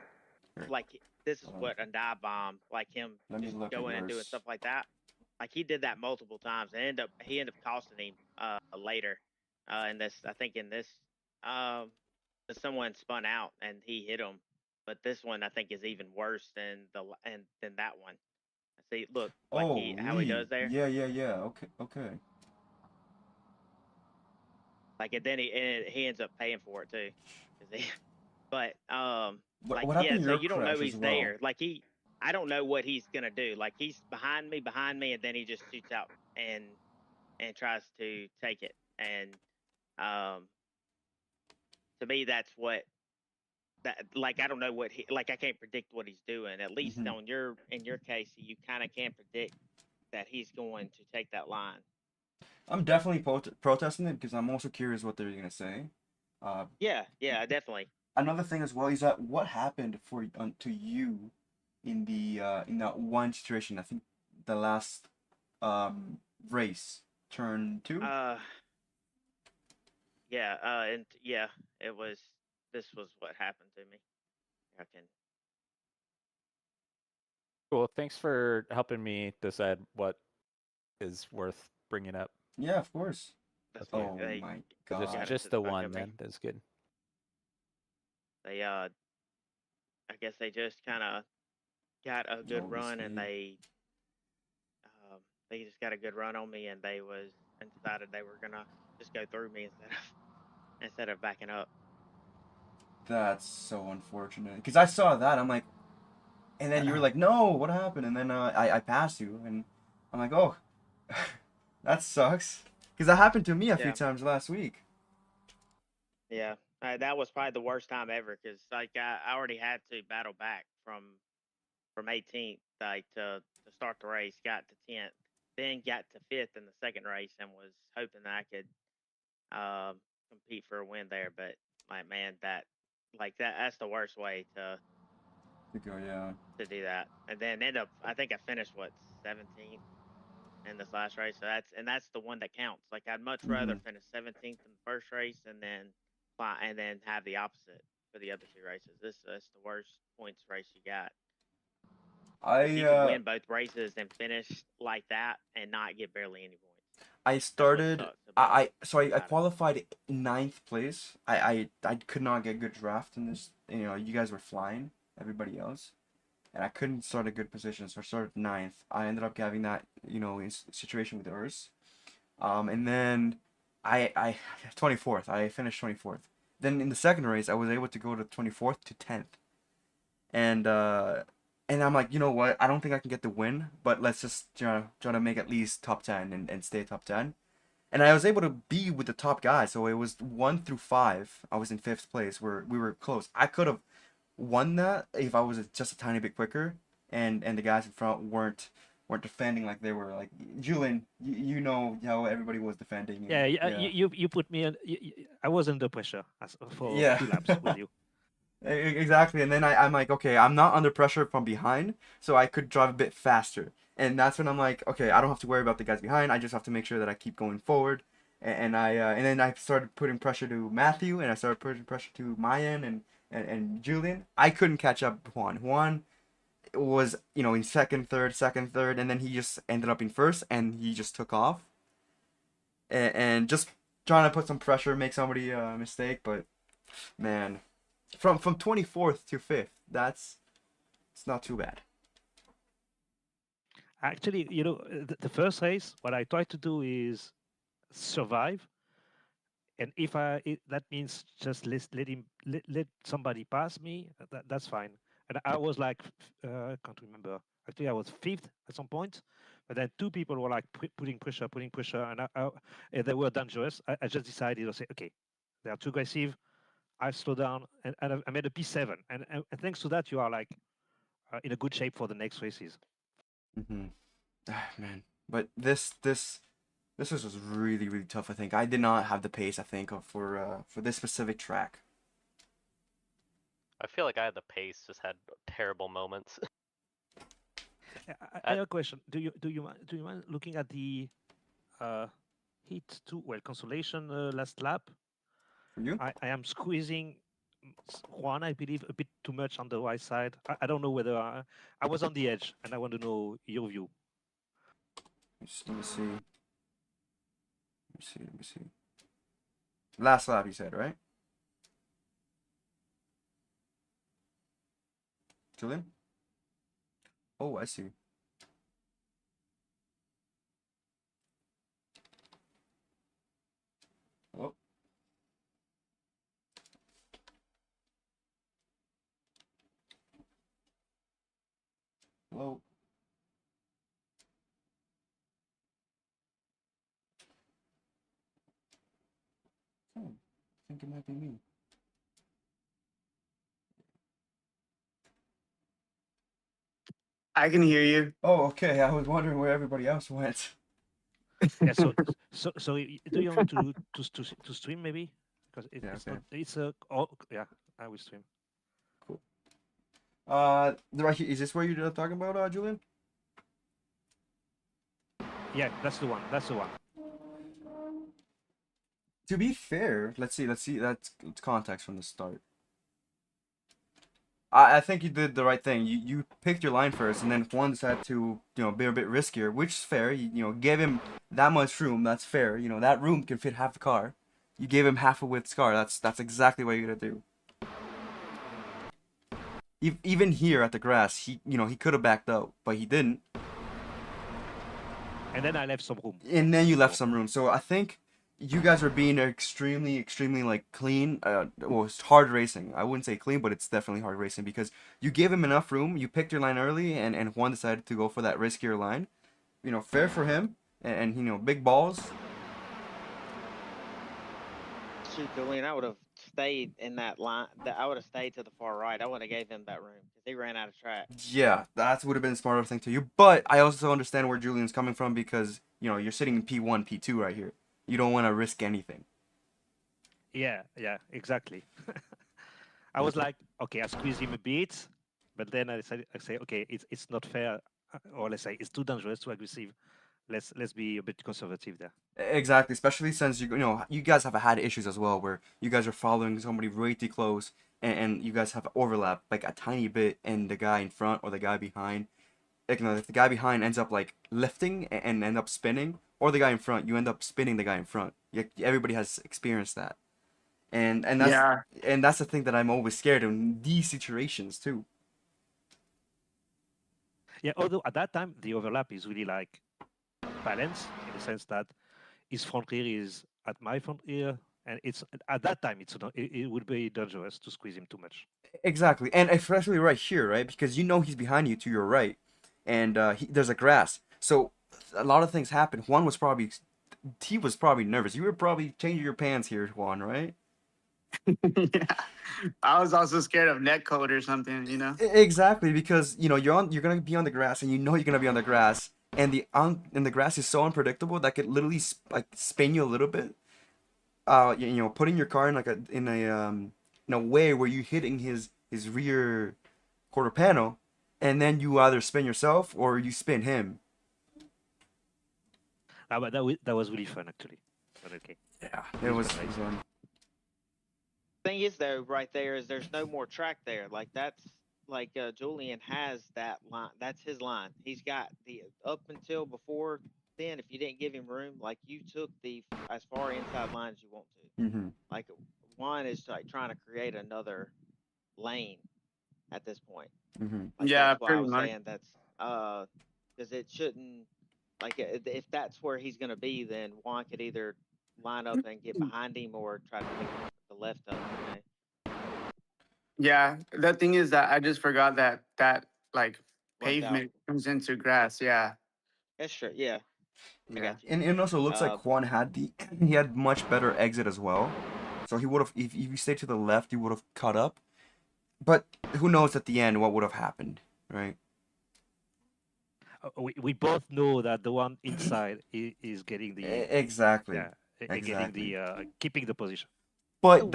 a dive bomb, like him Let me just look at going and doing yours. stuff like that. Like he did that multiple times, and he ended up costing him later. In this, I think in this, someone spun out and he hit him, but this one I think is even worse than than that one. See, look, like how he does there. Yeah. Okay. Like, and then he ends up paying for it too. But What like, happened yeah, in so your you don't know crash as he's well? there. Like I don't know what he's gonna do. Like he's behind me, and then he just shoots out and tries to take it. And to me, that's what that, like, I don't know what I can't predict what he's doing. At least Mhm. in your case, you kind of can predict that he's going to take that line. I'm definitely protesting it because I'm also curious what they're gonna say. Yeah, definitely. another thing as well is that what happened for to you in that one situation. I think the last race, turn 2. Yeah, and yeah, it was. This was what happened to me. I can. Cool. Thanks for helping me decide what is worth bringing up. Yeah, of course. That's Okay. Oh they my Just god. got just into the the back one of me. then. That's good. They I guess they just kind of got a good Over run, and speed. they just got a good run on me, and they was and decided they were gonna just go through me instead of backing up. That's so unfortunate. Because I saw that, I'm like, and then you were like, no, what happened? And then I passed you, and I'm like, oh, that sucks. Because that happened to me a few Yeah, times last week. yeah. That was probably the worst time ever because like I already had to battle back from 18th like to start the race, got to 10th, then got to 5th in the second race, and was hoping that I could compete for a win there. But like man, that's the worst way To go, yeah. to do that. And then end up I think I finished what 17th in this last race. So that's the one that counts. Like I'd much rather Mhm. finish 17th in the first race and then have the opposite for the other two races. That's the worst points race you got. Because you can I win both races and finish like that and not get barely any points. I That's what started. sucks about I about it. qualified ninth place. I could not get good draft in this. You know, you guys were flying, everybody else, and I couldn't start a good position. So I started ninth. I ended up having that situation with Urs. And then I 24th. I finished 24th. Then in the second race, I was able to go to 24th to 10th, and I'm like, you know what? I don't think I can get the win, but let's just try to make at least top 10 and stay top 10. And I was able to be with the top guys. So it was 1 through 5. I was in fifth place. Where we were close. I could have won that if I was just a tiny bit quicker, and the guys in front weren't defending like they were. Like Julian, you know how everybody was defending. Yeah, And, yeah. yeah. You put me in. I was under pressure for Yeah. 2 laps with you. Exactly. And then I'm like, okay, I'm not under pressure from behind, so I could drive a bit faster. And that's when I'm like, okay, I don't have to worry about the guys behind. I just have to make sure that I keep going forward. And then I started putting pressure to Matthew, and I started putting pressure to Mayan and Julian. I couldn't catch up with Juan. Juan was, in second, third, and then he just ended up in first, and he just took off. And just trying to put some pressure, make somebody mistake, but man, from 24th to 5th, it's not too bad. Actually, the first race, what I try to do is survive, and if that means just let somebody pass me, that's fine. And I was like, I can't remember. Actually, I was fifth at some point, but then two people were like putting pressure, and they were dangerous. I just decided to say, okay, they are too aggressive. I slow down, and I made a P7, and thanks to that, you are like in a good shape for the next races. Mm-hmm. Man, but this was really really tough. I think I did not have the pace. I think for this specific track. I feel like I had the pace, just had terrible moments. I have a question. Do you mind looking at the heat 2 consolation last lap? For you? I am squeezing Juan, I believe, a bit too much on the right side. I don't know whether I was on the edge, and I want to know your view. Let me see. Let me see. Last lap, you said, right? Julian? Oh, I see. Oh. Hello. Oh, I think it might be me. I can hear you. Oh, okay. I was wondering where everybody else went. Yeah. So do you want me to stream maybe? Because Yeah, it's okay. not. It's a. Oh, yeah. I will stream. Right here, is this where you're talking about, Julian? Yeah, that's the one. That's the one. To be fair, let's see. That's context from the start. I think you did the right thing. You picked your line first, and then Juan decided to be a bit riskier, which is fair. You gave him that much room. That's fair. That room can fit half the car. You gave him half a width car. That's exactly what you're gonna do. Even here at the grass, he could have backed out, but he didn't. And then I left some room. And then you left some room. So I think you guys are being extremely like clean. Well, it's hard racing. I wouldn't say clean, but it's definitely hard racing because you gave him enough room. You picked your line early, and Juan decided to go for that riskier line. Fair for him, and big balls. Shoot, Julian, I would have stayed in that line. I would have stayed to the far right. I wouldn't have gave him that room because he ran out of track. Yeah, that would have been a smarter thing to you. But I also understand where Julian's coming from because you're sitting in P1, P2 right here. You don't want to risk anything. Yeah, exactly. I was like, okay, I squeeze him a bit, but then I say, okay, it's not fair, or let's say it's too dangerous, too aggressive. Let's be a bit conservative there. Exactly, especially since you guys have had issues as well where you guys are following somebody way too close, and you guys have overlap like a tiny bit, and the guy in front or the guy behind, like if the guy behind ends up like lifting and end up spinning, or the guy in front, you end up spinning the guy in front. Everybody has experienced that, and that's the thing that I'm always scared of in these situations too. Yeah, although at that time the overlap is really like balanced in the sense that his front rear is at my front rear, and it's at that time it would be dangerous to squeeze him too much. Exactly, and especially right here, right? Because he's behind you to your right, and there's a grass, so a lot of things happen. Juan was probably nervous. You were probably changing your pants here, Juan, right? Yeah, I was also scared of netcode or something, Exactly, because you're gonna be on the grass, and you're gonna be on the grass, and the grass is so unpredictable that could literally like spin you a little bit. Putting your car in a way where you're hitting his rear quarter panel, and then you either spin yourself or you spin him. But that was really fun actually. But okay. Yeah, it was fun. Thing is though, right there is there's no more track there. Like that's like Julian has that line. That's his line. He's got the up until before then. If you didn't give him room, like you took the as far inside line as you want to. Mm-hmm. Like one is like trying to create another lane at this point. Mm-hmm. Like, yeah, that's why I was much. saying that's because it shouldn't like if that's where he's gonna be, then Juan could either line up and get behind him or try to pick the left up. Yeah, the thing is that I just forgot that like Runs pavement out. comes into grass. Yeah. That's true. Yeah. I got you. And it also looks like Juan he had much better exit as well. So he would have, if you stayed to the left, he would have cut up. But who knows at the end what would have happened, right? We both know that the one inside is getting the exactly. Yeah, getting the keeping the position. But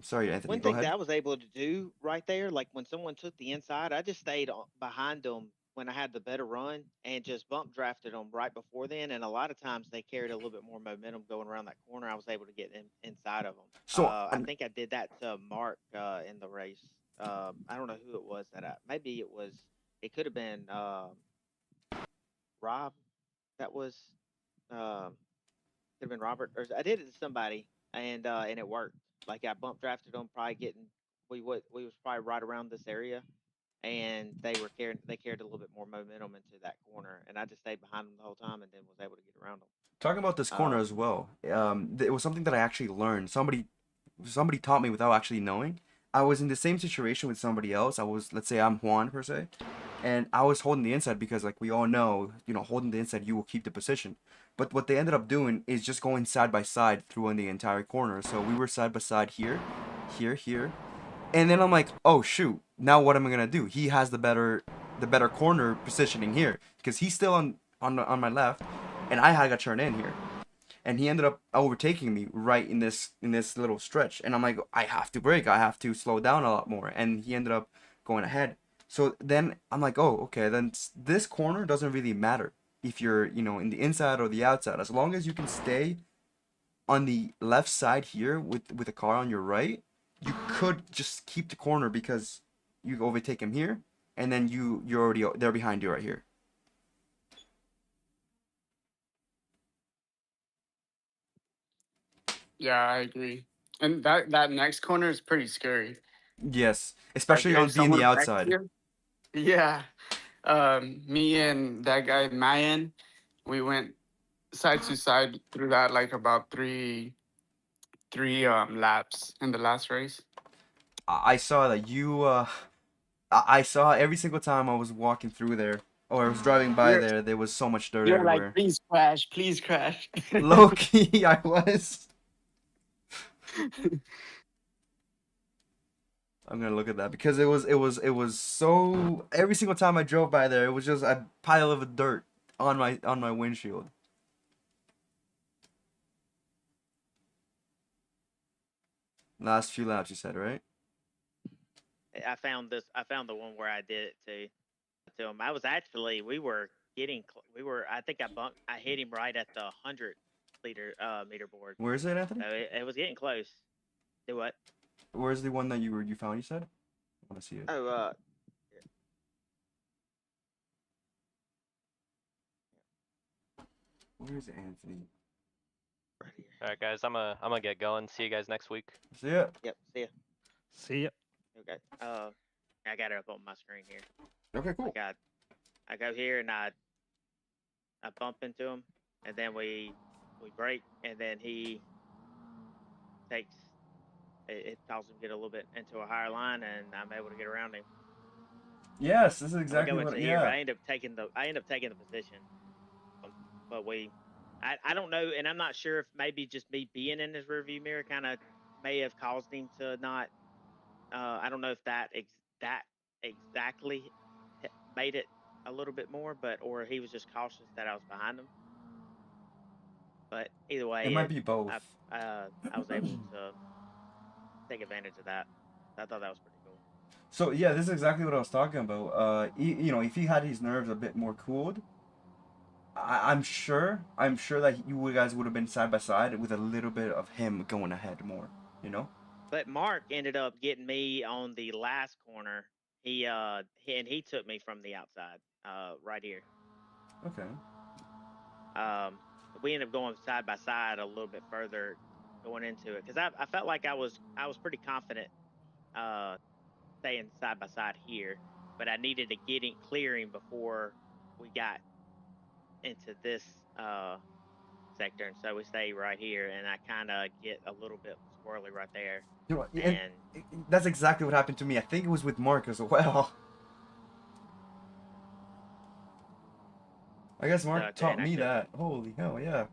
sorry, Anthony. One go thing ahead. that I was able to do right there, like when someone took the inside, I just stayed behind them when I had the better run and just bump drafted them right before then. And a lot of times they carried a little bit more momentum going around that corner. I was able to get inside of them. So I think I did that to Mark in the race. I don't know who it was maybe it could have been Rob. That was could have been Robert, or I did it to somebody, and it worked. Like I bump drafted them, probably we was probably right around this area, and they carried a little bit more momentum into that corner, and I just stayed behind them the whole time, and then was able to get around them. Talking about this corner as well, it was something that I actually learned. Somebody taught me without actually knowing. I was in the same situation with somebody else. Let's say I'm Juan per se, and I was holding the inside because, like we all know, holding the inside you will keep the position. But what they ended up doing is just going side by side through the entire corner. So we were side by side here, here, and then I'm like, oh shoot, now what am I gonna do? He has the better corner positioning here because he's still on my left, and I had to turn in here. and he ended up overtaking me right in this little stretch. And I'm like, I have to brake, I have to slow down a lot more, and he ended up going ahead. So then I'm like, oh, okay, then this corner doesn't really matter if you're, you know, in the inside or the outside, as long as you can stay on the left side here with a car on your right, you could just keep the corner because you overtake him here, and then you're already they're behind you right here. Yeah, I agree. And that next corner is pretty scary. Yes, Like especially on there's being the someone next to outside. you. Yeah. Me and that guy Mayan, we went side to side through that like about three laps in the last race. I saw that you I saw every single time I was walking through there or I was driving by You're there was so much dirt you're like, everywhere. please crash, please crash. Low key, I was. I'm gonna look at that because it was so every single time I drove by there it was just a pile of dirt on my windshield. Last few laps, you said, right? I found this. I found the one where I did it to him. I was actually we were getting we were. I think I hit him right at the 100 meter board. Where is it, Anthony? So it was getting close. Do what? Where's the one that you found? You said. I want to see it. Oh, Where's Anthony? All right, guys, I'm gonna get going. See you guys next week. See ya. Yep. See ya. See ya. Okay. I got it up on my screen here. Okay, cool. I go here and I bump into him, and then we break, and then he takes it causes him to get a little bit into a higher line, and I'm able to get around him. Yes, this is We exactly go into what. here, but Yeah. I end up taking the position. But I don't know, and I'm not sure if maybe just me being in his rearview mirror kind of may have caused him to not. I don't know if that exactly made it a little bit more, or he was just cautious that I was behind him. But either way, It might be both. I was able to take advantage of that. I thought that was pretty cool. So yeah, this is exactly what I was talking about. You know, if he had his nerves a bit more cooled, I'm sure that you guys would have been side by side with a little bit of him going ahead more. You know. But Mark ended up getting me on the last corner. He took me from the outside, right here. Okay. We ended up going side by side a little bit further going into it because I felt like I was pretty confident staying side by side here, but I needed to get clearing before we got into this sector, and so we stay right here, and I kind of get a little bit squirrely right there. You know, and that's exactly what happened to me. I think it was with Mark as well. I guess Mark taught me that. Holy hell, yeah.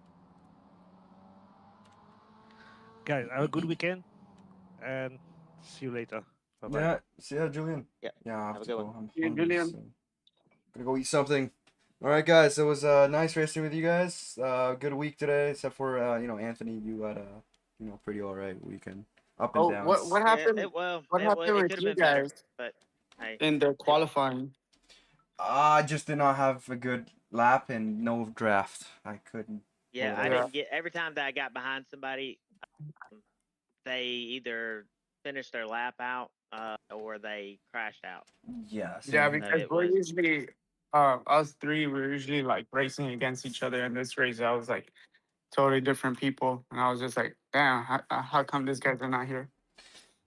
Guys, have a good weekend, and see you later. Bye-bye. Yeah, see ya, Julian. Yeah. Yeah, I have to go. I'm Yeah, hungry, Julian. so gonna go eat something. All right, guys. It was nice racing with you guys. Good week today, except for you know, Anthony. You had a pretty all right weekend. Up and down. What happened? What happened with you guys but hey, in the qualifying? I just did not have a good lap and no draft. I couldn't. Yeah, I didn't get every time that I got behind somebody, they either finished their lap out or they crashed out. Yeah. Yeah, because we're usually us three. We're usually like racing against each other. In this race, I was like totally different people, and I was just like, damn, how come these guys are not here?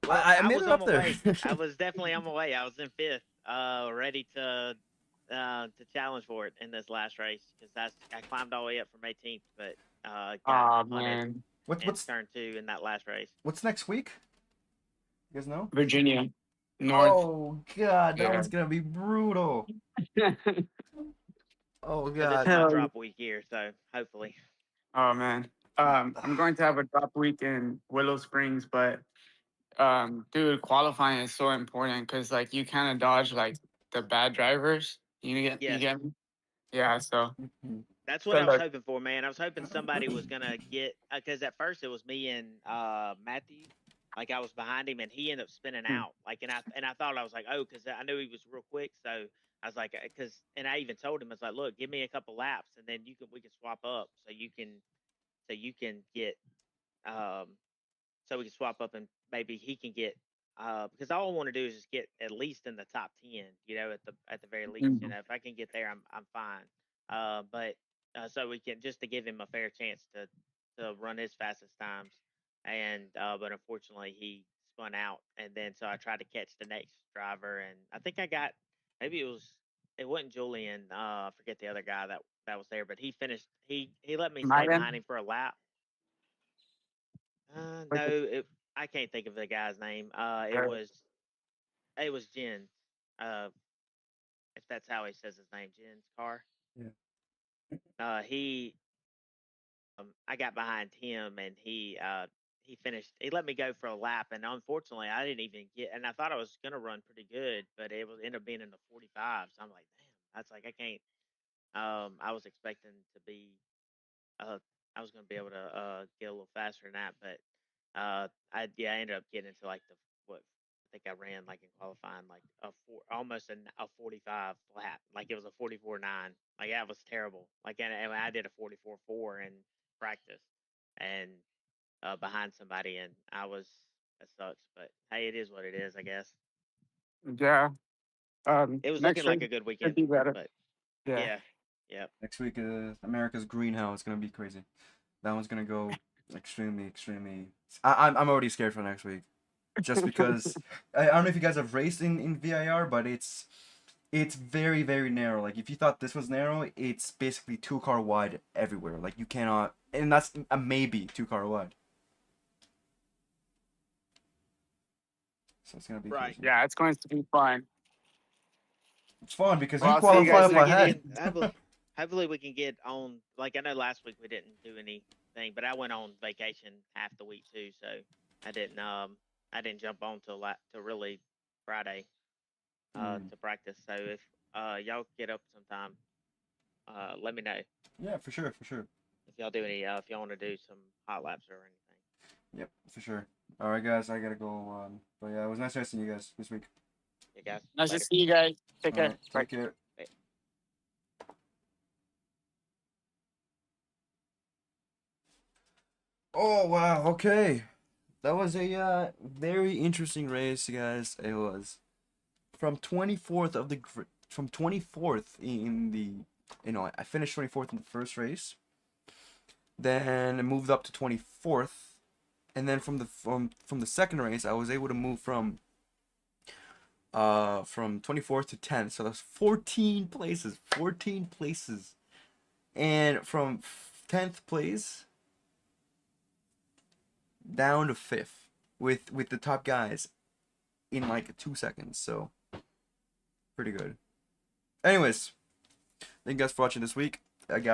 Well, I made was it on up my there. way. I was definitely on my way. I was in fifth, ready to challenge for it in this last race because I climbed all the way up from 18th, but got man, what's turn 2 in that last race. What's next week? You guys know? Virginia, North. Oh god, that Yeah. one's gonna be brutal. Oh But this god. is my drop week here, so hopefully. Oh man, I'm going to have a drop week in Willow Springs, but dude, qualifying is so important because like you kind of dodge like the bad drivers. You get me? Yeah. So That's what I was hoping for, man. I was hoping somebody was gonna get because at first it was me and Matthew. Like I was behind him, and he ended up spinning out. Like, and I thought I was like, oh, because I knew he was real quick, so I was like, because, and I even told him, I was like, look, give me a couple laps, and then we can swap up, so you can get so we can swap up and maybe he can get because all I want to do is just get at least in the top 10, at the very least. If I can get there, I'm fine. But so we can just to give him a fair chance to run his fastest times, and but unfortunately he spun out, and then so I tried to catch the next driver, and I think I got maybe it wasn't Julian. I forget the other guy that was there, but he finished. He let me stay behind him for a lap. No, I can't think of the guy's name. It was Jen. If that's how he says his name, Jen's car. He I got behind him, and he finished. He let me go for a lap, and unfortunately, I didn't even get. And I thought I was gonna run pretty good, but it was ended up being in the 45. So I'm like, damn, that's like I can't. I was expecting to be. I was gonna be able to get a little faster than that, but I ended up getting into like the what I think I ran like in qualifying like almost a 45 lap, like it was a 44.9. Like that was terrible. Like and I did a 44.4 in practice, and behind somebody, and that sucks. But hey, it is what it is, I guess. Yeah. It was Next looking like week a good could weekend, be better. but Yeah. yeah. Next week is America's Greenhouse. It's gonna be crazy. That one's gonna go extremely. I'm already scared for next week, just because I don't know if you guys have raced in VIR, but it's very narrow. Like if you thought this was narrow, it's basically 2-car wide everywhere. Like you cannot, and that's a maybe 2-car wide. So it's gonna be crazy. Yeah, it's going to be fun. It's fun because Well, you I'll see you qualify guys up next ahead. Hopefully we can get on. Like I know last week we didn't do anything, but I went on vacation half the week too, so I didn't jump on till really Friday to practice. So if y'all get up sometime, let me know Yeah, for sure. if y'all do any if y'all want to do some hot laps or anything. Yep, for sure. All right, guys, I gotta go. But yeah, it was nice racing you guys this week. Yeah, guys. Nice Later. to see you guys. Take care. All right, take care. Oh wow, okay. That was a very interesting race, guys. It was from 24th from 24th in the I finished 24th in the first race. Then I moved up to 24th, and then from the second race I was able to move from 24th to 10th. So that's 14 places. And from 10th place down to 5th with the top guys in like 2 seconds. So pretty good. Anyways, thank you guys for watching this week. I got